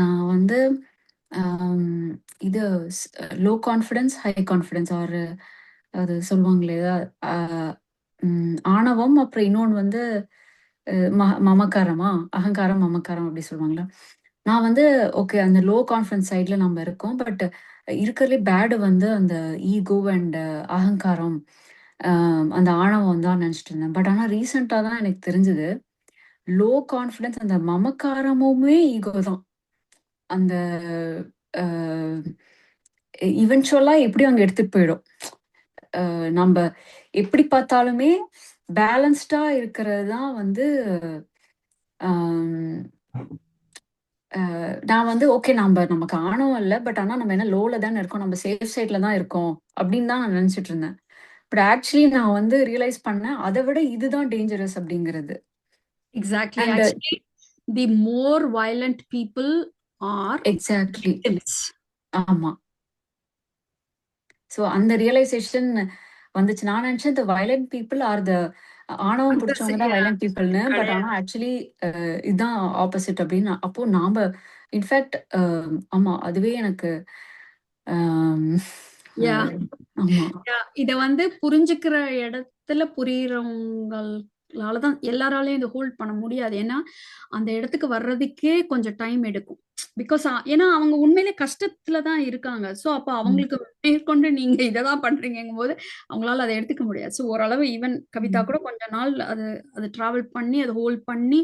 Speaker 6: நான் வந்து இது low confidence high confidence or அது சொல்லுவாங்க இல்லையா, ஆணவம், அப்புறம் இன்னொன்று வந்து மமக்காரமா, அகங்காரம் மமக்காரம் அப்படி சொல்லுவாங்களா. நான் வந்து ஓகே அந்த லோ கான்ஃபிடன்ஸ் சைட்ல நம்ம இருக்கோம். பட் இருக்கிறதுலே பேடு வந்து அந்த ஈகோ அண்ட் அகங்காரம், அந்த ஆணவம் தான் நினைச்சிட்டு இருந்தேன். பட் ஆனா ரீசெண்டா தான் எனக்கு தெரிஞ்சது லோ கான்ஃபிடன்ஸ் அந்த மமக்காரமுமே ஈகோ தான். அந்த இவென்ச்சுவலா எப்படியும் அங்க எடுத்துட்டு போயிடும். நம்ம எப்படி பார்த்தாலுமே பேலன்ஸ்டா இருக்கிறது தான் வந்து நான் வந்து ஓகே நமக்கு ஆணவம் இல்லை, பட் ஆனா நம்ம என்ன லோல தானே இருக்கோம், நம்ம சேஃப் சைட்ல தான் இருக்கோம் அப்படின்னு தான் நான் நினைச்சிட்டு இருந்தேன். பட் ஆக்சுவலி நான் வந்து ரியலைஸ் பண்ணேன் அதை விட இதுதான் டேஞ்சரஸ் அப்படிங்கிறது.
Speaker 1: Exactly.
Speaker 6: And
Speaker 1: Actually, the more violent people are
Speaker 6: exactly
Speaker 1: victims.
Speaker 6: ஆமா. ஸோ அந்த ரியலைசேஷன் வந்துச்சு. நான் நினைச்சேன் த வயலண்ட் பீப்புள் ஆர் த ஆணவம் பிடிச்சவங்க தான் வயலண்ட் பீப்புள்னு. பட் ஆனா ஆக்சுவலி இதுதான் ஆப்போசிட் அப்படின்னு. அப்போ நாம இன்ஃபேக்ட் ஆமா அதுவே எனக்கு
Speaker 1: Yeah.
Speaker 6: ஆமா
Speaker 1: இத வந்து புரிஞ்சுக்கிற இடத்துல புரியுறவங்களாலதான் எல்லாராலையும் இதை ஹோல்ட் பண்ண முடியாது. ஏன்னா அந்த இடத்துக்கு வர்றதுக்கே கொஞ்சம் டைம் எடுக்கும். பிகாஸ் ஏன்னா அவங்க உண்மையிலே கஷ்டத்துல தான் இருக்காங்க. ஸோ அப்போ அவங்களுக்கு மேற்கொண்டு நீங்க இததான் பண்றீங்கும் போது அவங்களால அதை எடுத்துக்க முடியாது. ஸோ ஓரளவு ஈவன் கவிதா கூட கொஞ்ச நாள் அது டிராவல் பண்ணி அதை ஹோல்ட் பண்ணி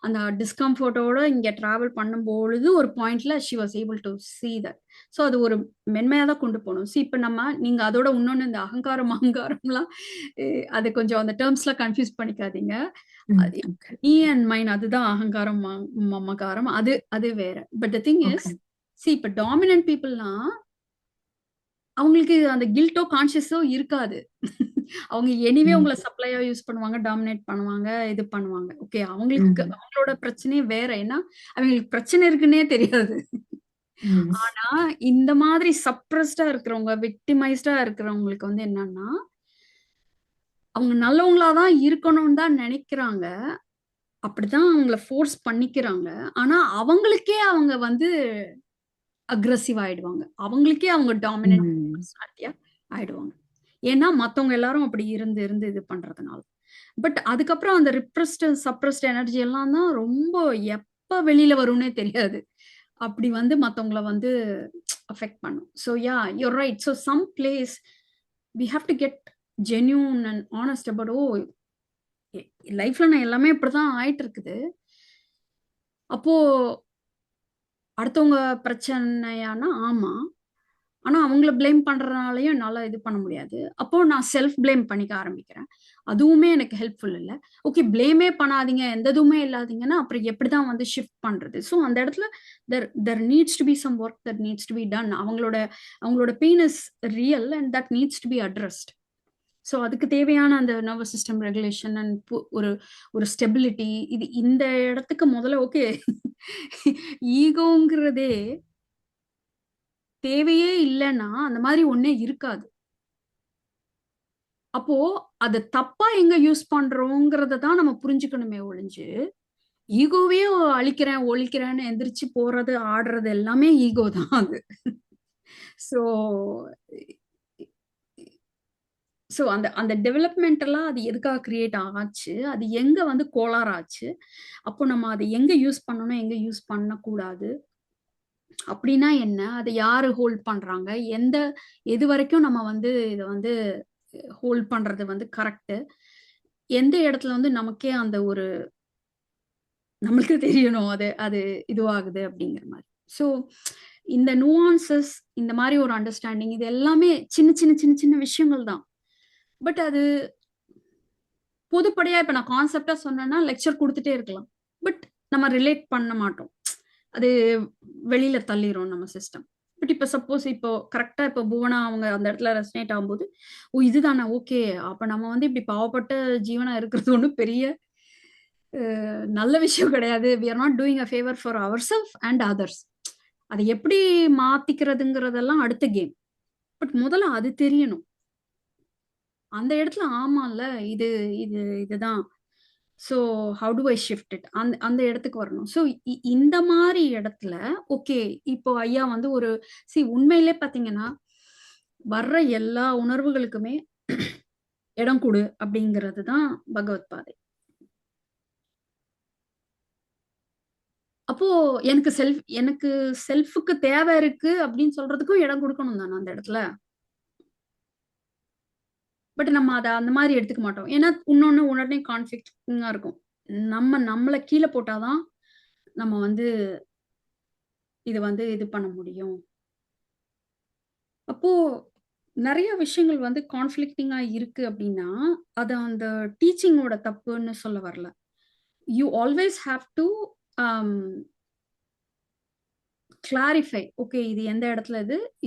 Speaker 1: அந்த டிஸ்கம்ஃபர்ட்டோட இங்க டிராவல் பண்ணும்பொழுது ஒரு பாயிண்ட்ல she was able to see that. So அது ஒரு மென்மையா தான் கொண்டு போகணும். ஸோ இப்போ நீங்க அதோட இன்னொன்னு இந்த அகங்காரம்லாம் அது கொஞ்சம் அந்த டேர்ம்ஸ்லாம் கன்ஃபியூஸ் பண்ணிக்காதீங்க. மீ அண்ட் மைன் அதுதான் அகங்காரம் மமகாரம், அது வேற. பட் த திங் இஸ் இப்ப டாமினன்ட் பீப்புள்லாம் அவங்களுக்கு அந்த கில்ட்டோ கான்சியஸோ இருக்காது. அவங்க எனிவே உங்களை சப்ளையா யூஸ் பண்ணுவாங்க, டாமினேட் பண்ணுவாங்க, இது பண்ணுவாங்க. ஓகே, அவங்களோட பிரச்சனையே வேற. ஏன்னா அவங்களுக்கு பிரச்சனை இருக்குன்னே தெரியாது. ஆனா இந்த மாதிரி சப்ரஸ்டா இருக்கிறவங்க, விக்டிமைஸ்டா இருக்கிறவங்களுக்கு வந்து என்னன்னா அவங்க நல்லவங்களாதான் இருக்கணும்னு தான் நினைக்கிறாங்க, அப்படிதான் அவங்கள ஃபோர்ஸ் பண்ணிக்கிறாங்க. ஆனா அவங்களுக்கே அவங்க வந்து அக்ரெசிவ் ஆயிடுவாங்க, அவங்களுக்கே அவங்க டாமினன்ட் பர்சனாலிட்டியா ஆயிடுவாங்க. ஏன்னா மத்தவங்க எல்லாரும் அப்படி இருந்து இருந்து இது பண்றதுனால. பட் அதுக்கப்புறம் அந்த ரிப்ரெஸ்ட் சப்ரஸ்ட் எனர்ஜி எல்லாம் தான் ரொம்ப எப்ப வெளியில வரும்னே தெரியாது. அப்படி வந்து மத்தவங்கள வந்து அஃபெக்ட் பண்ணும். So yeah, you're right. So some place we have to get genuine and honest about லைஃப்ல நான் எல்லாமே இப்படிதான் ஆயிட்டு இருக்குது. அப்போ அடுத்தவங்க பிரச்சனையானா ஆமா, ஆனா அவங்கள பிளேம் பண்றதுனாலயும் என்னால இது பண்ண முடியாது. அப்போ நான் செல்ஃப் பிளேம் பண்ணிக்க ஆரம்பிக்கிறேன். அதுவுமே எனக்கு ஹெல்ப்ஃபுல் இல்லை. ஓகே, பிளேமே பண்ணாதீங்க, எந்த இதுவுமே இல்லாதீங்கன்னா அப்புறம் எப்படிதான் வந்து ஷிஃப்ட் பண்றது? ஸோ அந்த இடத்துல there needs to be some work that needs to be done. அவங்களோட pain is real and that needs to be addressed. So அதுக்கு தேவையான அந்த நர்வஸ் சிஸ்டம் ரெகுலேஷன் அண்ட் ஒரு ஸ்டெபிலிட்டி, இது இந்த இடத்துக்கு முதல்ல ஓகே ஈகோங்கிறதே தேவையே இல்லைன்னா அந்த மாதிரி ஒன்னே இருக்காது. அப்போ அது தப்பா எங்க யூஸ் பண்றோங்கிறத தான் நம்ம புரிஞ்சுக்கணுமே ஒழிஞ்சு, ஈகோவே அழிக்கிறேன் ஒழிக்கிறேன்னு எந்திரிச்சு போறது ஆடுறது எல்லாமே ஈகோ தான் அது. ஸோ ஸோ அந்த டெவலப்மெண்டெல்லாம் அது எதுக்காக கிரியேட் ஆச்சு, அது எங்க வந்து கோளாறாச்சு, அப்போ நம்ம அதை எங்க யூஸ் பண்ணணும், எங்க யூஸ் பண்ணக்கூடாது அப்படின்னா என்ன, அதை யாரு ஹோல்ட் பண்றாங்க, எது வரைக்கும் நம்ம வந்து இதை வந்து ஹோல்ட் பண்றது வந்து கரெக்ட், எந்த இடத்துல வந்து நமக்கே அந்த ஒரு நம்மளுக்கு தெரியணும் அது இதுவாகுது அப்படிங்கிற மாதிரி. ஸோ இந்த நுவான்சஸ், இந்த மாதிரி ஒரு அண்டர்ஸ்டாண்டிங், இது எல்லாமே சின்ன சின்ன சின்ன சின்ன விஷயங்கள் தான். பட் அது பொதுப்படையா இப்ப நான் கான்செப்டா சொன்னேன்னா லெக்சர் கொடுத்துட்டே இருக்கலாம். பட் நம்ம ரிலேட் பண்ண மாட்டோம், அது வெளியில தள்ளிரும் நம்ம சிஸ்டம். பட் இப்ப சப்போஸ் இப்போ கரெக்டா இப்போ புவனா அவங்க அந்த இடத்துல ரெசனேட் ஆகும்போது, ஓ இதுதானே ஓகே, அப்ப நம்ம வந்து இப்படி பாவப்பட்ட ஜீவனா இருக்கிறது ஒன்றும் பெரிய நல்ல விஷயம் கிடையாது. we are not doing a favor for ourselves and others. அதை எப்படி மாத்திக்கிறதுங்கிறதெல்லாம் அடுத்த கேம். பட் முதல்ல அது தெரியணும். அந்த இடத்துல ஆமால இதுதான் so how do I shift it அந்த இடத்துக்கு வரணும். ஸோ இந்த மாதிரி இடத்துல ஓகே இப்போ ஐயா வந்து ஒரு உண்மையிலே பார்த்தீங்கன்னா வர்ற எல்லா உணர்வுகளுக்குமே இடம் கொடு அப்படிங்கிறது தான் பகவத் பாதை. அப்போ எனக்கு செல்ஃபுக்கு தேவை இருக்கு அப்படின்னு சொல்றதுக்கும் இடம் கொடுக்கணும் தானே அந்த இடத்துல. பட் நம்ம அதை அந்த மாதிரி எடுத்துக்க மாட்டோம். ஏன்னா உடனே கான்ஃபிளிக்டிங்கா இருக்கும். நம்மளை கீழே போட்டாதான் நம்ம வந்து இது பண்ண முடியும். அப்போ நிறைய விஷயங்கள் வந்து கான்ஃபிளிக்டிங்கா இருக்கு அப்படின்னா அது அந்த டீச்சிங்கோட தப்புன்னு சொல்ல வரல. You always have to clarify. Okay இது எந்த இடத்துல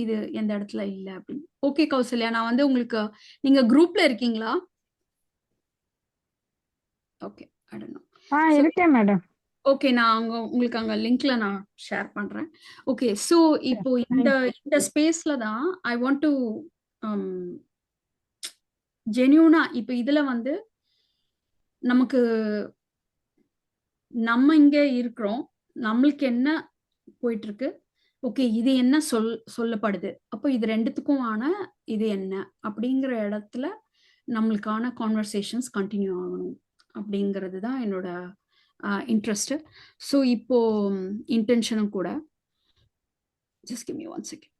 Speaker 1: இது எந்த இடத்துல இல்லை அப்படின்னு. ஓகே கௌசல்யா, நான் வந்து உங்களுக்கு நீங்க குரூப்ல இருக்கீங்களா? Okay, I don't no.
Speaker 7: இருக்கேன் மேடம்.
Speaker 1: ஓகே, நான் உங்களுக்கு அங்க லிங்க்ல நான் ஷேர் பண்றேன். ஓகே, ஸோ இப்போ இந்த ஸ்பேஸ்ல தான் ஐ வாண்ட் டு ஜென்யூனா இப்போ இதுல வந்து நமக்கு நம்ம இங்க இருக்கிறோம், நம்மளுக்கு என்ன போயிட்டு இருக்கு, ஓகே இது என்ன சொல்லப்படுது, அப்போ இது ரெண்டுத்துக்கும் ஆன இது என்ன அப்படிங்கிற இடத்துல நம்மளுக்கான கான்வர்சேஷன்ஸ் கண்டினியூ ஆகணும் அப்படிங்கிறது தான் என்னோட இன்ட்ரெஸ்ட். ஸோ இப்போ இன்டென்ஷனும் கூட. Just give me 1 second.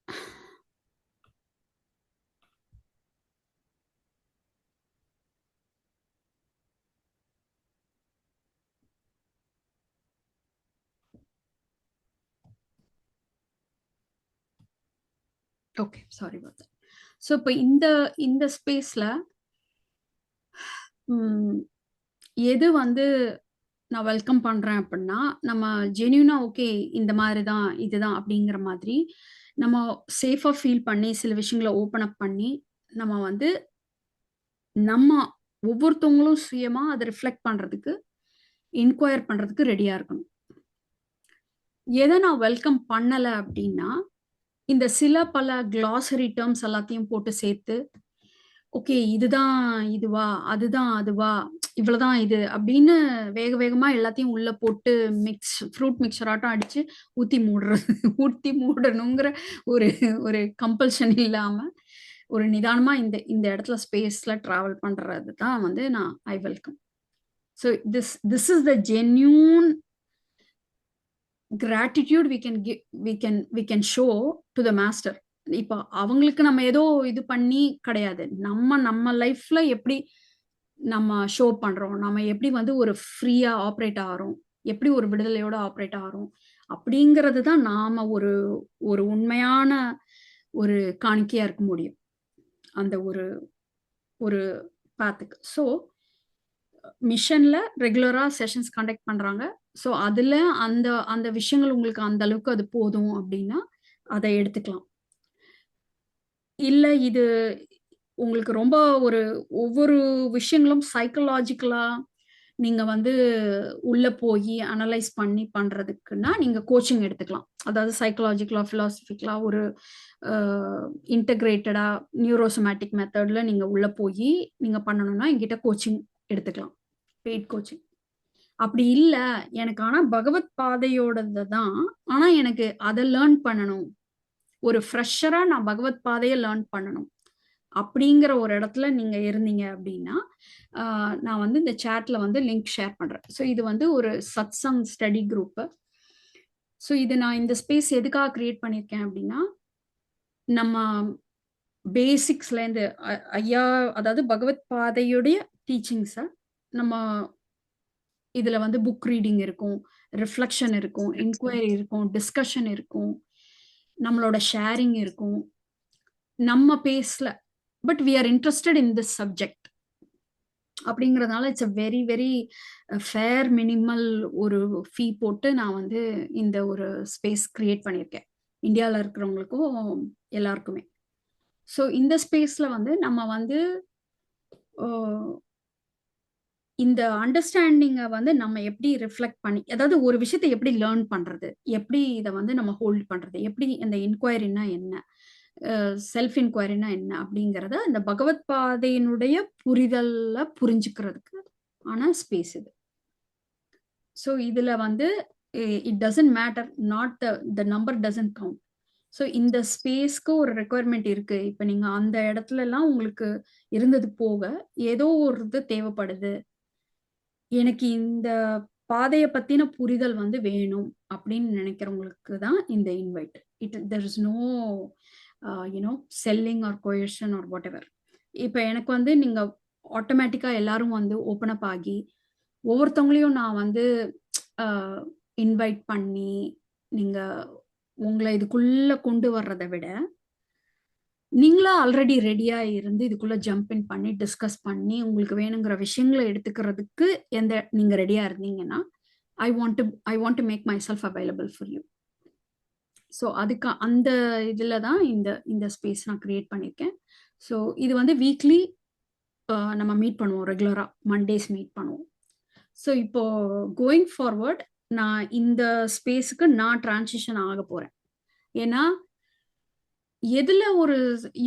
Speaker 1: Okay, sorry about that. So இப்போ இந்த ஸ்பேஸ்ல எது வந்து நான் வெல்கம் பண்றேன் அப்படின்னா, நம்ம ஜென்யூனா ஓகே இந்த மாதிரி தான் இதுதான் அப்படிங்கிற மாதிரி நம்ம சேஃபா ஃபீல் பண்ணி சில விஷயங்களை ஓப்பன் அப் பண்ணி நம்ம வந்து நம்ம ஒவ்வொருத்தவங்களும் சுயமா அதை ரிஃப்ளெக்ட் பண்றதுக்கு இன்கொயர் பண்றதுக்கு ரெடியா இருக்கணும். எதை நான் வெல்கம் பண்ணல அப்படின்னா இந்த பல கிளாசரி டேர்ம்ஸ் எல்லாத்தையும் போட்டு சேர்த்து ஓகே இதுதான் இதுவா அதுதான் அதுவா இவ்வளவுதான் இது அப்படின்னு வேக வேகமா எல்லாத்தையும் உள்ள போட்டு ஃப்ரூட் மிக்சராட்டம் அடிச்சு ஊத்தி மூடணுங்கிற ஒரு கம்பல்ஷன் இல்லாம ஒரு நிதானமா இந்த இடத்துல ஸ்பேஸ்ல டிராவல் பண்றது தான் வந்து நான் I welcome. So this is the genuine gratitude we can show to the master. இப்போ அவங்களுக்கு நம்ம ஏதோ இது பண்ணி கிடையாது, நம்ம லைஃப்ல எப்படி நம்ம ஷோ பண்றோம், நம்ம எப்படி வந்து ஒரு ஃப்ரீயா ஆப்ரேட் ஆகிறோம், எப்படி ஒரு விடுதலையோட ஆப்ரேட் ஆகிறோம் அப்படிங்கிறது தான் நாம ஒரு உண்மையான ஒரு காணிக்கையா இருக்க முடியும் அந்த ஒரு பாத்துக்கு. ஸோ மிஷன்ல ரெகுலரா செஷன்ஸ் கண்டக்ட் பண்றாங்க. ஸோ அதுல அந்த விஷயங்கள் உங்களுக்கு அந்த அளவுக்கு அது போதும் அப்படின்னா அதை எடுத்துக்கலாம். இல்ல இது உங்களுக்கு ரொம்ப ஒவ்வொரு விஷயங்களும் சைக்கலாஜிக்கலா நீங்க வந்து உள்ள போய் அனலைஸ் பண்ணி பண்றதுக்குன்னா நீங்க கோச்சிங் எடுத்துக்கலாம். அதாவது சைக்கலாஜிக்கலா பிலாசபிக்கலா ஒரு இன்டகிரேட்டடா நியூரோசோமேட்டிக் மெத்தட்ல நீங்க உள்ள போய் நீங்க பண்ணணும்னா என்கிட்ட கோச்சிங் எடுத்துக்கலாம், பெய்ட் கோச்சிங். அப்படி இல்ல எனக்கு ஆனா பகவத் பாதையோடது தான், ஆனா எனக்கு அதை லேர்ன் பண்ணணும், ஒரு ஃப்ரெஷரா நான் பகவத் பாதையை லேர்ன் பண்ணணும் அப்படிங்கிற ஒரு இடத்துல நீங்க இருந்தீங்க அப்படின்னா நான் வந்து இந்த சேட்ல வந்து லிங்க் ஷேர் பண்றேன். ஸோ இது வந்து ஒரு சத்சங் ஸ்டடி குரூப். ஸோ இது நான் இந்த ஸ்பேஸ் எதுக்காக கிரியேட் பண்ணியிருக்கேன் அப்படின்னா நம்ம பேசிக்ஸ்ல இருந்து ஐயா அதாவது பகவத் பாதையுடைய டீச்சிங்ஸை நம்ம இதுல வந்து புக் ரீடிங் இருக்கும், ரிஃப்ளெக்ஷன் இருக்கும், இன்கொயரி இருக்கும், டிஸ்கஷன் இருக்கும், நம்மளோட ஷேரிங் இருக்கும் நம்ம பேஸ்ல. But we are interested in this subject அப்படிங்கிறதுனால it's a very very fair minimal ஒரு ஃபீ போட்டு நான் வந்து இந்த ஒரு ஸ்பேஸ் கிரியேட் பண்ணியிருக்கேன் இந்தியாவில் இருக்கிறவங்களுக்கும் எல்லாருக்குமே. ஸோ இந்த ஸ்பேஸ்ல வந்து நம்ம வந்து இந்த அண்டர்ஸ்டாண்டிங்கை வந்து நம்ம எப்படி ரிஃப்ளெக்ட் பண்ணி, அதாவது ஒரு விஷயத்தை எப்படி லேர்ன் பண்றது, எப்படி இதை வந்து நம்ம ஹோல்ட் பண்றது, எப்படி இந்த இன்கொயரினா என்ன, செல்ஃப் இன்கொயரினா என்ன அப்படிங்கிறத இந்த பகவத் பாதையினுடைய புரிதல்ல புரிஞ்சுக்கிறதுக்கு ஆன ஸ்பேஸ் இது. ஸோ இதுல வந்து it doesn't matter, not the number doesn't count. So இந்த ஸ்பேஸ்க்கு ஒரு ரெக்குவயர்மெண்ட் இருக்கு. இப்போ நீங்க அந்த இடத்துல எல்லாம் உங்களுக்கு இருந்தது போக ஏதோ ஒரு இது தேவைப்படுது, எனக்கு இந்த பாதையை பத்தின புரிதல் வந்து வேணும் அப்படின்னு நினைக்கிறவங்களுக்கு தான் இந்த invite. There is no you know selling or coercion or whatever. இப்போ எனக்கு வந்து நீங்க ஆட்டோமேட்டிக்கா எல்லாரும் வந்து ஓப்பன் அப் ஆகி ஒவ்வொருத்தவங்களையும் நான் வந்து இன்வைட் பண்ணி நீங்க உங்களை இதுக்குள்ள கொண்டு வர்றதை விட நீங்களா ஆல்ரெடி ரெடியா இருந்து இதுக்குள்ள ஜம்ப் இன் பண்ணி டிஸ்கஸ் பண்ணி உங்களுக்கு வேணுங்கிற விஷயங்களை எடுத்துக்கிறதுக்கு நீங்க ரெடியா இருந்தீங்கன்னா I want to make myself available for you. So அதுக்கு அந்த இதுல தான் இந்த ஸ்பேஸ் நான் கிரியேட் பண்ணியிருக்கேன். ஸோ இது வந்து வீக்லி நம்ம மீட் பண்ணுவோம், ரெகுலரா மண்டேஸ் மீட் பண்ணுவோம். ஸோ இப்போ கோயிங் ஃபார்வர்ட் நான் இந்த ஸ்பேஸுக்கு நான் டிரான்சிஷன் ஆக போறேன். ஏன்னா எதுல ஒரு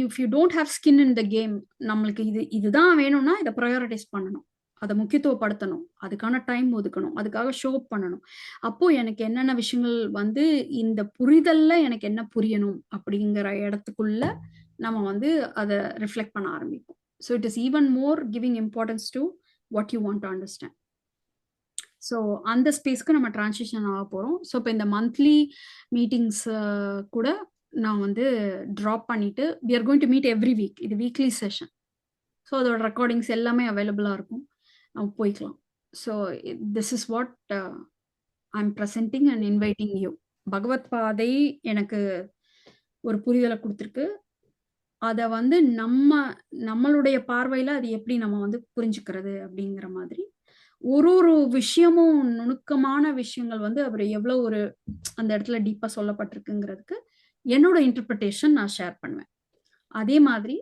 Speaker 1: if you don't have skin in the game, நம்மளுக்கு இதுதான் வேணும்னா இதை ப்ரையாரிட்டைஸ் பண்ணணும், அதை முக்கியத்துவப்படுத்தணும், அதுக்கான டைம் ஒதுக்கணும், அதுக்காக ஷோ அப் பண்ணணும். அப்போ எனக்கு என்னென்ன விஷயங்கள் வந்து இந்த புரிதல்ல எனக்கு என்ன புரியணும் அப்படிங்கிற இடத்துக்குள்ள நம்ம வந்து அதை ரிஃப்ளெக்ட் பண்ண ஆரம்பிப்போம். So it is even more giving importance to what you want to understand. So அந்த ஸ்பேஸ்க்கு நம்ம டிரான்சிஷன் ஆக போகிறோம். ஸோ இப்போ இந்த மந்த்லி மீட்டிங்ஸ் கூட நான் வந்து ட்ராப் பண்ணிட்டு we are going to meet every week. இது வீக்லி செஷன். ஸோ அதோட ரெக்கார்டிங்ஸ் எல்லாமே அவைலபிளாக இருக்கும், நம்ம போய்க்கலாம். So this is what I am presenting and inviting you. Bhagavad Paathai எனக்கு ஒரு புரிதலை கொடுத்துருக்கு. அதை வந்து நம்மளுடைய பார்வையில் அது எப்படி நம்ம வந்து புரிஞ்சுக்கிறது அப்படிங்கிற மாதிரி ஒரு விஷயமும் நுணுக்கமான விஷயங்கள் வந்து அவர் எவ்வளோ ஒரு அந்த இடத்துல டீப்பாக சொல்லப்பட்டிருக்குங்கிறதுக்கு என்னோட இன்டர்பிரிட்டேஷன் நான் ஷேர் பண்ணுவேன். அதே மாதிரி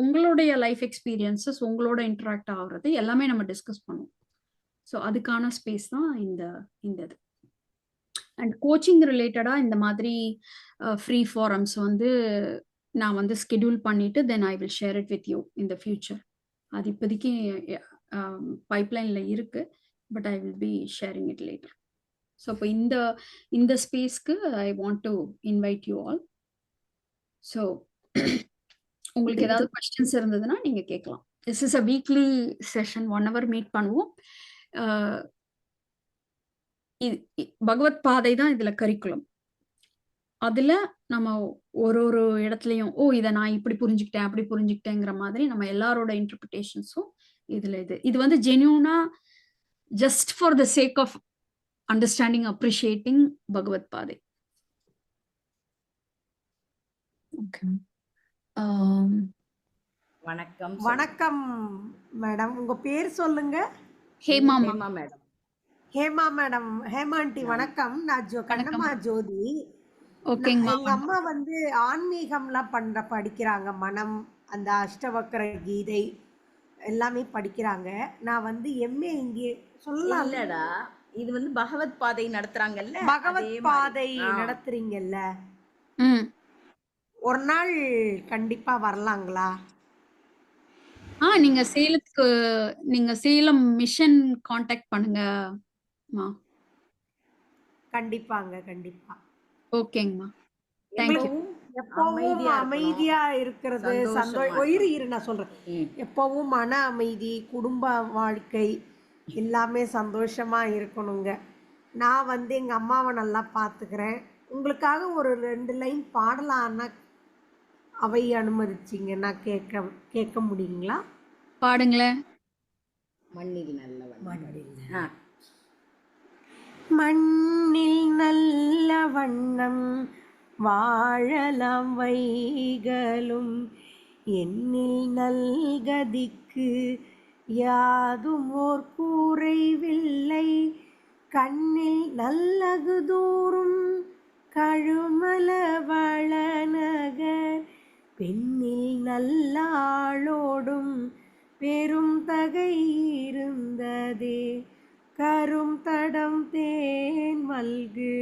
Speaker 1: உங்களுடைய லைஃப் எக்ஸ்பீரியன்சஸ், உங்களோட இன்டராக்ட் ஆகுறது எல்லாமே நம்ம டிஸ்கஸ் பண்ணுவோம். ஸோ அதுக்கான ஸ்பேஸ் தான் இந்த இது. அண்ட் கோச்சிங் ரிலேட்டடாக இந்த மாதிரி ஃப்ரீ ஃபாரம்ஸ் வந்து நான் வந்து ஸ்கெடியூல் பண்ணிட்டு then I will share it with you in the future. அது இப்போதைக்கு பைப்லைனில் இருக்கு, but I will be sharing it later. So இப்போ இந்த ஸ்பேஸ்க்கு I want to invite you all. So உங்களுக்கு ஏதாவது கொஸ்டின்ஸ் இருந்ததுன்னா நீங்க கேட்கலாம். This is a weekly session, 1 hour meet பண்ணுவோம். பகவத் பாதை தான் இதுல கரிக்குலம். அதுல நம்ம ஒரு இடத்துலையும் இதை நான் இப்படி புரிஞ்சுக்கிட்டேன் அப்படி புரிஞ்சுக்கிட்டேங்கிற மாதிரி நம்ம எல்லாரோட இன்டர்பிரிட்டேஷன்ஸும் இதுல இது வந்து ஜென்யூனா just for the sake of understanding, appreciating Bhagavad Paathai.
Speaker 6: Okay.
Speaker 2: வணக்கம்.
Speaker 10: வணக்கம் மேடம், உங்க பேர் சொல்லுங்க.
Speaker 1: Hema
Speaker 2: madam.
Speaker 10: Hema madam, Hema aunty வணக்கம். நான் கண்ணம்மா ஜோதி. எங்க அம்மா வந்து ஆன்மீகம்லாம் படிக்கிறாங்க, மனம், அந்த அஷ்டவக்கர கீதை எல்லாமே படிக்கிறாங்க. நான் வந்து எம்ஏ இங்கே சொல்லலாம்
Speaker 2: இல்லடா, இது வந்து பகவத் பாதை நடத்துறாங்கல்ல,
Speaker 10: பகவத் பாதை நடத்துறீங்கல்ல, ஒரு நாள் கண்டிப்பா வரலாங்களா?
Speaker 1: நீங்க சேலம் மிஷன் காண்டாக்ட் பண்ணுங்க.
Speaker 10: கண்டிப்பாங்க, கண்டிப்பா.
Speaker 1: ஓகேங்கம்மா.
Speaker 10: எப்பவும் அமைதியா இருக்கிறது, சந்தோஷம். நான் சொல்றேன், எப்பவும் மன அமைதி, குடும்ப வாழ்க்கை எல்லாமே சந்தோஷமா இருக்கணுங்க. நான் வந்து எங்க அம்மாவை நல்லா பாத்துக்கிறேன். உங்களுக்காக ஒரு 2 லைன் பாடலான்னா அவை அனுமதிச்சிங்கன்னா கேட்க முடியுங்களா?
Speaker 1: பாடுங்களேன்.
Speaker 10: மண்ணில் நல்ல வண்ணம் வாழலாம் வைகளும், எண்ணில் நல்கதிக்கு யாதும் ஓர் கூரைவில்லை, கண்ணில் நல்லகு தூரும் கழுமல வளநகர், பெண்ணில் நல்லாளோடும் பெரும் தகை இருந்ததே, கரும் தடம் தேன் மல்கு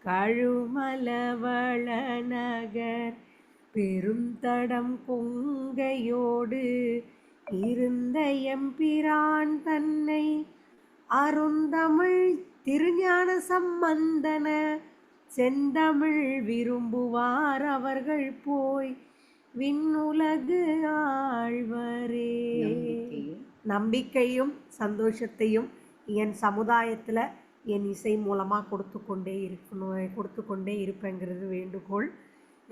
Speaker 10: கழுமல வளநகர், பெரும் தடம் கொங்கையோடு இருந்த எம்பிரான் தன்னை அருந்தமிழ் திருஞான சம்பந்தன செந்தமிழ் விரும்புவார் அவர்கள் போய் விண்ணுலகு ஆழ்வரே. நம்பிக்கையும் சந்தோஷத்தையும் என் சமுதாயத்தில் என் இசை மூலமாக கொடுத்து கொண்டே இருப்பேங்கிறது வேண்டுகோள்.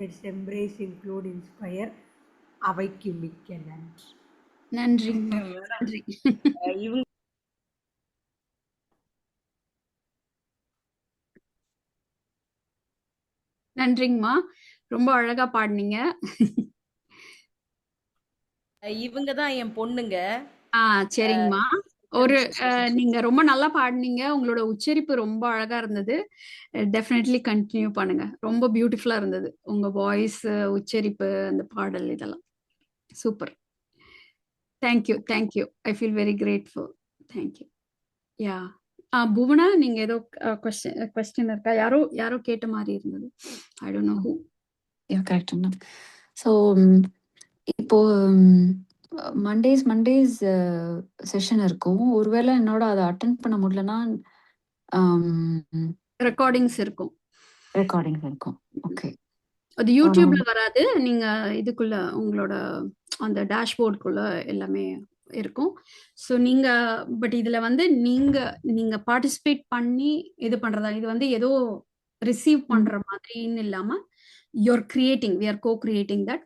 Speaker 10: Let's embrace, include, inspire. அவைக்கு மிக்க நன்றி.
Speaker 1: நன்றிங்கம்மா, நன்றி.
Speaker 2: இவங்க
Speaker 1: நன்றிங்கம்மா, ரொம்ப அழகா பாடுனீங்க.
Speaker 2: இவங்க தான் என் பொண்ணுங்க.
Speaker 1: சரிங்கம்மா. ஒரு நீங்க ரொம்ப நல்லா பாடுனீங்க. உங்களோட உச்சரிப்பு ரொம்ப அழகா இருந்தது. டெஃபினெட்லி கண்டினியூ பண்ணுங்க. ரொம்ப பியூட்டிஃபுல்லா இருந்தது உங்க வாய்ஸ், உச்சரிப்பு, அந்த பாடல் இதெல்லாம் super. Thank you, thank you. I feel very grateful. Thank you. Yeah Bhuvana, நீங்க ஏதோ கொஸ்டின் இருக்கா? யாரோ கேட்ட மாதிரி இருந்தது. I don't know who.
Speaker 6: Yeah correct. So இப்போ மண்டேஸ் செஷன் இருக்கும். ஒருவேளை என்னோட அதை அட்டென்ட் பண்ண முடியலன்னா
Speaker 1: ரெக்கார்டிங்ஸ் இருக்கும்.
Speaker 6: ஓகே.
Speaker 1: அது யூடியூப்ல வராது. நீங்க இதுக்குள்ள உங்களோட அந்த டேஷ்போர்டுக்குள்ள எல்லாமே இருக்கும். ஸோ நீங்க பட் இதுல வந்து நீங்க பார்ட்டிசிபேட் பண்ணி இது பண்றதா, இது வந்து ஏதோ ரிசீவ் பண்ற மாதிரின்னு இல்லாம you're creating, we are co-creating that.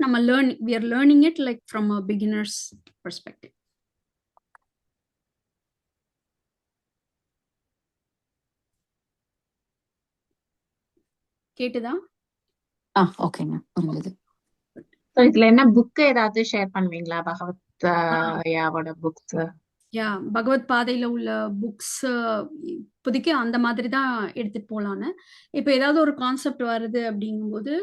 Speaker 1: We are learning it like from a beginner's perspective. கேட்டுதா?
Speaker 6: ஓகேங்க, புரிஞ்சது.
Speaker 3: இதுல என்ன புக் ஏதாவது ஷேர் பண்ணுவீங்களா? பகவத் யாவோட புக்ஸ்?
Speaker 1: பகவத் பாதையில உள்ள புக்ஸ் இப்போதைக்கு அந்த மாதிரி தான் எடுத்துட்டு போலான்னு. இப்போ ஏதாவது ஒரு கான்செப்ட் வருது அப்படிங்கும்போது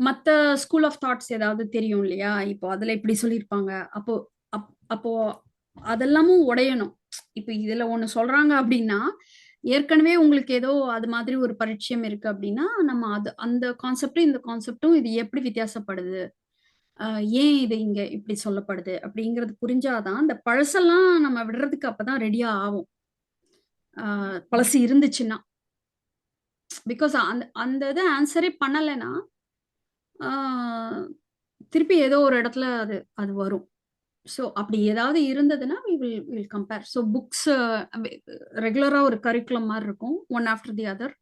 Speaker 1: மற்ற ஸ்கூல் ஆஃப் தாட்ஸ் ஏதாவது தெரியும் இல்லையா? இப்போ அதுல இப்படி சொல்லியிருப்பாங்க, அப்போ அதெல்லாமும் உடையணும். இப்போ இதுல ஒண்ணு சொல்றாங்க அப்படின்னா ஏற்கனவே உங்களுக்கு ஏதோ அது மாதிரி ஒரு பரிச்சயம் இருக்கு அப்படின்னா நம்ம அந்த கான்செப்டும் இந்த கான்செப்டும் இது எப்படி வித்தியாசப்படுது, ஏன் இது இங்க இப்படி சொல்லப்படுது அப்படிங்கிறது புரிஞ்சாதான் இந்த பழசெல்லாம் நம்ம விடுறதுக்கு அப்பதான் ரெடியா ஆகும். பழசு இருந்துச்சுன்னா, பிகாஸ் அந்த இதை ஆன்சரே பண்ணலைன்னா திருப்பி ஏதோ ஒரு இடத்துல அது வரும். ஸோ அப்படி ஏதாவது இருந்ததுன்னா we will compare. So books ரெகுலராக ஒரு கரிக்குலம் மாதிரி இருக்கும், ஒன் ஆஃப்டர் தி அதர்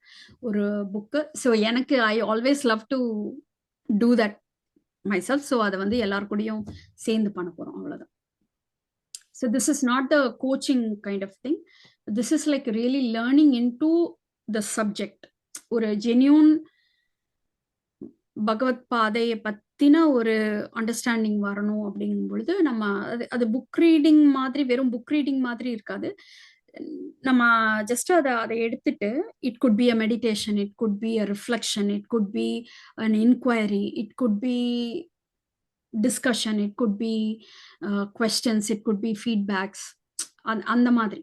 Speaker 1: ஒரு புக்கு. ஸோ எனக்கு I always love to do that myself. So அதை வந்து எல்லார் கூடயும் சேர்ந்து பண்ண போகிறோம், அவ்வளோதான். So this is not the coaching kind of thing. This is like really learning into the subject. ஒரு ஜென்யூன் பகவத் பாதையை பத்தின ஒரு அண்டர்ஸ்டாண்டிங் வரணும் அப்படிங்கும் பொழுது நம்ம அது புக் ரீடிங் மாதிரி, வெறும் புக் ரீடிங் மாதிரி இருக்காது. நம்ம ஜஸ்ட் அதை எடுத்துட்டு it could be a meditation, it could be a reflection, it could be an inquiry, it could be discussion, it could be questions, it could be feedbacks, அந்த மாதிரி.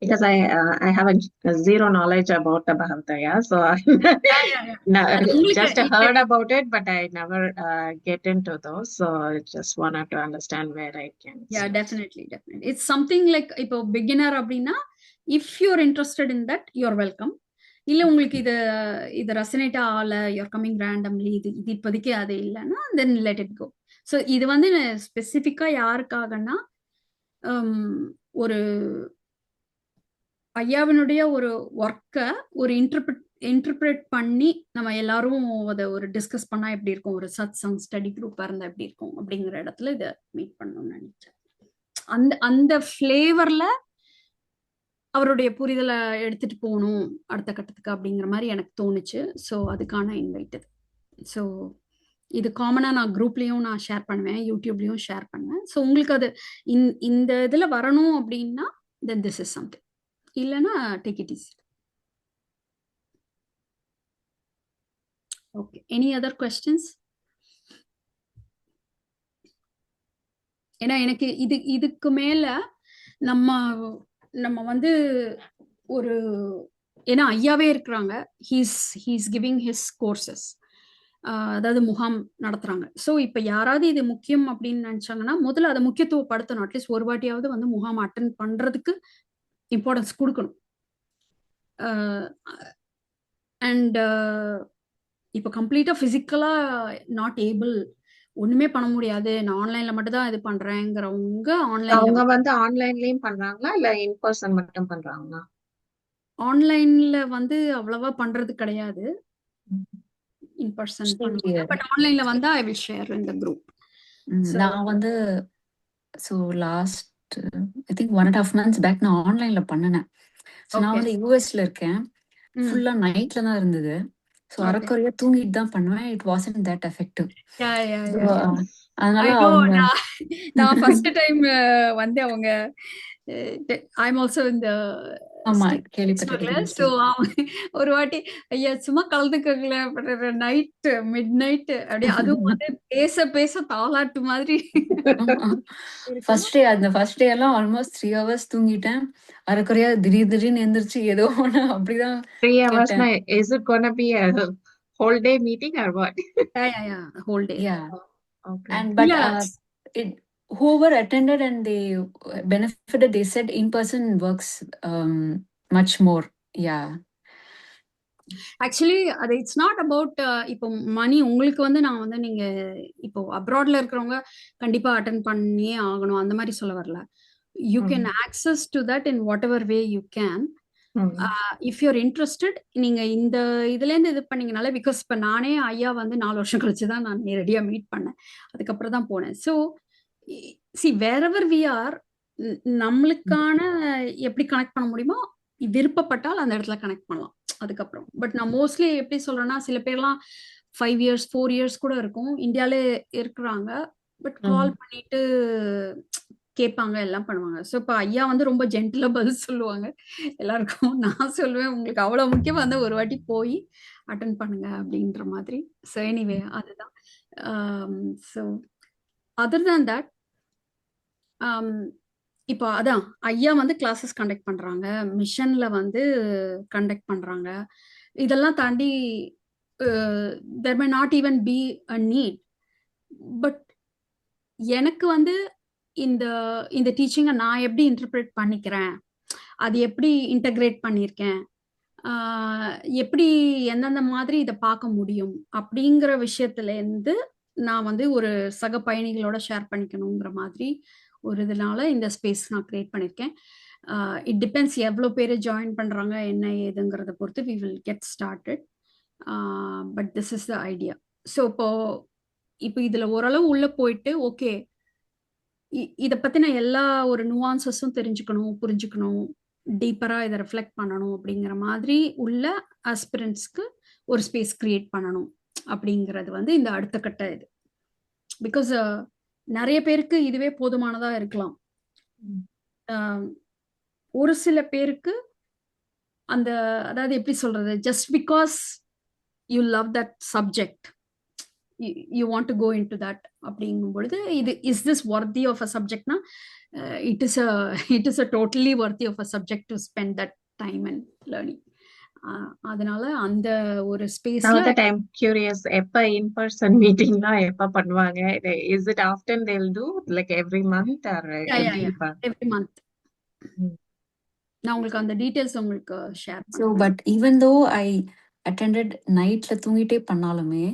Speaker 3: Because I have a zero knowledge about the Bhagavad-gita, so I just heard about it, but I never get into those. So I just wanted to understand where I can.
Speaker 1: Yeah, definitely. It's something like இப்போ beginner அப்படின்னா if you're interested in that, you're welcome. இல்ல உங்களுக்கு இது ரெசனேட் ஆகல, you're coming randomly, இது இப்போதைக்கு அது இல்லைன்னா then let it go. So இது வந்து ஸ்பெசிஃபிக்கா யாருக்காகன்னா ஒரு ஐயாவினுடைய ஒரு ஒர்க்கை ஒரு இன்டர்பிரேட் பண்ணி நம்ம எல்லாரும் அதை ஒரு டிஸ்கஸ் பண்ணா எப்படி இருக்கும், ஒரு சத்சங் ஸ்டடி குரூப்பா இருந்தா எப்படி இருக்கும் அப்படிங்கிற இடத்துல இதை மீட் பண்ணணும்னு நினைச்சேன். அந்த ஃபிளேவர்ல அவருடைய புரிதலை எடுத்துட்டு போகணும் அடுத்த கட்டத்துக்கு அப்படிங்கிற மாதிரி எனக்கு தோணுச்சு. ஸோ அதுக்கான இன்வைட் இது. ஸோ இது காமனா நான் குரூப்லயும் நான் ஷேர் பண்ணுவேன், யூடியூப்லயும் ஷேர் பண்ணுவேன். ஸோ உங்களுக்கு அது இந்த இதுல வரணும் அப்படின்னா then this is something. இல்லைன்னா take it easy. Okay, any other questions? ஏன்னா எனக்கு இதுக்கு மேல நம்ம வந்து ஒரு, ஏன்னா ஐயாவே இருக்கிறாங்க, he's giving his courses. அதாவது முகாம் நடத்துறாங்க. ஸோ இப்போ யாராவது இது முக்கியம் அப்படின்னு நினைச்சாங்கன்னா முதல்ல அதை முக்கியத்துவப்படுத்தணும். அட்லீஸ்ட் ஒரு வாட்டியாவது வந்து முகாம் அட்டன் பண்றதுக்கு இம்பார்ட்டன்ஸ் கொடுக்கணும். அண்ட் இப்போ கம்ப்ளீட்டா பிசிக்கலா நாட் ஏபிள், ஒண்ணுமே பண்ண முடியாது, நான் ஆன்லைன்ல மட்டும் தான் இது பண்றேங்கிறவங்க
Speaker 3: அவங்க
Speaker 1: ஆன்லைன்ல
Speaker 3: வந்து ஆன்லைன்லயும் பண்றாங்களா இல்ல இன் பர்சன் மட்டும் பண்றாங்களா?
Speaker 1: ஆன்லைன்ல வந்து அவ்வளவா பண்றது கிடையாது, இன் பர்சன்
Speaker 6: சரி.
Speaker 1: பண்ணுவாங்க. பட் ஆன்லைன்ல வந்தா I will share in the group. So
Speaker 6: நான் வந்து so last I think 1.5 months back நான் ஆன்லைன்ல பண்ணினேன். ஸோ நான்
Speaker 1: ஓகே.
Speaker 6: வந்து யூஎஸ்ல இருக்கேன்.
Speaker 1: ம்
Speaker 6: ஃபுல்லா நைட்ல தான் இருந்தது. So
Speaker 1: okay.
Speaker 6: அரைக்குறையா தூங்கிட்டு தான் பண்ணுவேன். It wasn't that effective.
Speaker 1: Yeah yeah
Speaker 6: so
Speaker 1: யா
Speaker 6: அதனால
Speaker 1: ஐ நோ.
Speaker 6: அவங்க
Speaker 1: நான் ஃபர்ஸ்ட் டைம் வந்து அவங்க ஐம் ஆல்சோ இந்த
Speaker 6: ஆமா
Speaker 1: ஸ்டிக்
Speaker 6: கேள்விப்பட்டிருக்கேன்
Speaker 1: ஸோ
Speaker 6: sister.
Speaker 1: ஒரு வாட்டி ஐயா சும்மா கலந்துக்கல நைட்டு மிட் நைட்டு அப்படியே அதுவும் வந்து பேச பேச தாலாட்டு மாதிரி
Speaker 6: ஆமா.
Speaker 1: இருக்கும்.
Speaker 6: ஃபர்ஸ்ட் டே எல்லாம் ஆல்மோஸ்ட் 3 hours தூங்கிட்டேன். அரைக்குறையா திடீர்னு எந்திரிச்சு ஏதோ ஒண்ணு அப்படிதான்
Speaker 3: 3 hours
Speaker 6: கேட்டேன்.
Speaker 3: is it gonna be a whole day meeting or what?
Speaker 1: Yeah whole day.
Speaker 6: Yeah.
Speaker 3: Okay.
Speaker 6: And but
Speaker 1: இல்ல
Speaker 6: whoever attended and they benefited, they said in person works much more. Yeah.
Speaker 1: Actually அது இட்ஸ் நாட் அபவுட் இப்போ மணி. உங்களுக்கு வந்து நான் வந்து நீங்க இப்போ அப்ராட்ல இருக்கிறவங்க கண்டிப்பா அட்டன் பண்ணியே ஆகணும் அந்த மாதிரி சொல்ல வரல. You
Speaker 3: Mm.
Speaker 1: Can access to that in whatever way you can.
Speaker 3: Mm.
Speaker 1: If you're interested நீங்க இந்த இதுலேருந்து இது பண்ணீங்கனால, பிகாஸ் இப்போ நானே ஐயா வந்து 4 வருஷம் கழிச்சு தான் நான் நேரடியாக மீட் பண்ணேன், அதுக்கப்புறம் தான் போனேன். So see wherever we are, நம்மளுக்கான எப்படி கனெக்ட் பண்ண முடியுமோ விருப்பப்பட்டால் அந்த இடத்துல கனெக்ட் பண்ணலாம் அதுக்கப்புறம். பட் நான் மோஸ்ட்லி எப்படி சொல்றேன்னா, சில பேர்லாம் 5 years 4 years கூட இருக்கும் இந்தியாவிலே இருக்கிறாங்க. பட் கால் பண்ணிட்டு கேட்பாங்க, எல்லாம் பண்ணுவாங்க. ஸோ இப்போ ஐயா வந்து ரொம்ப ஜென்டிலாக பதில் சொல்லுவாங்க எல்லாருக்கும். நான் சொல்லுவேன் உங்களுக்கு அவ்வளோ முக்கியமாக இருந்தால் ஒரு வாட்டி போய் அட்டன் பண்ணுங்க அப்படின்ற மாதிரி. ஸோ எனிவே அதுதான். ஸோ அதர் தேன் தட் இப்போ அதான் ஐயா வந்து கிளாஸஸ் கண்டக்ட் பண்றாங்க, மிஷன்ல வந்து கண்டக்ட் பண்றாங்க. இதெல்லாம் தாண்டி there may not even be a need. But எனக்கு வந்து இந்த இந்த டீச்சிங்கை நான் எப்படி இன்டர்பிரேட் பண்ணிக்கிறேன், அது எப்படி இன்டகிரேட் பண்ணியிருக்கேன், எப்படி எந்தெந்த மாதிரி இதை பார்க்க முடியும் அப்படிங்கிற விஷயத்துலேருந்து நான் வந்து ஒரு சக பயணிகளோட ஷேர் பண்ணிக்கணுங்கிற மாதிரி ஒரு இதனால இந்த ஸ்பேஸ் நான் கிரியேட் பண்ணியிருக்கேன். இட் டிபெண்ட்ஸ் எவ்வளோ பேர் ஜாயின் பண்ணுறாங்க என்ன ஏதுங்கிறத பொறுத்து we will get started. But this is the idea. So இப்போ இதில் ஓரளவு உள்ளே போயிட்டு ஓகே இதை பற்றின எல்லா ஒரு நுவான்சஸும் தெரிஞ்சுக்கணும், புரிஞ்சுக்கணும், டீப்பராக இதை ரிஃப்ளெக்ட் பண்ணணும் அப்படிங்கிற மாதிரி உள்ள ஆஸ்பிரண்ட்ஸ்க்கு ஒரு ஸ்பேஸ் கிரியேட் பண்ணணும் அப்படிங்கிறது வந்து இந்த அடுத்த கட்ட இது. பிகாஸ் நிறைய பேருக்கு இதுவே போதுமானதாக இருக்கலாம். ஒரு சில பேருக்கு அந்த அதாவது எப்படி சொல்றது, just because you love that subject you want to go into that அப்படிங்கும் பொழுது இது is this worthy of a சப்ஜெக்ட்னா it is a totally worthy of a subject to spend that time and learning. அதனால அந்த ஒரு ஸ்பேஸ்ல
Speaker 3: Now that I'm curious, எப்ப in person meetingலாம் எப்ப பண்ணுவாங்க? Is it often they'll do like every month or எப்படி இருப்பாங்க?
Speaker 1: எவ்ரி மந்த் நான் உங்களுக்கு அந்த டீடைல்ஸ் உங்களுக்கு share
Speaker 6: so but even though I attended நைட்ல தூங்கிட்டே பண்ணாலுமே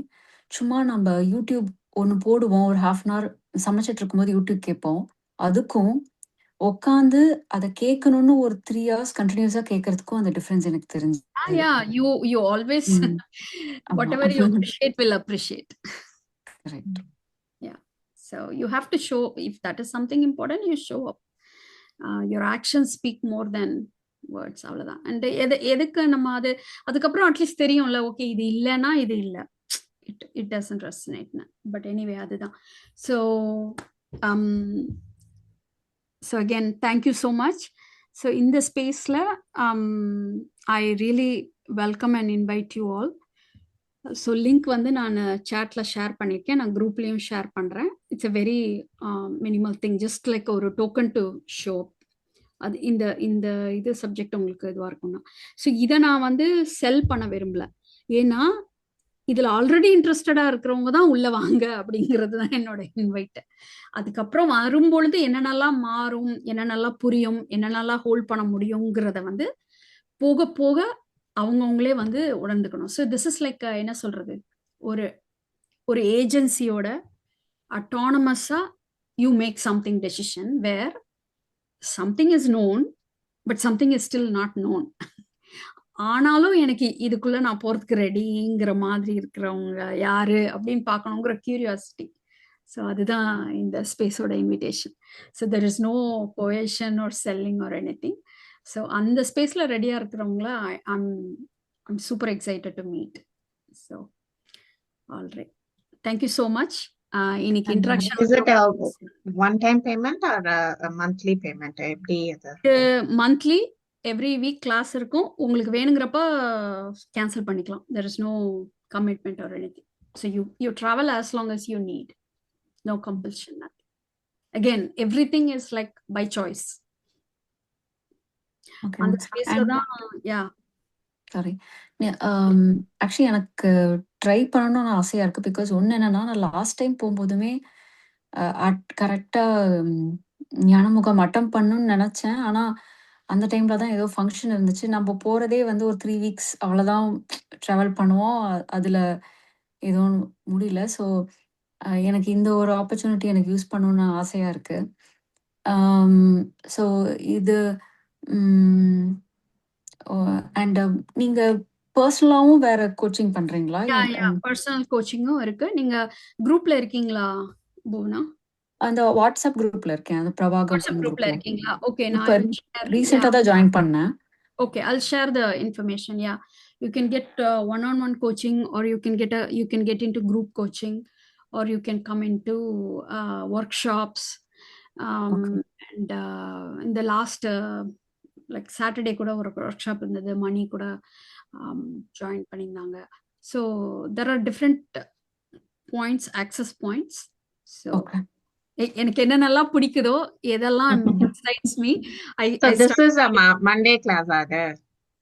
Speaker 6: சும்மா நம்ம யூடியூப் ஒன்று போடுவோம், ஒரு 1/2 hour சமைச்சிட்டு இருக்கும்போது யூடியூப் கேட்போம். அதுக்கும் உட்காந்து அதை கேட்கணும்னு ஒரு 3 hours கண்டினியூஸா கேட்கறதுக்கும் அந்த டிஃபரன்ஸ் எனக்கு தெரிஞ்சு.
Speaker 1: you always whatever you appreciate will appreciate.
Speaker 6: Correct.
Speaker 1: Yeah, so you have to show, if that is something important, you show up. Your actions speak more than words. அவ்வளவுதான். அண்ட் எதுக்கு நம்ம அதுக்கப்புறம் அட்லீஸ்ட் தெரியும்ல, ஓகே இது இல்லைன்னா இது இல்லை, it doesn't resonate. But anyway அதுதான். So again thank you so much. So in the space la I really welcome and invite you all. So link வந்து நான் chatல ஷேர் பண்ணியிருக்கேன், நான் குரூப்லேயும் ஷேர் பண்ணுறேன். It's a very minimal thing, just like ஒரு token to show up. அது இந்த இது சப்ஜெக்ட் உங்களுக்கு இதுவாக இருக்கும்னா. ஸோ இதை நான் வந்து செல் பண்ண விரும்பல. ஏன்னா இதுல ஆல்ரெடி இன்ட்ரெஸ்டடா இருக்கிறவங்க தான் உள்ள வாங்க அப்படிங்கிறது தான் என்னோட இன்வைட். அதுக்கப்புறம் வரும்பொழுது என்னென்னலாம் மாறும், என்னென்னலாம் புரியும், என்னென்னலாம் ஹோல்ட் பண்ண முடியுங்கிறத வந்து போக போக அவங்கவுங்களே வந்து உணர்ந்துக்கணும். ஸோ திஸ் இஸ் லைக் என்ன சொல்றது, ஒரு ஒரு ஏஜென்சியோட அட்டானமஸா you make something decision where something is known but something is still not known. ஆனாலும் எனக்கு இதுக்குள்ள நான் போறதுக்கு ரெடிங்கிற மாதிரி இருக்கிறவங்க யாரு அப்படின்னு பார்க்கணுங்கிற கியூரியாசிட்டி. ஸோ அதுதான் இந்த ஸ்பேஸோட invitation. So there is no coercion or selling or anything. So அந்த ஸ்பேஸ்ல ரெடியா இருக்கிறவங்கள I'm super excited to meet. So alright, thank you so much. இன்னைக்கு
Speaker 3: Is
Speaker 1: interaction
Speaker 3: it a one-time payment or a monthly payment? எப்படி அது?
Speaker 1: மந்த்லி எவ்ரி வீக் கிளாஸ் இருக்கும். உங்களுக்கு வேணுங்கிறப்ப கேன்சல் பண்ணிக்கலாம். There is no commitment or anything. So you travel as long as you need. No compulsion. Nothing. Again, everything is like by choice.
Speaker 6: Okay.
Speaker 1: அந்த ஸ்பேஸ்ல
Speaker 6: அண்ட்
Speaker 1: தான்
Speaker 6: சாரி, ஆக்சுவலி எனக்கு ட்ரை பண்ணணும்னு ஆசையா இருக்கு. பிகாஸ் ஒன்று என்னன்னா, நான் லாஸ்ட் டைம் போகும்போதுமே கரெக்டாக ஞானமுகம் அட்டம் பண்ணணும்னு நினச்சேன். ஆனால் அந்த டைமில் தான் ஏதோ ஃபங்க்ஷன் இருந்துச்சு. நம்ம போகிறதே வந்து ஒரு 3 வீக்ஸ் அவ்வளோதான் ட்ராவல் பண்ணுவோம். அதில் எதுவும் முடியல. ஸோ எனக்கு இந்த ஒரு ஆப்பர்ச்சுனிட்டி எனக்கு யூஸ் பண்ணணும்னு ஆசையாக இருக்கு. ஸோ இது அண்ட் நீங்கள் பர்சனலாகவும் வேற கோச்சிங் பண்ணுறீங்களா?
Speaker 1: பர்சனல் கோச்சிங்கும் இருக்கு. நீங்க குரூப்ல இருக்கீங்களா புவனா?
Speaker 6: அந்த வாட்ஸ்அப் குரூப்ல இருக்கேன். அந்த பிரபாகம்
Speaker 1: வாட்ஸ்அப் குரூப்ல
Speaker 6: குரூப்ல
Speaker 1: இருக்கீங்களா? ஓகே,
Speaker 6: இப்போ
Speaker 1: நான்
Speaker 6: ரீசெண்டாக தான் ஜாயின் பண்ணேன்.
Speaker 1: Okay, I'll share the information. Yeah, you can get one-on-one coaching, or you can get into group coaching, or you can come into workshops.
Speaker 6: Okay.
Speaker 1: And in the last like Saturday கூட ஒரு workshop இருந்தது. மணி கூட ஜாயின் பண்ணியிருந்தாங்க. So there are different points, access points. So
Speaker 6: okay.
Speaker 1: எனக்கு என்னென்னலாம் பிடிக்குதோ எதெல்லாம் excites me,
Speaker 3: So
Speaker 1: I
Speaker 3: this
Speaker 1: start.
Speaker 3: is a Monday class,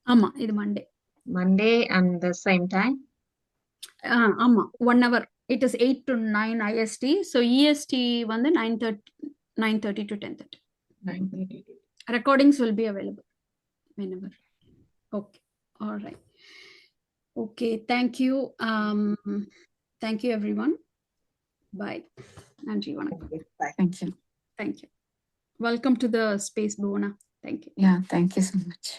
Speaker 1: ஆமா, இது Monday.
Speaker 3: Monday and the same time?
Speaker 1: ஆமா, 1 hour. It is 8 to 9 IST. So EST வந்து 9:30 to 10:30.
Speaker 3: 9:30.
Speaker 1: Recordings will be available whenever. Okay, all right. Okay, thank you. Thank you everyone. Bye. நன்றி, வணக்கம்.
Speaker 3: Bye.
Speaker 6: Thank you.
Speaker 1: Thank you. Welcome to the space, Bhuvana. Thank you.
Speaker 6: Yeah, thank you so much.